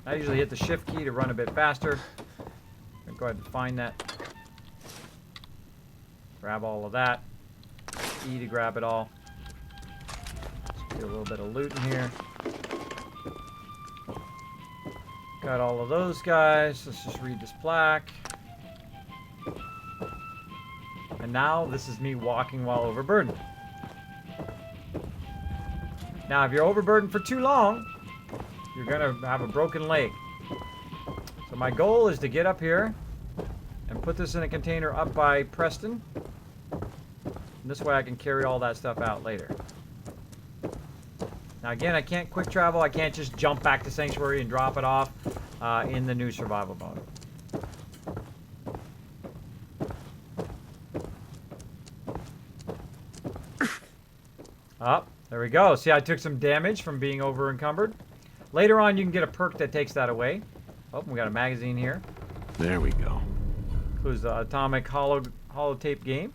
I usually hit the shift key to run a bit faster. Go ahead and find that. Grab all of that. E to grab it all. Let's do a little bit of loot in here. Got all of those guys. Let's just read this plaque. And now this is me walking while overburdened. Now, if you're overburdened for too long, you're going to have a broken leg. So my goal is to get up here and put this in a container up by Preston. And this way I can carry all that stuff out later. Now again, I can't quick travel. I can't just jump back to Sanctuary and drop it off in the new survival mode. There we go. See, I took some damage from being over encumbered. Later on, you can get a perk that takes that away. Oh, we got a magazine here. There we go. Includes the atomic holotape game.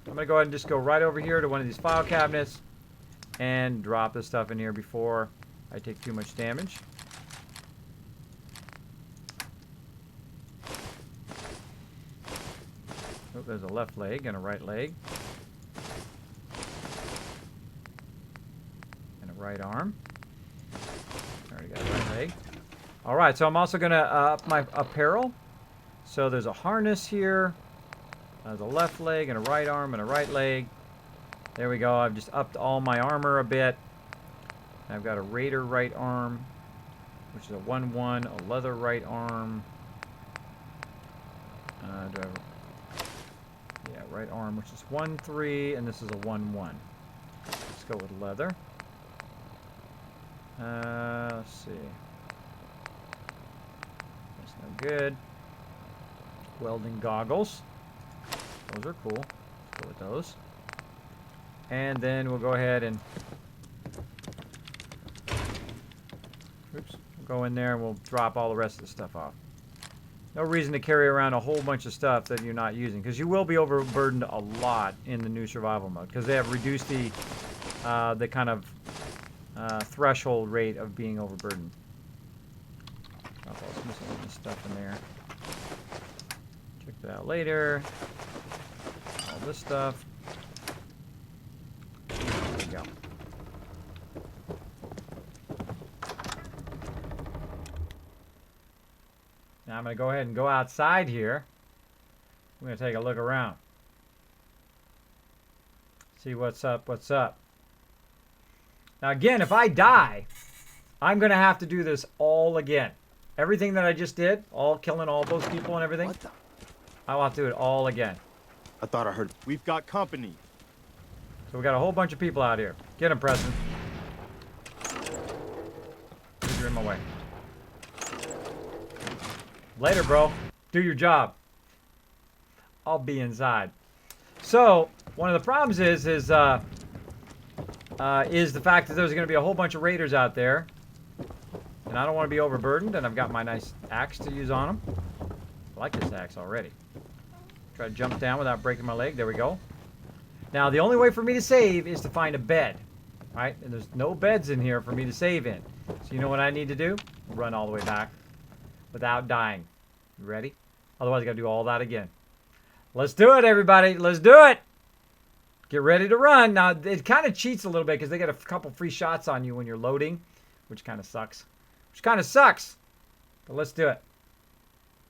I'm going to go ahead and just go right over here to one of these file cabinets and drop this stuff in here before I take too much damage. Oh, there's a left leg and a right leg. And a right arm. Already got a right leg. Alright, so I'm also going to up my apparel. So there's a harness here. There's a left leg and a right arm and a right leg. There we go. I've just upped all my armor a bit. I've got a Raider right arm, which is a 1-1, a leather right arm. Yeah, right arm, which is 1-3, and this is a 1-1. Let's go with leather. Let's see. That's no good. Welding goggles. Those are cool. Let's go with those. And then we'll go ahead and we'll go in there and we'll drop all the rest of the stuff off. No reason to carry around a whole bunch of stuff that you're not using, because you will be overburdened a lot in the new survival mode, because they have reduced the kind of threshold rate of being overburdened. Oh, there's missing some stuff in there. Check that out later. All this stuff. There we go. Now I'm going to go ahead and go outside here. I'm going to take a look around. See what's up, what's up. Now again, if I die, I'm going to have to do this all again. Everything that I just did, all killing all those people and everything, I'll have to do it all again. I thought I heard. We've got company. So we got a whole bunch of people out here. Get them, Preston. You're in my way. Later, bro. Do your job. I'll be inside. So one of the problems is the fact that there's going to be a whole bunch of raiders out there, and I don't want to be overburdened. And I've got my nice axe to use on them. I like this axe already. Try to jump down without breaking my leg. There we go. Now the only way for me to save is to find a bed, right? And there's no beds in here for me to save in. So you know what I need to do? Run all the way back without dying. You ready? Otherwise I got to do all that again. Let's do it, everybody. Let's do it. Get ready to run. Now it kind of cheats a little bit because they get a couple free shots on you when you're loading, which kind of sucks. But let's do it.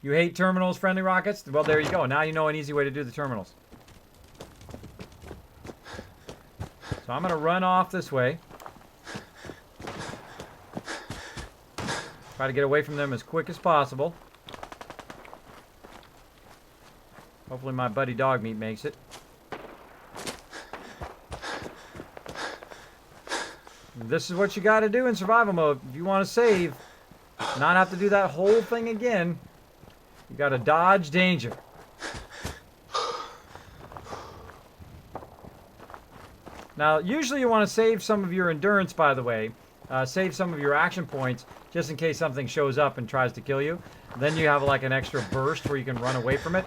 You hate terminals, friendly rockets? Well, there you go. Now you know an easy way to do the terminals. So I'm going to run off this way. Try to get away from them as quick as possible. Hopefully my buddy Dog Meat makes it. This is what you got to do in survival mode. If you want to save, not have to do that whole thing again, you got to dodge danger. Now, usually you want to save some of your endurance, by the way. Save some of your action points, just in case something shows up and tries to kill you. Then you have like an extra burst where you can run away from it.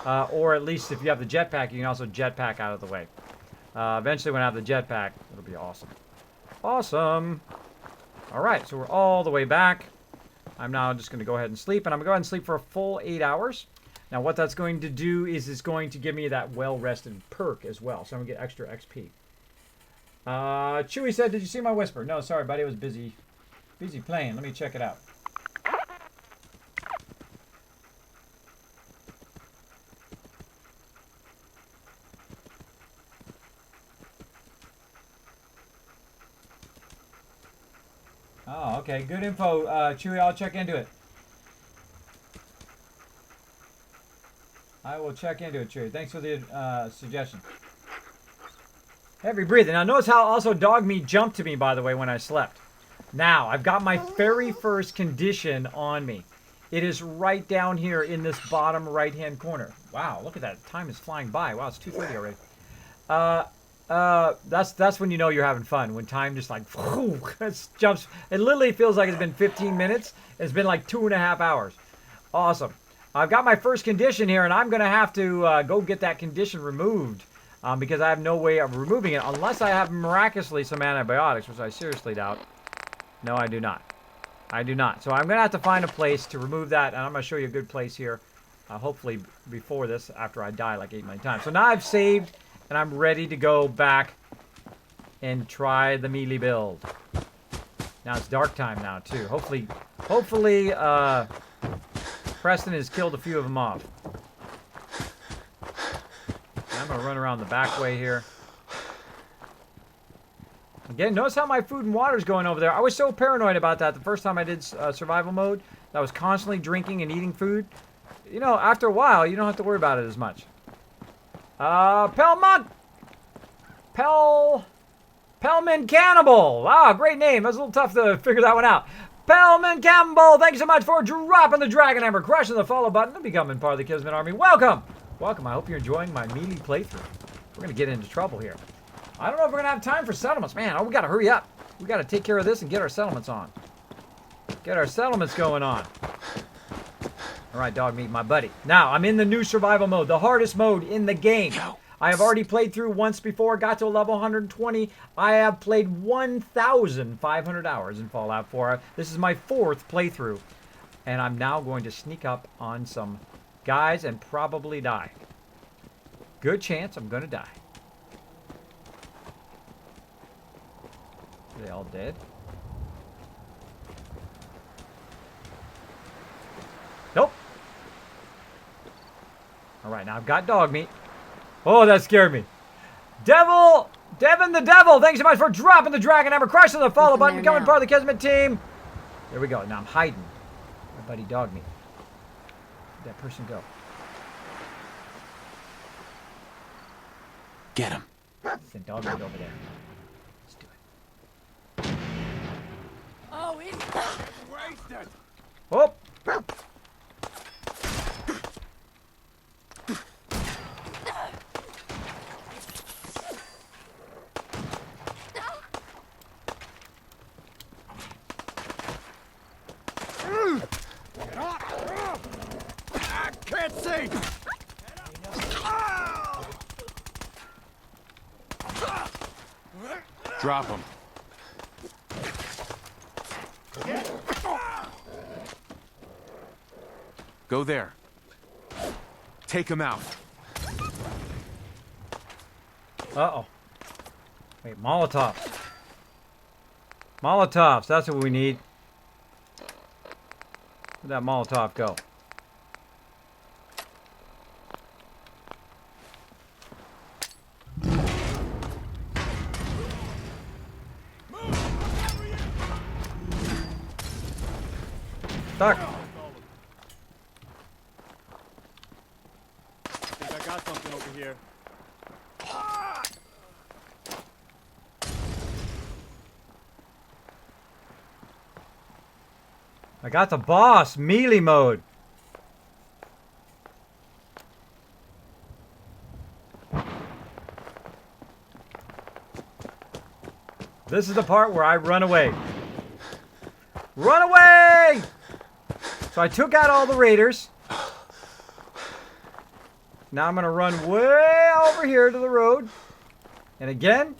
Or at least if you have the jetpack, you can also jetpack out of the way. Eventually when I have the jetpack, it'll be awesome. Awesome! Alright, so we're all the way back. I'm now just going to go ahead and sleep. And I'm going to go ahead and sleep for a full 8 hours. Now what that's going to do is it's going to give me that well-rested perk as well. So I'm going to get extra XP. Chewy said, did you see my whisper? No, sorry, buddy. I was busy playing. Let me check it out. Oh, okay. Good info, Chewy. I'll check into it. I will check into it, Chewy. Thanks for the suggestion. Heavy breathing. Now notice how also Dog Meat jumped to me, by the way, when I slept. Now, I've got my very first condition on me. It is right down here in this bottom right-hand corner. Wow, look at that. Time is flying by. Wow, it's 2:30 already. That's when you know you're having fun. When time just like jumps. It literally feels like it's been 15 minutes. It's been like 2.5 hours. Awesome. I've got my first condition here, and I'm going to have to go get that condition removed. Because I have no way of removing it unless I have miraculously some antibiotics, which I seriously doubt. No, I do not. I do not. So I'm going to have to find a place to remove that, and I'm going to show you a good place here, hopefully before this, after I die like 8 million times. So now I've saved, and I'm ready to go back and try the melee build. Now it's dark time now, too. Hopefully, Preston has killed a few of them off. I'm going to run around the back way here. Again, notice how my food and water is going over there. I was so paranoid about that the first time I did survival mode. I was constantly drinking and eating food. You know, after a while, you don't have to worry about it as much. Pelmont! Pelman Cannibal! Wow, great name. That was a little tough to figure that one out. Pelman Campbell, thank you so much for dropping the Dragon Hammer, crushing the follow button, and becoming part of the Kismet Army. Welcome! Welcome. I hope you're enjoying my melee playthrough. We're going to get into trouble here. I don't know if we're going to have time for settlements. Man, we got to hurry up. We got to take care of this and get our settlements on. Get our settlements going on. All right, dog meat, my buddy. Now, I'm in the new survival mode, the hardest mode in the game. I have already played through once before, got to level 120. I have played 1,500 hours in Fallout 4. This is my 4th playthrough. And I'm now going to sneak up on some guys and probably die. Good chance I'm going to die. Are they all dead? Nope. All right, now I've got dog meat. Oh, that scared me. Devin the Devil, thanks so much for dropping the dragon hammer, crushing the follow button, becoming part of the Kismet team. There we go. Now I'm hiding. My buddy dog meat. Where'd that person go? Get him. Send dog meat over there. Let's do it. Oh, it's Wasted. Oh. I can't see. Drop him. Go there. Take him out. Uh-oh. Wait, Molotovs. Molotovs, that's what we need. Where'd that Molotov go? Stuck. I think I got something over here. I got the boss, melee mode. This is the part where I run away. Run away! So I took out all the raiders. Now I'm going to run way over here to the road. And again,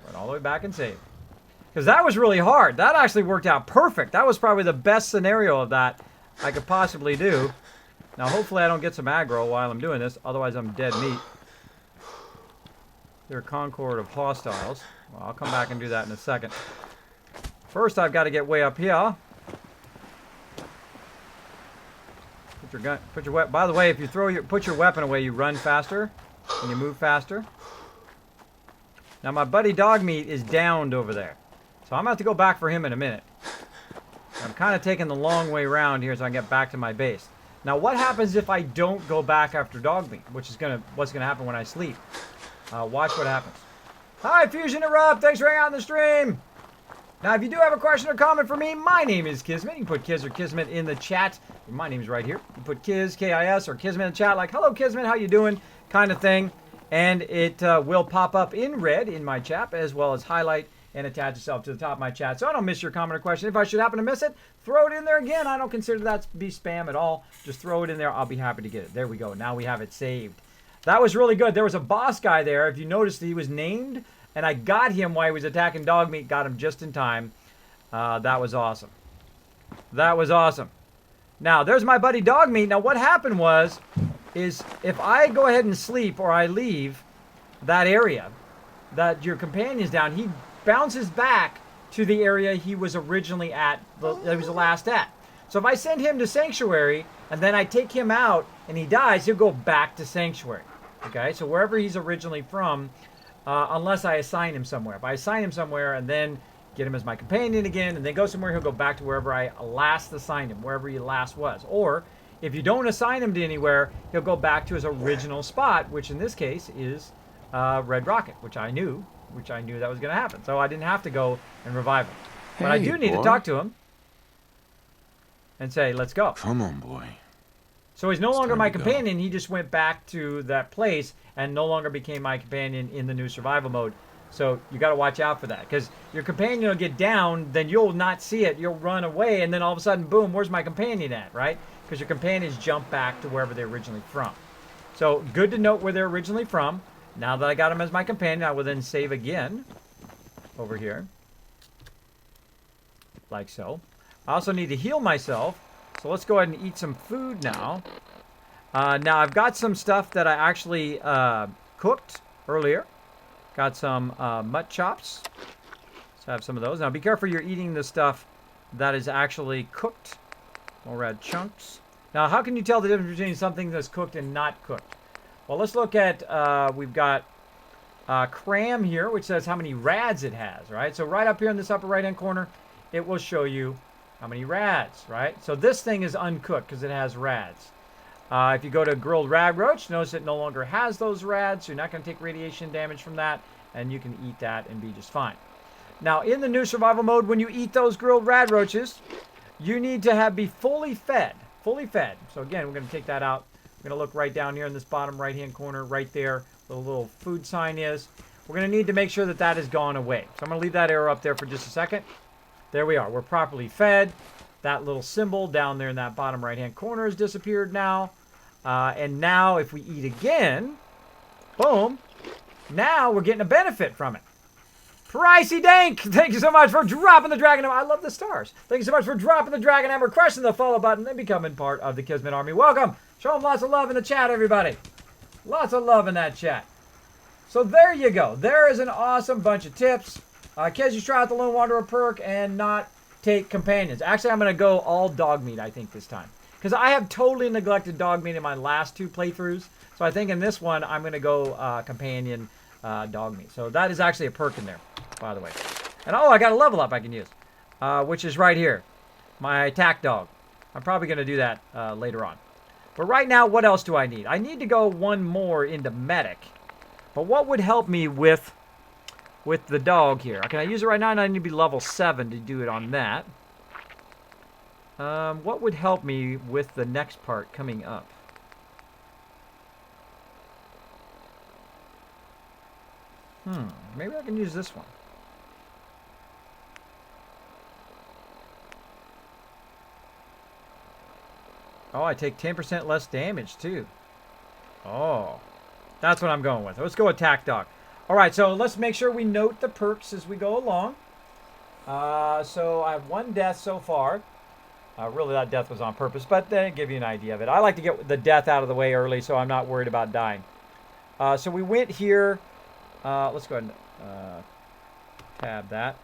run all the way back and save. Because that was really hard. That actually worked out perfect. That was probably the best scenario of that I could possibly do. Now hopefully I don't get some aggro while I'm doing this. Otherwise I'm dead meat. They're a concord of hostiles. Well, I'll come back and do that in a second. First I've got to get way up here. Put your gun, put your weapon. By the way, if you put your weapon away, you run faster and you move faster. Now my buddy Dogmeat is downed over there. So I'm about to go back for him in a minute. I'm kind of taking the long way around here so I can get back to my base. Now what happens if I don't go back after Dogmeat? What's gonna happen when I sleep? Watch what happens. Hi Fusion Erupt, thanks for hanging out in the stream. Now if you do have a question or comment for me, my name is Kismet. You can put Kiz or Kismet in the chat. My name's right here. You put Kiz, K-I-S, or Kismet in the chat like, hello Kismet, how you doing? Kind of thing. And it will pop up in red in my chat as well as highlight and attach itself to the top of my chat. So I don't miss your comment or question. If I should happen to miss it, throw it in there again. I don't consider that to be spam at all. Just throw it in there. I'll be happy to get it. There we go. Now we have it saved. That was really good. There was a boss guy there. If you noticed, he was named, and I got him while he was attacking Dogmeat. Got him just in time. That was awesome. That was awesome. Now, there's my buddy Dogmeat. Now, what happened is if I go ahead and sleep or I leave that area, that your companion's down, he bounces back to the area he was originally at, that was the last at. So if I send him to Sanctuary, and then I take him out, and he dies, he'll go back to Sanctuary. Okay, so wherever he's originally from, unless I assign him somewhere. If I assign him somewhere and then get him as my companion again, and then go somewhere, he'll go back to wherever I last assigned him, wherever he last was. Or, if you don't assign him to anywhere, he'll go back to his original spot, which in this case is Red Rocket, which I knew that was going to happen. So I didn't have to go and revive him. But I do need to talk to him and say, let's go. Come on, boy. So he's no longer my companion. He just went back to that place and no longer became my companion in the new survival mode. So you got to watch out for that, because your companion will get down, then you'll not see it. You'll run away, and then all of a sudden, boom, where's my companion at, right? because your companions jump back to wherever they're originally from. So good to note where they're originally from. Now that I got them as my companion, I will then save again over here. Like so. I also need to heal myself. So let's go ahead and eat some food now. Now I've got some stuff that I actually cooked earlier. Got some mutt chops. Let's have some of those. Now be careful you're eating the stuff that is actually cooked. More red chunks. Now how can you tell the difference between something that's cooked and not cooked? Well, let's look at, we've got cram here, which says how many rads it has, right? So right up here in this upper right-hand corner, it will show you how many rads, right? So this thing is uncooked because it has rads. If you go to grilled rad roach, notice it no longer has those rads, so you're not going to take radiation damage from that, and you can eat that and be just fine. Now, in the new survival mode, when you eat those grilled rad roaches, you need to be fully fed. Fully fed. So again, we're going to take that out. We're going to look right down here in this bottom right-hand corner, right there, where the little food sign is. We're going to need to make sure that that has gone away. So I'm going to leave that arrow up there for just a second. There we are. We're properly fed. That little symbol down there in that bottom right-hand corner has disappeared now. And now if we eat again, boom, now we're getting a benefit from it. Pricey Dank, thank you so much for dropping the Dragon Hammer. I love the stars. Thank you so much for dropping the Dragon Hammer, crushing the follow button, and becoming part of the Kismet Army. Welcome. Show them lots of love in the chat, everybody. Lots of love in that chat. So there you go. There is an awesome bunch of tips. Kids, you try out the Lone Wanderer perk and not take companions. Actually, I'm going to go all dog meat, I think, this time. Because I have totally neglected dog meat in my last 2 playthroughs. So I think in this one, I'm going to go companion dog meat. So that is actually a perk in there, by the way. And oh, I got a level up I can use, which is right here. My attack dog. I'm probably going to do that later on. But right now, what else do I need? I need to go one more into medic. But what would help me with the dog here? Can I use it right now? I need to be level 7 to do it on that. What would help me with the next part coming up? Maybe I can use this one. Oh, I take 10% less damage, too. Oh, that's what I'm going with. Let's go attack dog. All right, so let's make sure we note the perks as we go along. So I have 1 death so far. Really, that death was on purpose, but then give you an idea of it. I like to get the death out of the way early, so I'm not worried about dying. So we went here. Let's go ahead and tab that.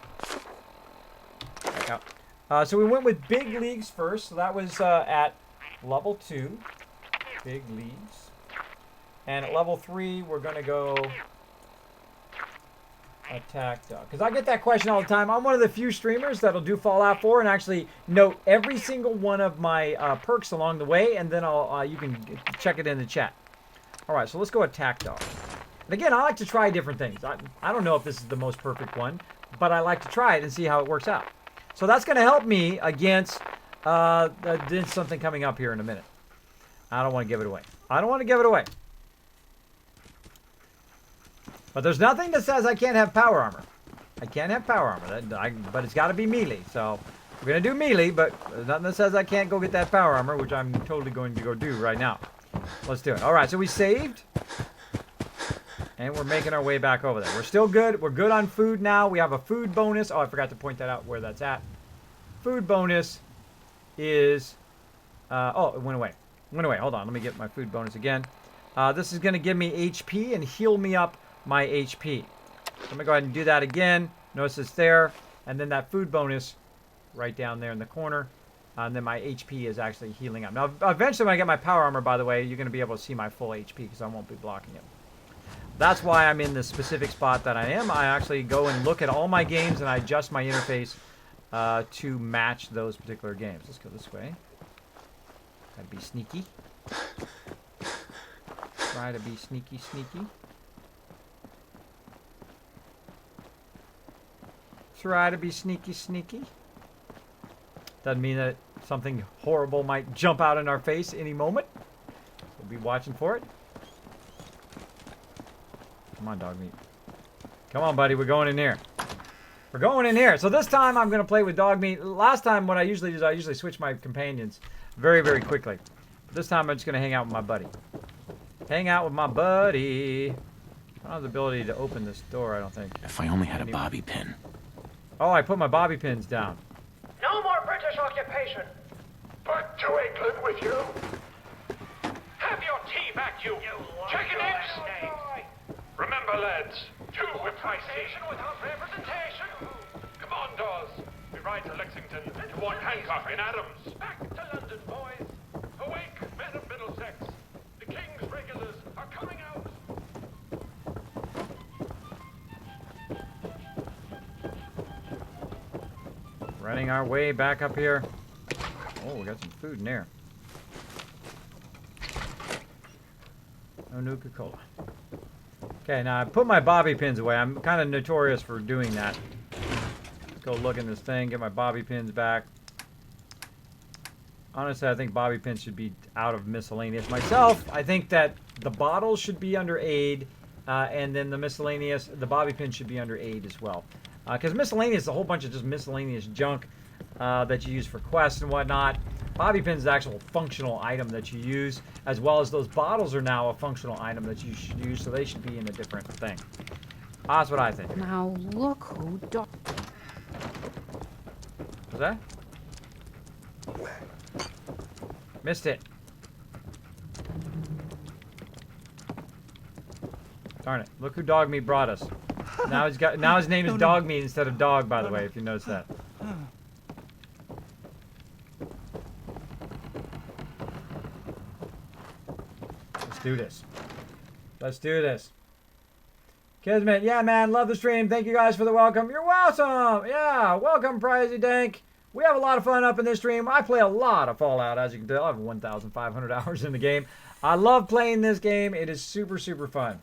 Back out. So we went with big leagues first. So that was at level 2. Big leagues. And at level 3, we're going to go attack dog. Because I get that question all the time. I'm one of the few streamers that'll do Fallout 4 and actually note every single one of my perks along the way, and then you can check it in the chat. All right, so let's go attack dog. And again, I like to try different things. I don't know if this is the most perfect one, but I like to try it and see how it works out. So that's going to help me against something coming up here in a minute. I don't want to give it away. I don't want to give it away. But there's nothing that says I can't have power armor. I can't have power armor, but it's got to be melee. So we're going to do melee, but there's nothing that says I can't go get that power armor, which I'm totally going to go do right now. Let's do it. All right, so we saved. And we're making our way back over there. We're still good. We're good on food now. We have a food bonus. Oh, I forgot to point that out where that's at. Food bonus is... oh, it went away. It went away. Hold on. Let me get my food bonus again. This is going to give me HP and heal me up my HP. So I'm going to go ahead and do that again. Notice it's there. And then that food bonus right down there in the corner. And then my HP is actually healing up. Now, eventually when I get my power armor, by the way, you're going to be able to see my full HP because I won't be blocking it. That's why I'm in the specific spot that I am. I actually go and look at all my games and I adjust my interface to match those particular games. Let's go this way. Try to be sneaky. Try to be sneaky, sneaky. Try to be sneaky, sneaky. Doesn't mean that something horrible might jump out in our face any moment. We'll be watching for it. Come on, dog meat. Come on, buddy. We're going in here. We're going in here. So this time I'm going to play with dog meat. Last time what I usually do is I usually switch my companions very, very quickly. But this time I'm just going to hang out with my buddy. Hang out with my buddy. I don't have the ability to open this door, I don't think. If I only had a bobby pin. Oh, I put my bobby pins down. No more British occupation. Back to England with you. Have your tea back, you chicken eggs. Remember, lads, two with my Representation without representation. Commandos, we ride to Lexington to warn Hancock and Adams. Back to London, boys. Awake, men of Middlesex. The King's regulars are coming out. Running our way back up here. Oh, we got some food in there. No Nuka-Cola. Okay, now I put my bobby pins away. I'm kind of notorious for doing that. Let's go look in this thing, get my bobby pins back. Honestly, I think bobby pins should be out of miscellaneous. Myself, I think that the bottles should be under aid, and then the miscellaneous, the bobby pins should be under aid as well. Because miscellaneous is a whole bunch of just miscellaneous junk that you use for quests and whatnot. Bobby pins is an actual functional item that you use, as well as those bottles are now a functional item that you should use, so they should be in a different thing. That's what I think. Now look who What's that? Missed it. Darn it. Look who Dog Meat brought us. Now his name is Dog Meat instead of Dog, by the way, if you notice that. Let's do this. Let's do this. Kismet, yeah, man, love the stream. Thank you guys for the welcome. You're welcome. Yeah, welcome, Pricey Dank. We have a lot of fun up in this stream. I play a lot of Fallout, as you can tell. I have 1,500 hours in the game. I love playing this game. It is super, super fun.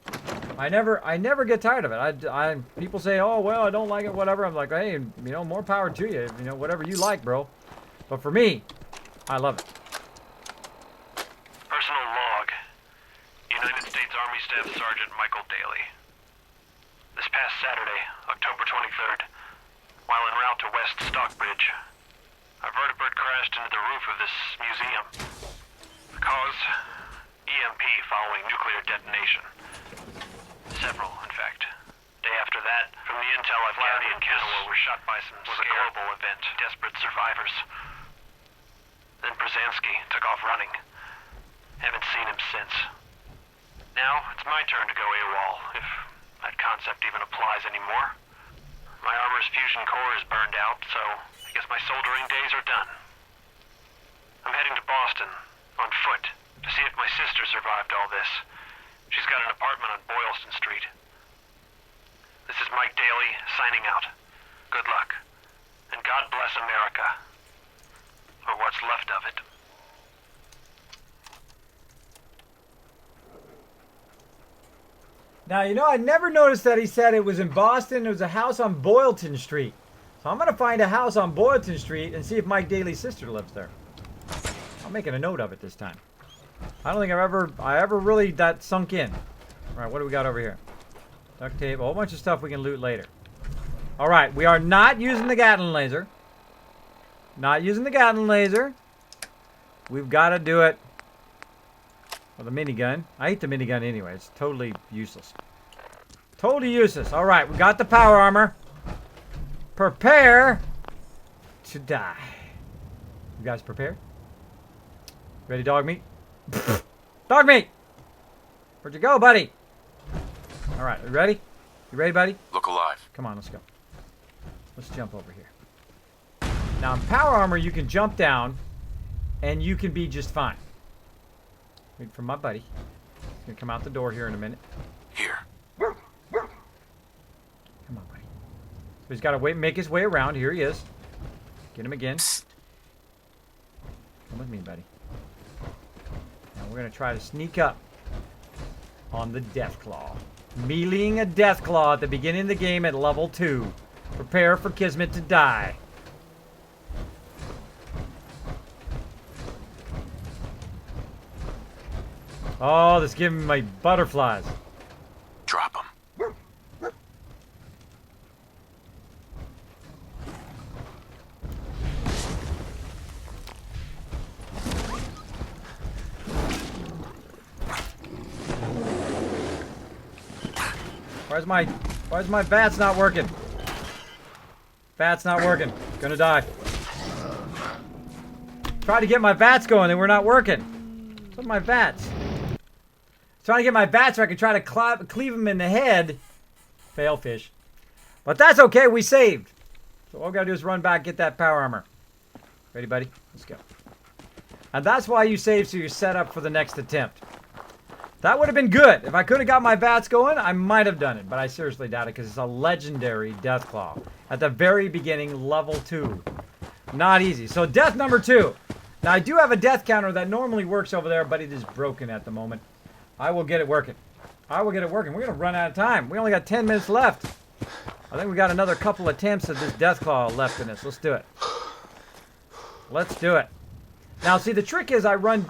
I never get tired of it. People say, oh, well, I don't like it, whatever. I'm like, hey, you know, more power to you. You know, whatever you like, bro. But for me, I love it. Personal log. United States Army Staff Sergeant Michael Daly. This past Saturday, October 23rd, while en route to West Stockbridge, a vertibird crashed into the roof of this museum. The cause? EMP following nuclear detonation. Several, in fact. Day after that, from the intel I've gathered, and Cannaway were shot by some was a global event. Desperate survivors. Then Brzezinski took off running. Haven't seen him since. Now, it's my turn to go AWOL, if that concept even applies anymore. My armor's fusion core is burned out, so I guess my soldering days are done. I'm heading to Boston, on foot, to see if my sister survived all this. She's got an apartment on Boylston Street. This is Mike Daly, signing out. Good luck. And God bless America. Or what's left of it. Now, you know, I never noticed that he said it was in Boston. It was a house on Boylston Street. So I'm going to find a house on Boylston Street and see if Mike Daly's sister lives there. I'm making a note of it this time. I don't think I ever really that sunk in. All right, what do we got over here? Duct tape, a whole bunch of stuff we can loot later. All right, we are not using the Gatling laser. Not using the Gatling laser. We've got to do it with a minigun. I hate the minigun anyway. It's totally useless. Totally useless. All right, we got the power armor. Prepare to die. You guys prepared? Ready, dog meat? Dog meat! Where'd you go, buddy? All right, you ready? You ready, buddy? Look alive. Come on, let's go. Let's jump over here. Now, in power armor, you can jump down, and you can be just fine. Wait for my buddy. He's gonna come out the door here in a minute. Here. Come on, buddy. So he's got to make his way around. Here he is. Get him again. Come with me, buddy. Now we're gonna try to sneak up on the Deathclaw. Meleeing a Deathclaw at the beginning of the game at level 2. Prepare for Kismet to die. Oh, this is giving me my butterflies. Drop him. Why's my VATS not working? VATS not working. Gonna die. Tried to get my VATS going, they were not working. What's with my VATS? Trying to get my VATS so I could try to cleave him in the head. Fail fish. But that's okay, we saved. So all we gotta do is run back, get that power armor. Ready, buddy? Let's go. And that's why you save, so you're set up for the next attempt. That would have been good. If I could have got my VATS going, I might have done it. But I seriously doubt it because it's a legendary Deathclaw. At the very beginning, level 2. Not easy. So death number 2. Now I do have a death counter that normally works over there, but it is broken at the moment. I will get it working. I will get it working. We're going to run out of time. We only got 10 minutes left. I think we got another couple attempts at this Deathclaw left in us. Let's do it. Let's do it. Now see, the trick is I run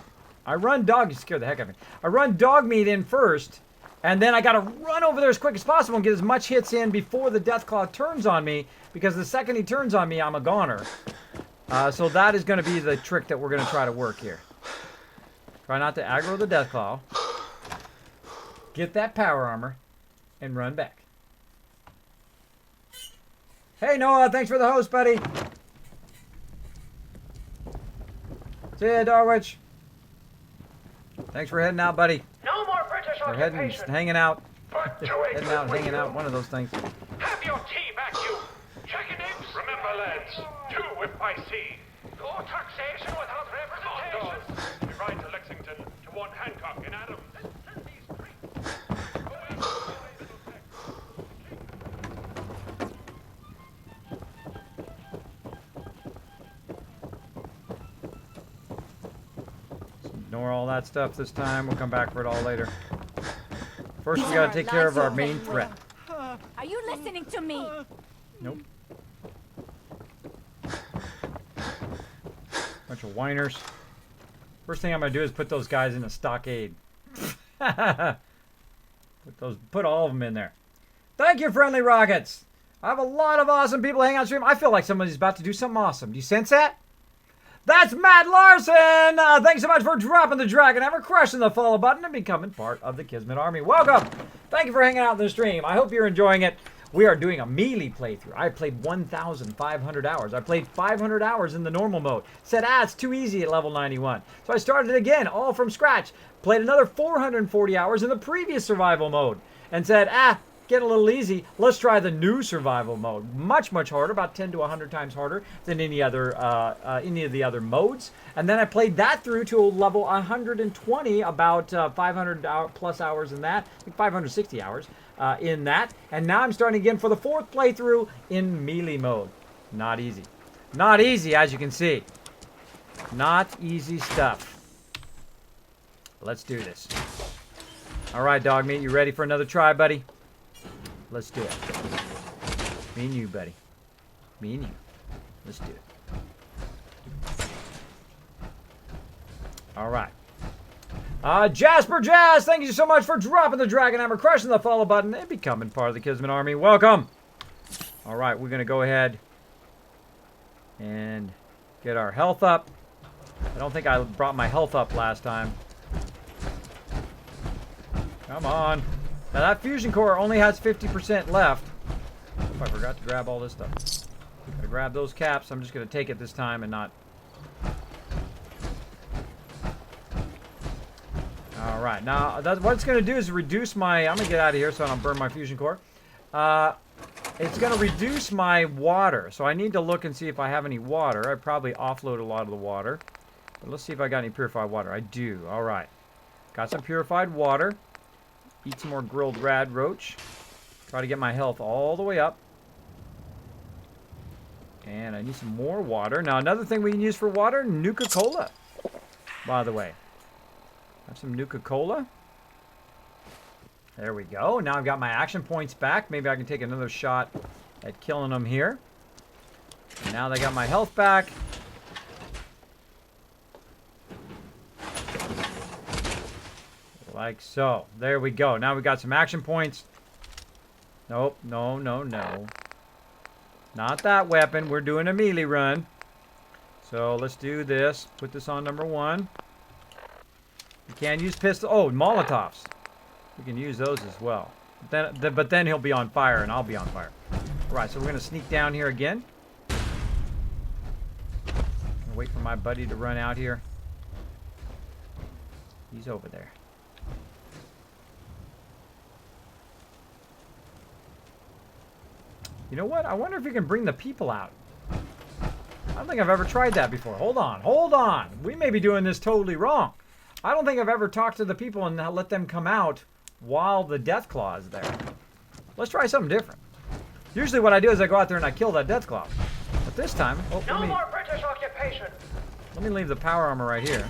dog, you scared the heck out of me. I run dog meat in first, and then I gotta run over there as quick as possible and get as much hits in before the Deathclaw turns on me, because the second he turns on me, I'm a goner. So that is gonna be the trick that we're gonna try to work here. Try not to aggro the Deathclaw. Get that power armor, and run back. Hey Noah, thanks for the host, buddy. See ya, Darwich. Thanks for heading out, buddy. No more British Or heading, hanging out. Heading out, hanging out, one of those things. Have your tea back, you chicken eggs. Remember, lads, 2 if by sea. No taxation without representation. We ride to Lexington to warn Hancock and Adams. Ignore all that stuff this time. We'll come back for it all later. First, we gotta take care of our main threat. Are you listening to me? Nope. Bunch of whiners. First thing I'm gonna do is put those guys in a stockade. Put all of them in there. Thank you, friendly rockets. I have a lot of awesome people hanging on stream. I feel like somebody's about to do something awesome. Do you sense that? That's Matt Larson! Thanks so much for dropping the dragon hammer, crushing the follow button, and becoming part of the Kismet Army. Welcome! Thank you for hanging out in the stream. I hope you're enjoying it. We are doing a melee playthrough. I played 1,500 hours. I played 500 hours in the normal mode. Said, it's too easy at level 91. So I started again, all from scratch. Played another 440 hours in the previous survival mode. And said, get a little easy. Let's try the new survival mode. Much, much harder, about 10 to 100 times harder than any of the other modes. And then I played that through to level 120, about 500 plus hours in that. I think 560 hours in that. And now I'm starting again for the 4th playthrough in melee mode. Not easy. Not easy, as you can see. Not easy stuff. Let's do this. All right, dog meat, you ready for another try, buddy? Let's do it. Me and you, buddy. Me and you. Let's do it. All right. Jasper Jazz, thank you so much for dropping the dragon hammer, crushing the follow button, and becoming part of the Kismet Army. Welcome. All right, we're going to go ahead and get our health up. I don't think I brought my health up last time. Come on. Now that fusion core only has 50% left. Oh, I forgot to grab all this stuff. Gotta grab those caps. I'm just gonna take it this time and not. All right. Now what it's gonna do is reduce my. I'm gonna get out of here so I don't burn my fusion core. It's gonna reduce my water. So I need to look and see if I have any water. I probably offload a lot of the water. But let's see if I got any purified water. I do. All right. Got some purified water. Eat some more grilled rad roach. Try to get my health all the way up. And I need some more water. Now, another thing we can use for water, Nuka-Cola. By the way. Have some Nuka-Cola. There we go. Now I've got my action points back. Maybe I can take another shot at killing them here. And now they got my health back. Like so. There we go. Now we got some action points. Nope. No, no, no. Not that weapon. We're doing a melee run. So let's do this. Put this on number 1. You can't use pistol. Oh, Molotovs. We can use those as well. But then he'll be on fire, and I'll be on fire. All right, so we're gonna sneak down here again. Wait for my buddy to run out here. He's over there. You know what? I wonder if you can bring the people out. I don't think I've ever tried that before. Hold on, hold on. We may be doing this totally wrong. I don't think I've ever talked to the people and let them come out while the Deathclaw is there. Let's try something different. Usually what I do is I go out there and I kill that Deathclaw. But this time, No more British occupation. let me leave the power armor right here.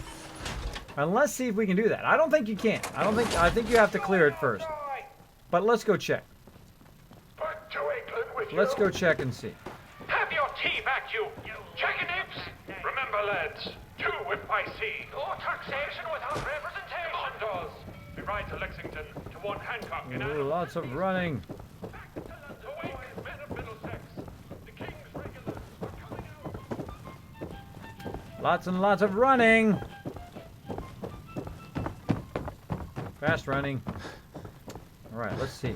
And let's see if we can do that. I don't think you can. I think you have to clear it first. But let's go check. Back to England with Let's you. go check and see. Have your tea back, you chicken nips. Remember, lads, 2 if I see. No taxation without representation. Does. We ride to Lexington to 1 Hancock in Ooh, lots of running. Lots and lots of running. Fast running. All right, let's see.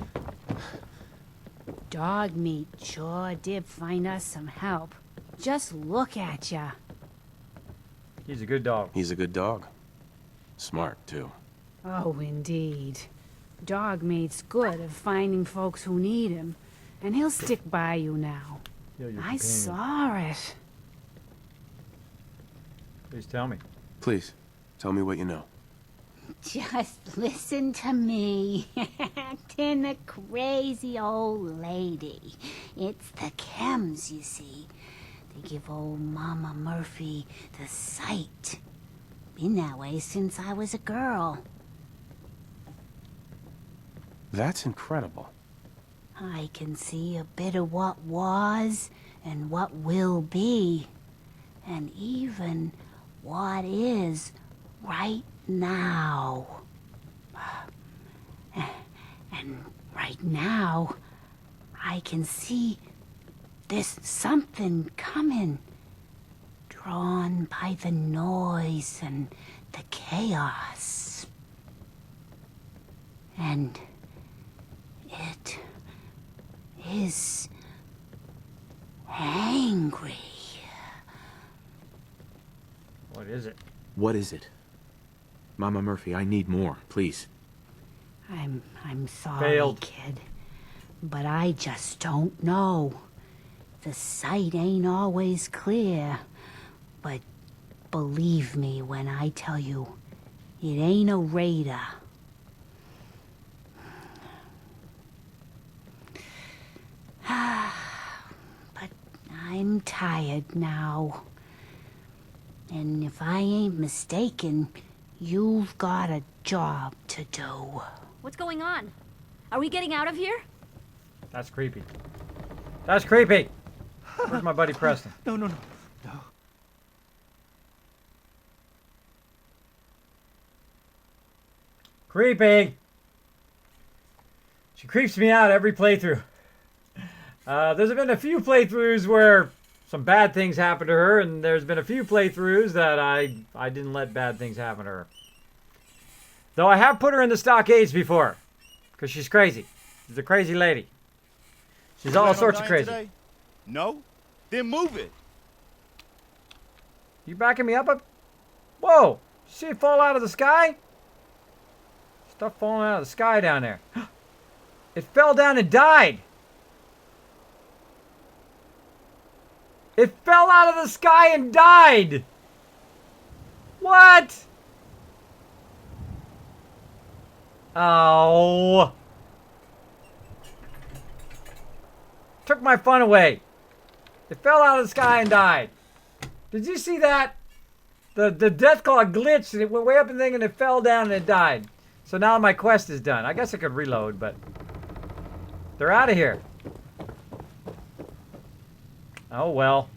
Dog meat sure did find us some help. Just look at ya. He's a good dog. He's a good dog. Smart, too. Oh, indeed. Dog meat's good at finding folks who need him, and he'll stick by you now. I saw it. Please tell me. Please, tell me what you know. Just listen to me, acting a crazy old lady. It's the chems, you see. They give old Mama Murphy the sight. Been that way since I was a girl. That's incredible. I can see a bit of what was and what will be, and even what is right now. And right now, I can see there's something coming, drawn by the noise and the chaos. And it is angry. What is it? What is it? Mama Murphy, I need more, please. I'm sorry, Failed. kid. But I just don't know. The sight ain't always clear. But believe me when I tell you, it ain't a raider. But I'm tired now. And if I ain't mistaken, you've got a job to do. What's going on? Are we getting out of here? That's creepy. That's creepy. Where's my buddy Preston? No. Creepy. She creeps me out every playthrough. There's been a few playthroughs where some bad things happen to her, and there's been a few playthroughs that I didn't let bad things happen to her. Though I have put her in the stockades before, because she's crazy. She's a crazy lady. She's all sorts of crazy. Today? No? Then move it. You backing me up? Whoa! You see it fall out of the sky? Stuff falling out of the sky down there. It fell down and died. It fell out of the sky and died. What? Oh. Took my fun away. It fell out of the sky and died. Did you see that? The Deathclaw glitched and it went way up in the thing and it fell down and it died. So now my quest is done. I guess I could reload, but they're out of here. Oh well.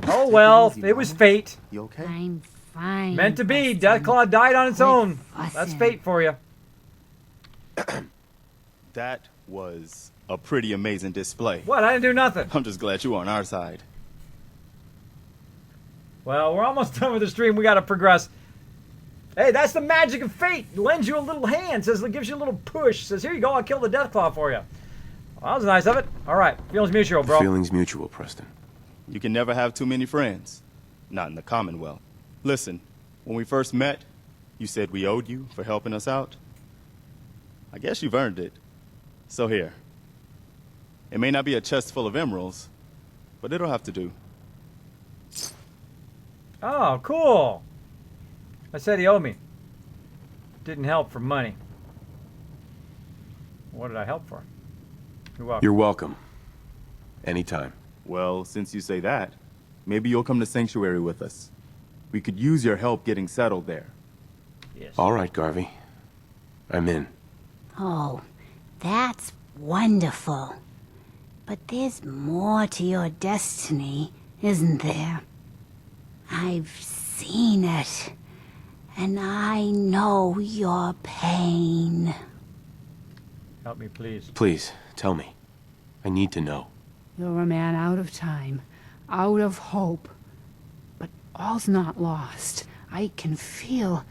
Oh well. It was fate. You okay? I'm fine. Meant to be. Deathclaw died on its own. That's fate for you. That was a pretty amazing display. What? I didn't do nothing. I'm just glad you're on our side. Well, we're almost done with the stream. We got to progress. Hey, that's the magic of fate. It lends you a little hand. Says it gives you a little push. Says, here you go. I'll kill the Deathclaw for you. Well, that was nice of it. All right. Feelings mutual, bro. Feelings mutual, Preston. You can never have too many friends. Not in the Commonwealth. Listen, when we first met, you said we owed you for helping us out. I guess you've earned it. So here. It may not be a chest full of emeralds, but it'll have to do. Oh, cool. I said he owed me. Didn't help for money. What did I help for? You're welcome. You're welcome. Anytime. Well, since you say that, maybe you'll come to Sanctuary with us. We could use your help getting settled there. Yes. All right, Garvey. I'm in. Oh, that's wonderful. But there's more to your destiny, isn't there? I've seen it. And I know your pain. Help me, please. Please, tell me. I need to know. You're a man out of time, out of hope. But all's not lost. I can feel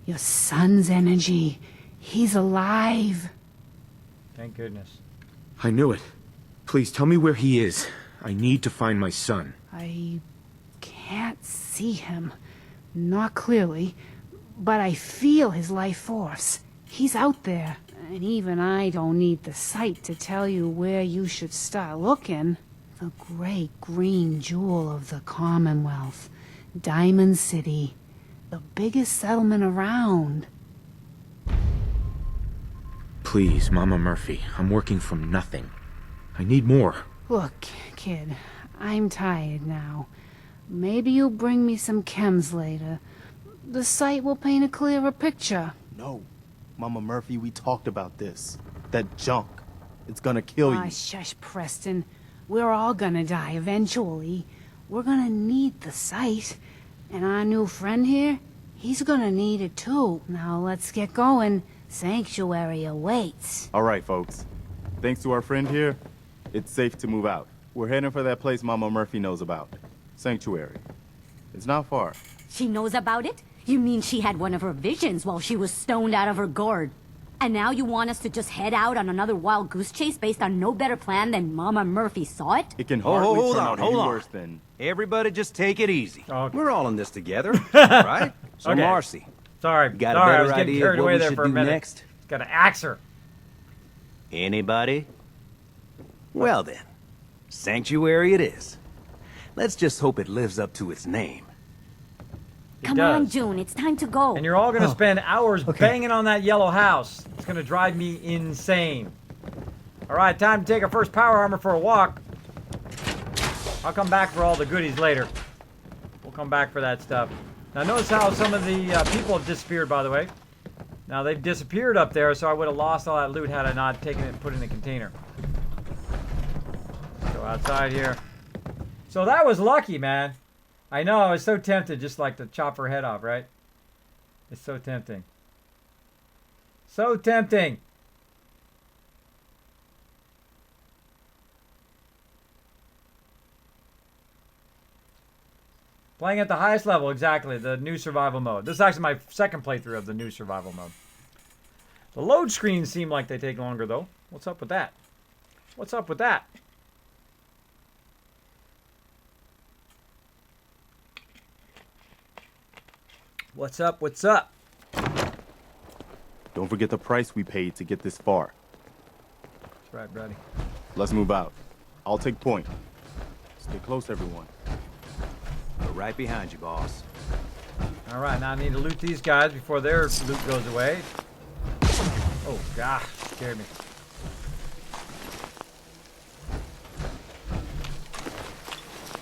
your son's energy. He's alive. Thank goodness. I knew it. Please, tell me where he is. I need to find my son. I can't see him. Not clearly, but I feel his life force. He's out there. And even I don't need the sight to tell you where you should start looking. The great green jewel of the Commonwealth. Diamond City. The biggest settlement around. Please, Mama Murphy. I'm working from nothing. I need more. Look, kid, I'm tired now. Maybe you'll bring me some chems later. The sight will paint a clearer picture. No. Mama Murphy, we talked about this. That junk. It's gonna kill you. Shush, Preston. We're all gonna die eventually. We're gonna need the sight. And our new friend here, he's gonna need it too. Now let's get going. Sanctuary awaits. All right, folks. Thanks to our friend here, it's safe to move out. We're heading for that place Mama Murphy knows about. Sanctuary. It's not far. She knows about it? You mean she had one of her visions while she was stoned out of her gourd? And now you want us to just head out on another wild goose chase based on no better plan than Mama Murphy saw it? It can hardly turn out any hold on. worse than... Everybody just take it easy. Okay. We're all in this together, right? So Okay. Marcy, Sorry. got Sorry, a I better was getting idea carried of what away we there should for a do minute. next? Gotta axe her. Anybody? Well then, Sanctuary it is. Let's just hope it lives up to its name. Come on, June, it's time to go. And you're all gonna spend hours banging on that yellow house. It's gonna drive me insane. All right, time to take our first power armor for a walk. I'll come back for all the goodies later. We'll come back for that stuff. Now notice how some of the people have disappeared, by the way. Now they've disappeared up there, so I would have lost all that loot had I not taken it and put it in a container. Go outside here. So that was lucky, man. I know, I was so tempted just like to chop her head off, right? It's so tempting. So tempting. Playing at the highest level, exactly, the new survival mode. This is actually my second playthrough of the new survival mode. The load screens seem like they take longer, though. What's up with that? What's up with that? What's up? What's up? Don't forget the price we paid to get this far. That's right, buddy. Let's move out. I'll take point. Stay close, everyone. We're right behind you, boss. All right, now I need to loot these guys before their loot goes away. Oh, gosh, scared me.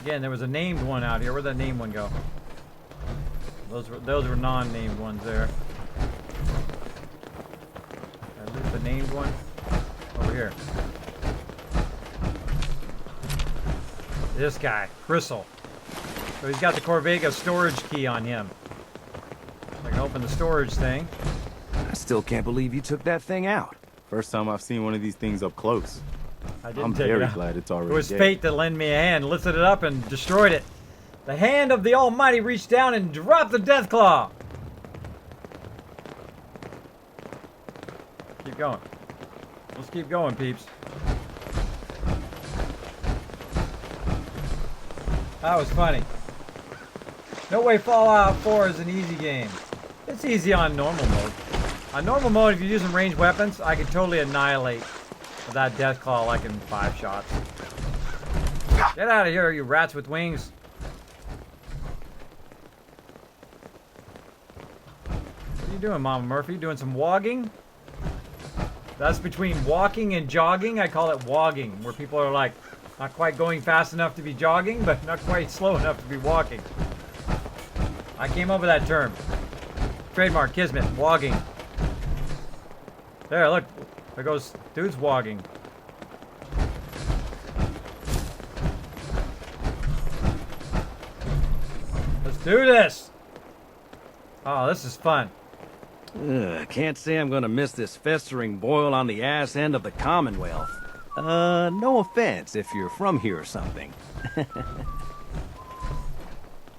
Again, there was a named one out here. Where'd that named one go? Those were non-named ones there. I loot the named one over here. This guy, Gristle. So he's got the Corvega storage key on him. So I can open the storage thing. I still can't believe you took that thing out. First time I've seen one of these things up close. I didn't I'm take very it out. glad it's already It was dead. fate that lent me a hand, lifted it up, and destroyed it. The hand of the Almighty reached down and dropped the Deathclaw. Keep going. Let's keep going, peeps. That was funny. No way Fallout 4 is an easy game. It's easy on normal mode. On normal mode, if you're using ranged weapons, I could totally annihilate that Deathclaw like in 5 shots. Get out of here, you rats with wings. What are you doing, Mama Murphy? Doing some wogging? That's between walking and jogging. I call it wogging, where people are like, not quite going fast enough to be jogging, but not quite slow enough to be walking. I came up with that term. Trademark, Kismet, wogging. There, look. There goes dude's wogging. Let's do this! Oh, this is fun. Can't say I'm gonna miss this festering boil on the ass end of the Commonwealth. No offense if you're from here or something.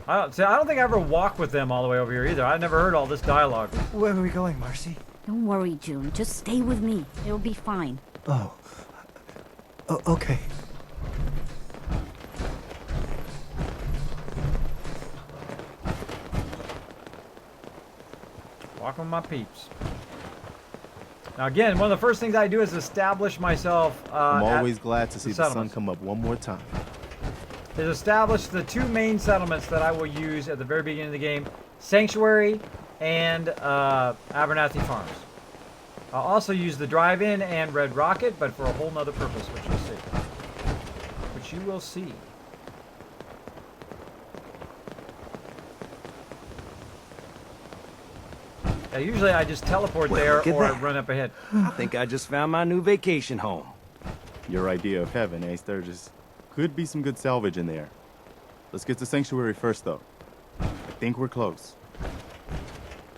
I don't think I ever walked with them all the way over here either. I never heard all this dialogue. Where are we going, Marcy? Don't worry, June. Just stay with me. It'll be fine. Oh. Okay. Walking with my peeps. Now again, one of the first things I do is establish myself. I'm always glad to see the sun come up one more time. Is establish the 2 main settlements that I will use at the very beginning of the game: Sanctuary and Abernathy Farms. I'll also use the drive-in and Red Rocket, but for a whole nother purpose, which you'll see. Which you will see. Yeah, usually I just teleport there or I run up ahead. I think I just found my new vacation home. Your idea of heaven, eh, Sturgis? Could be some good salvage in there. Let's get to Sanctuary first, though. I think we're close.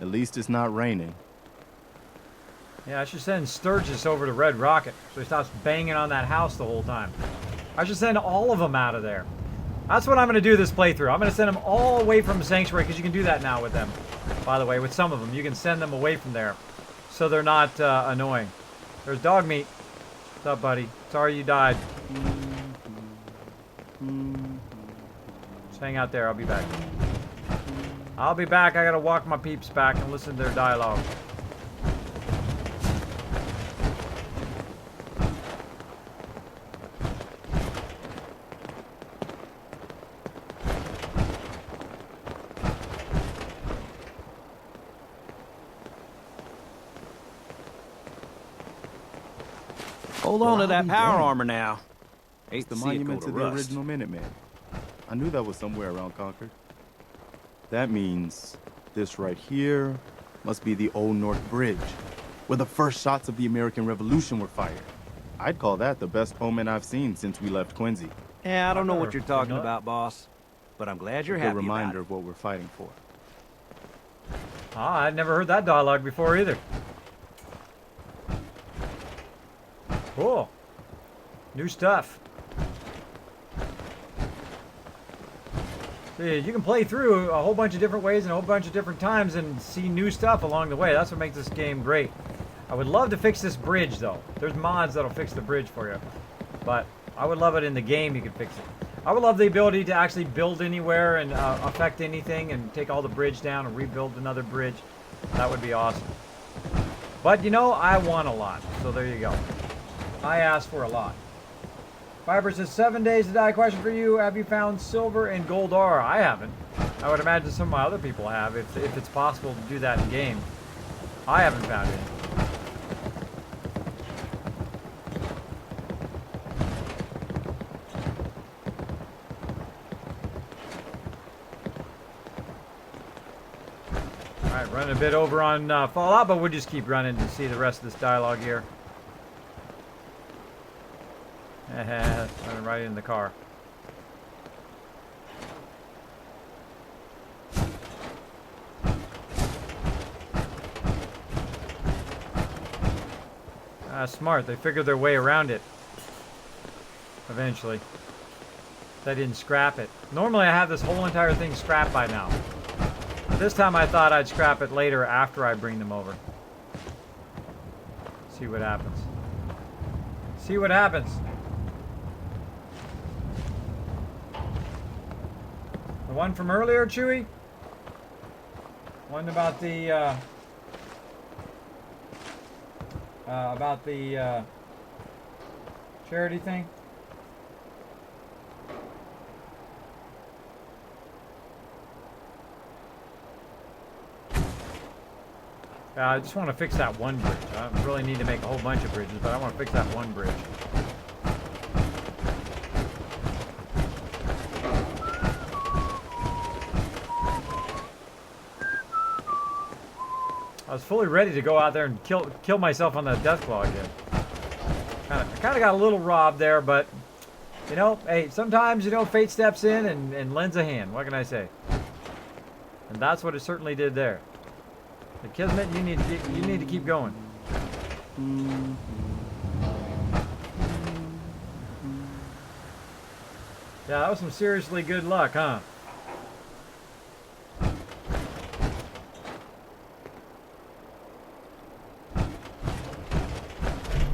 At least it's not raining. Yeah, I should send Sturgis over to Red Rocket so he stops banging on that house the whole time. I should send all of them out of there. That's what I'm going to do this playthrough. I'm going to send them all away from Sanctuary, because you can do that now with them. By the way, with some of them, you can send them away from there so they're not annoying. There's dog meat. What's up, buddy? Sorry you died. Just hang out there. I'll be back. I'll be back. I got to walk my peeps back and listen to their dialogue. Hold on to that power armor now. It's the monument to the original Minutemen. I knew that was somewhere around Concord. That means this right here must be the Old North Bridge, where the first shots of the American Revolution were fired. I'd call that the best omen I've seen since we left Quincy. Yeah, I don't know what you're talking about, boss. But I'm glad you're happy a reminder about it. of what we're fighting for. Ah, I'd never heard that dialogue before either. Cool. New stuff. See, you can play through a whole bunch of different ways and a whole bunch of different times and see new stuff along the way. That's what makes this game great. I would love to fix this bridge, though. There's mods that'll fix the bridge for you. But I would love it in the game you could fix it. I would love the ability to actually build anywhere and affect anything and take all the bridge down and rebuild another bridge. That would be awesome. But, you know, I want a lot. So there you go. I asked for a lot. Fiber says, 7 days to die. Question for you. Have you found silver and gold ore? I haven't. I would imagine some of my other people have, if it's possible to do that in game. I haven't found it. Alright, running a bit over on Fallout, but we'll just keep running to see the rest of this dialogue here. Running right in the car. Smart. They figured their way around it. Eventually. They didn't scrap it. Normally I have this whole entire thing scrapped by now. But this time I thought I'd scrap it later after I bring them over. See what happens. See what happens. The one from earlier, Chewie? One about the charity thing? I just want to fix that one bridge. I don't really need to make a whole bunch of bridges, but I want to fix that one bridge. I was fully ready to go out there and kill myself on the Deathclaw again. I kind of got a little robbed there, but you know, hey, sometimes you know fate steps in and lends a hand. What can I say? And that's what it certainly did there. The Kismet, you need to keep going. Yeah, that was some seriously good luck, huh?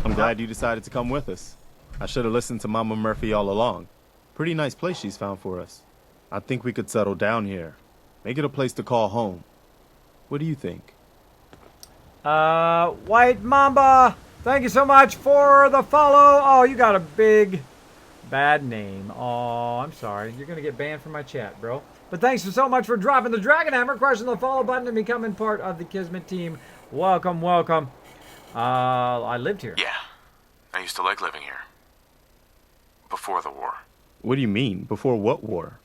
I'm glad you decided to come with us. I should have listened to Mama Murphy all along. Pretty nice place she's found for us. I think we could settle down here. Make it a place to call home. What do you think? White Mamba, thank you so much for the follow. Oh, you got a big bad name. Oh, I'm sorry. You're going to get banned from my chat, bro. But thanks so much for dropping the Dragon Hammer, crushing the follow button, and becoming part of the Kismet team. Welcome, welcome. I lived here. Yeah, I used to like living here. Before the war. What do you mean? Before what war?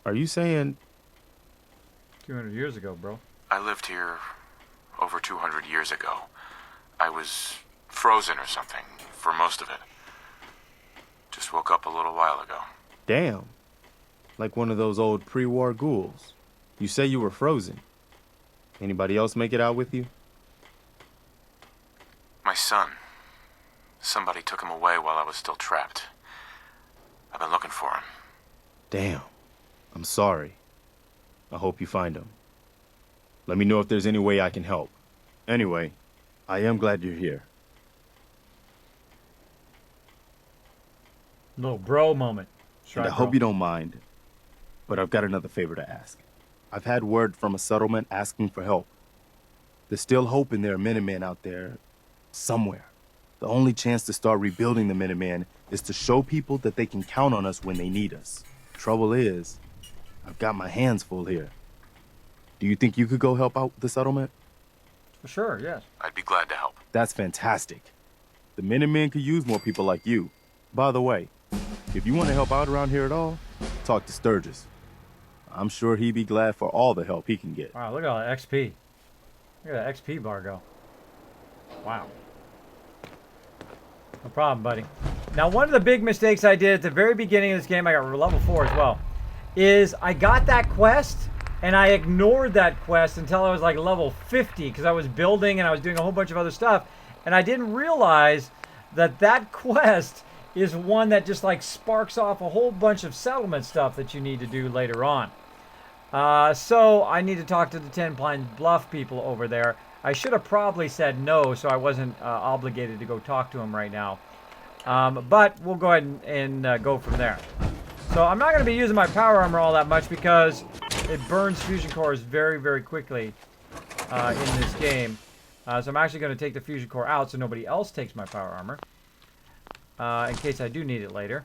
Are you saying... 200 years ago, bro. I lived here over 200 years ago. I was frozen or something for most of it. Just woke up a little while ago. Damn. Like one of those old pre-war ghouls. You say you were frozen. Anybody else make it out with you? My son. Somebody took him away while I was still trapped. I've been looking for him. Damn. I'm sorry. I hope you find him. Let me know if there's any way I can help. Anyway, I am glad you're here. Little bro moment. And I hope you don't mind, but I've got another favor to ask. I've had word from a settlement asking for help. There's still hope in there are Minutemen out there somewhere. The only chance to start rebuilding the Minutemen is to show people that they can count on us when they need us. Trouble is, I've got my hands full here. Do you think you could go help out the settlement? For sure, yes. I'd be glad to help. That's fantastic. The Minutemen could use more people like you. By the way, if you want to help out around here at all, talk to Sturgis. I'm sure he'd be glad for all the help he can get. Wow, look at all that XP. Look at that XP bar go. Wow. No problem, buddy. Now, one of the big mistakes I did at the very beginning of this game, I got level 4 as well, is I got that quest, and I ignored that quest until I was like level 50, because I was building and I was doing a whole bunch of other stuff, and I didn't realize that that quest is one that just like sparks off a whole bunch of settlement stuff that you need to do later on. So I need to talk to the 10 Pine Bluff people over there. I should have probably said no, so I wasn't obligated to go talk to them right now. But we'll go ahead and go from there. So I'm not going to be using my power armor all that much because it burns fusion cores very, very quickly in this game. So I'm actually going to take the fusion core out so nobody else takes my power armor. In case I do need it later.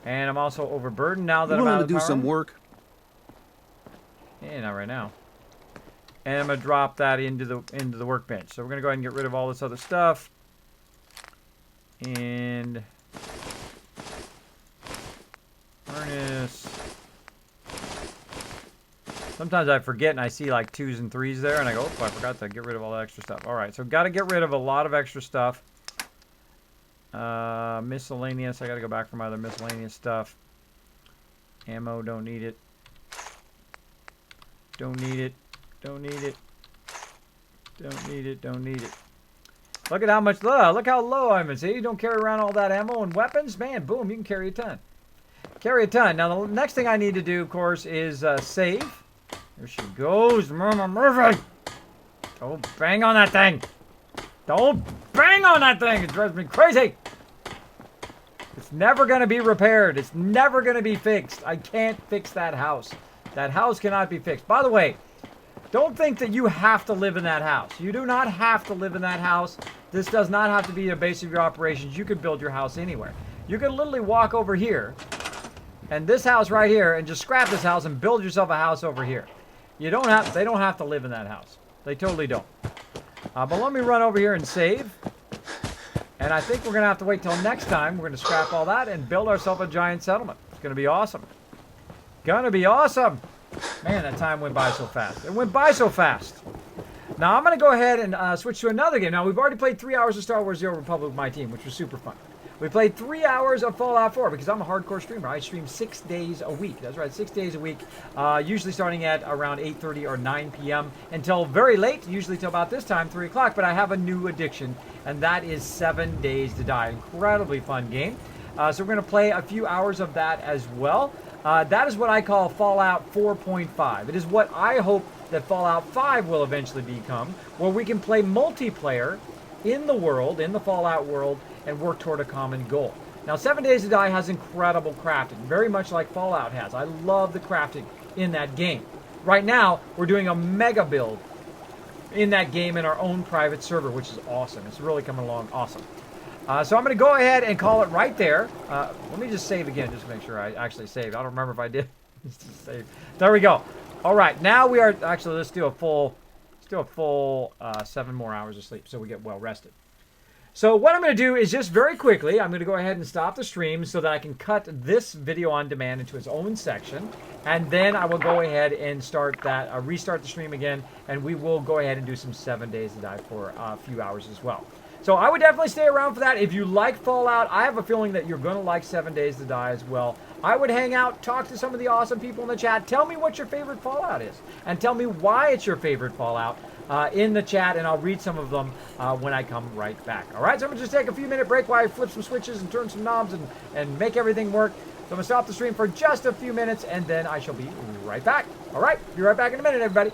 And I'm also overburdened now that I'm out of the power do some armor. work? Yeah, not right now. And I'm going to drop that into the workbench. So we're going to go ahead and get rid of all this other stuff. And furnace. Sometimes I forget and I see like 2s and 3s there and I go, oh, I forgot to get rid of all the extra stuff. All right, so got to get rid of a lot of extra stuff. Miscellaneous, I got to go back for my other miscellaneous stuff. Ammo, don't need it. Don't need it. Don't need it. Don't need it. Don't need it. Look at how much, look how low I'm in. See, you don't carry around all that ammo and weapons. Man, boom, you can carry a ton. Carry a ton. Now, the next thing I need to do, of course, is save. There she goes, Mama Murphy. Don't bang on that thing. Don't bang on that thing. It drives me crazy. It's never going to be repaired. It's never going to be fixed. I can't fix that house. That house cannot be fixed. By the way, don't think that you have to live in that house. You do not have to live in that house. This does not have to be the base of your operations. You could build your house anywhere. You could literally walk over here and this house right here and just scrap this house and build yourself a house over here. They don't have to live in that house. They totally don't. But let me run over here and save. And I think we're going to have to wait till next time. We're going to scrap all that and build ourselves a giant settlement. It's going to be awesome. Gonna be awesome. Man, that time went by so fast. It went by so fast. Now, I'm going to go ahead and switch to another game. Now, we've already played 3 hours of Star Wars The Old Republic with my team, which was super fun. We played 3 hours of Fallout 4 because I'm a hardcore streamer. I stream 6 days a week. That's right, 6 days a week. Usually starting at around 8:30 or 9 p.m. until very late, usually till about this time, 3 o'clock. But I have a new addiction, and that is 7 Days to Die. Incredibly fun game. So we're going to play a few hours of that as well. That is what I call Fallout 4.5. It is what I hope that Fallout 5 will eventually become, where we can play multiplayer in the world, in the Fallout world, and work toward a common goal. Now, 7 Days to Die has incredible crafting, very much like Fallout has. I love the crafting in that game. Right now, we're doing a mega build in that game in our own private server, which is awesome. It's really coming along awesome. So I'm going to go ahead and call it right there. Let me just save again, just to make sure I actually saved. I don't remember if I did. Save. There we go. All right, now we are actually. Let's do a full 7 more hours of sleep, so we get well rested. So what I'm going to do is just very quickly, I'm going to go ahead and stop the stream so that I can cut this video on demand into its own section, and then I will go ahead and start that, restart the stream again, and we will go ahead and do some 7 Days to Die for a few hours as well. So I would definitely stay around for that. If you like Fallout, I have a feeling that you're going to like 7 Days to Die as well. I would hang out, talk to some of the awesome people in the chat. Tell me what your favorite Fallout is, and tell me why it's your favorite Fallout in the chat, and I'll read some of them when I come right back. All right, so I'm going to just take a few minute break while I flip some switches and turn some knobs and make everything work. So I'm going to stop the stream for just a few minutes, and then I shall be right back. All right, be right back in a minute, everybody.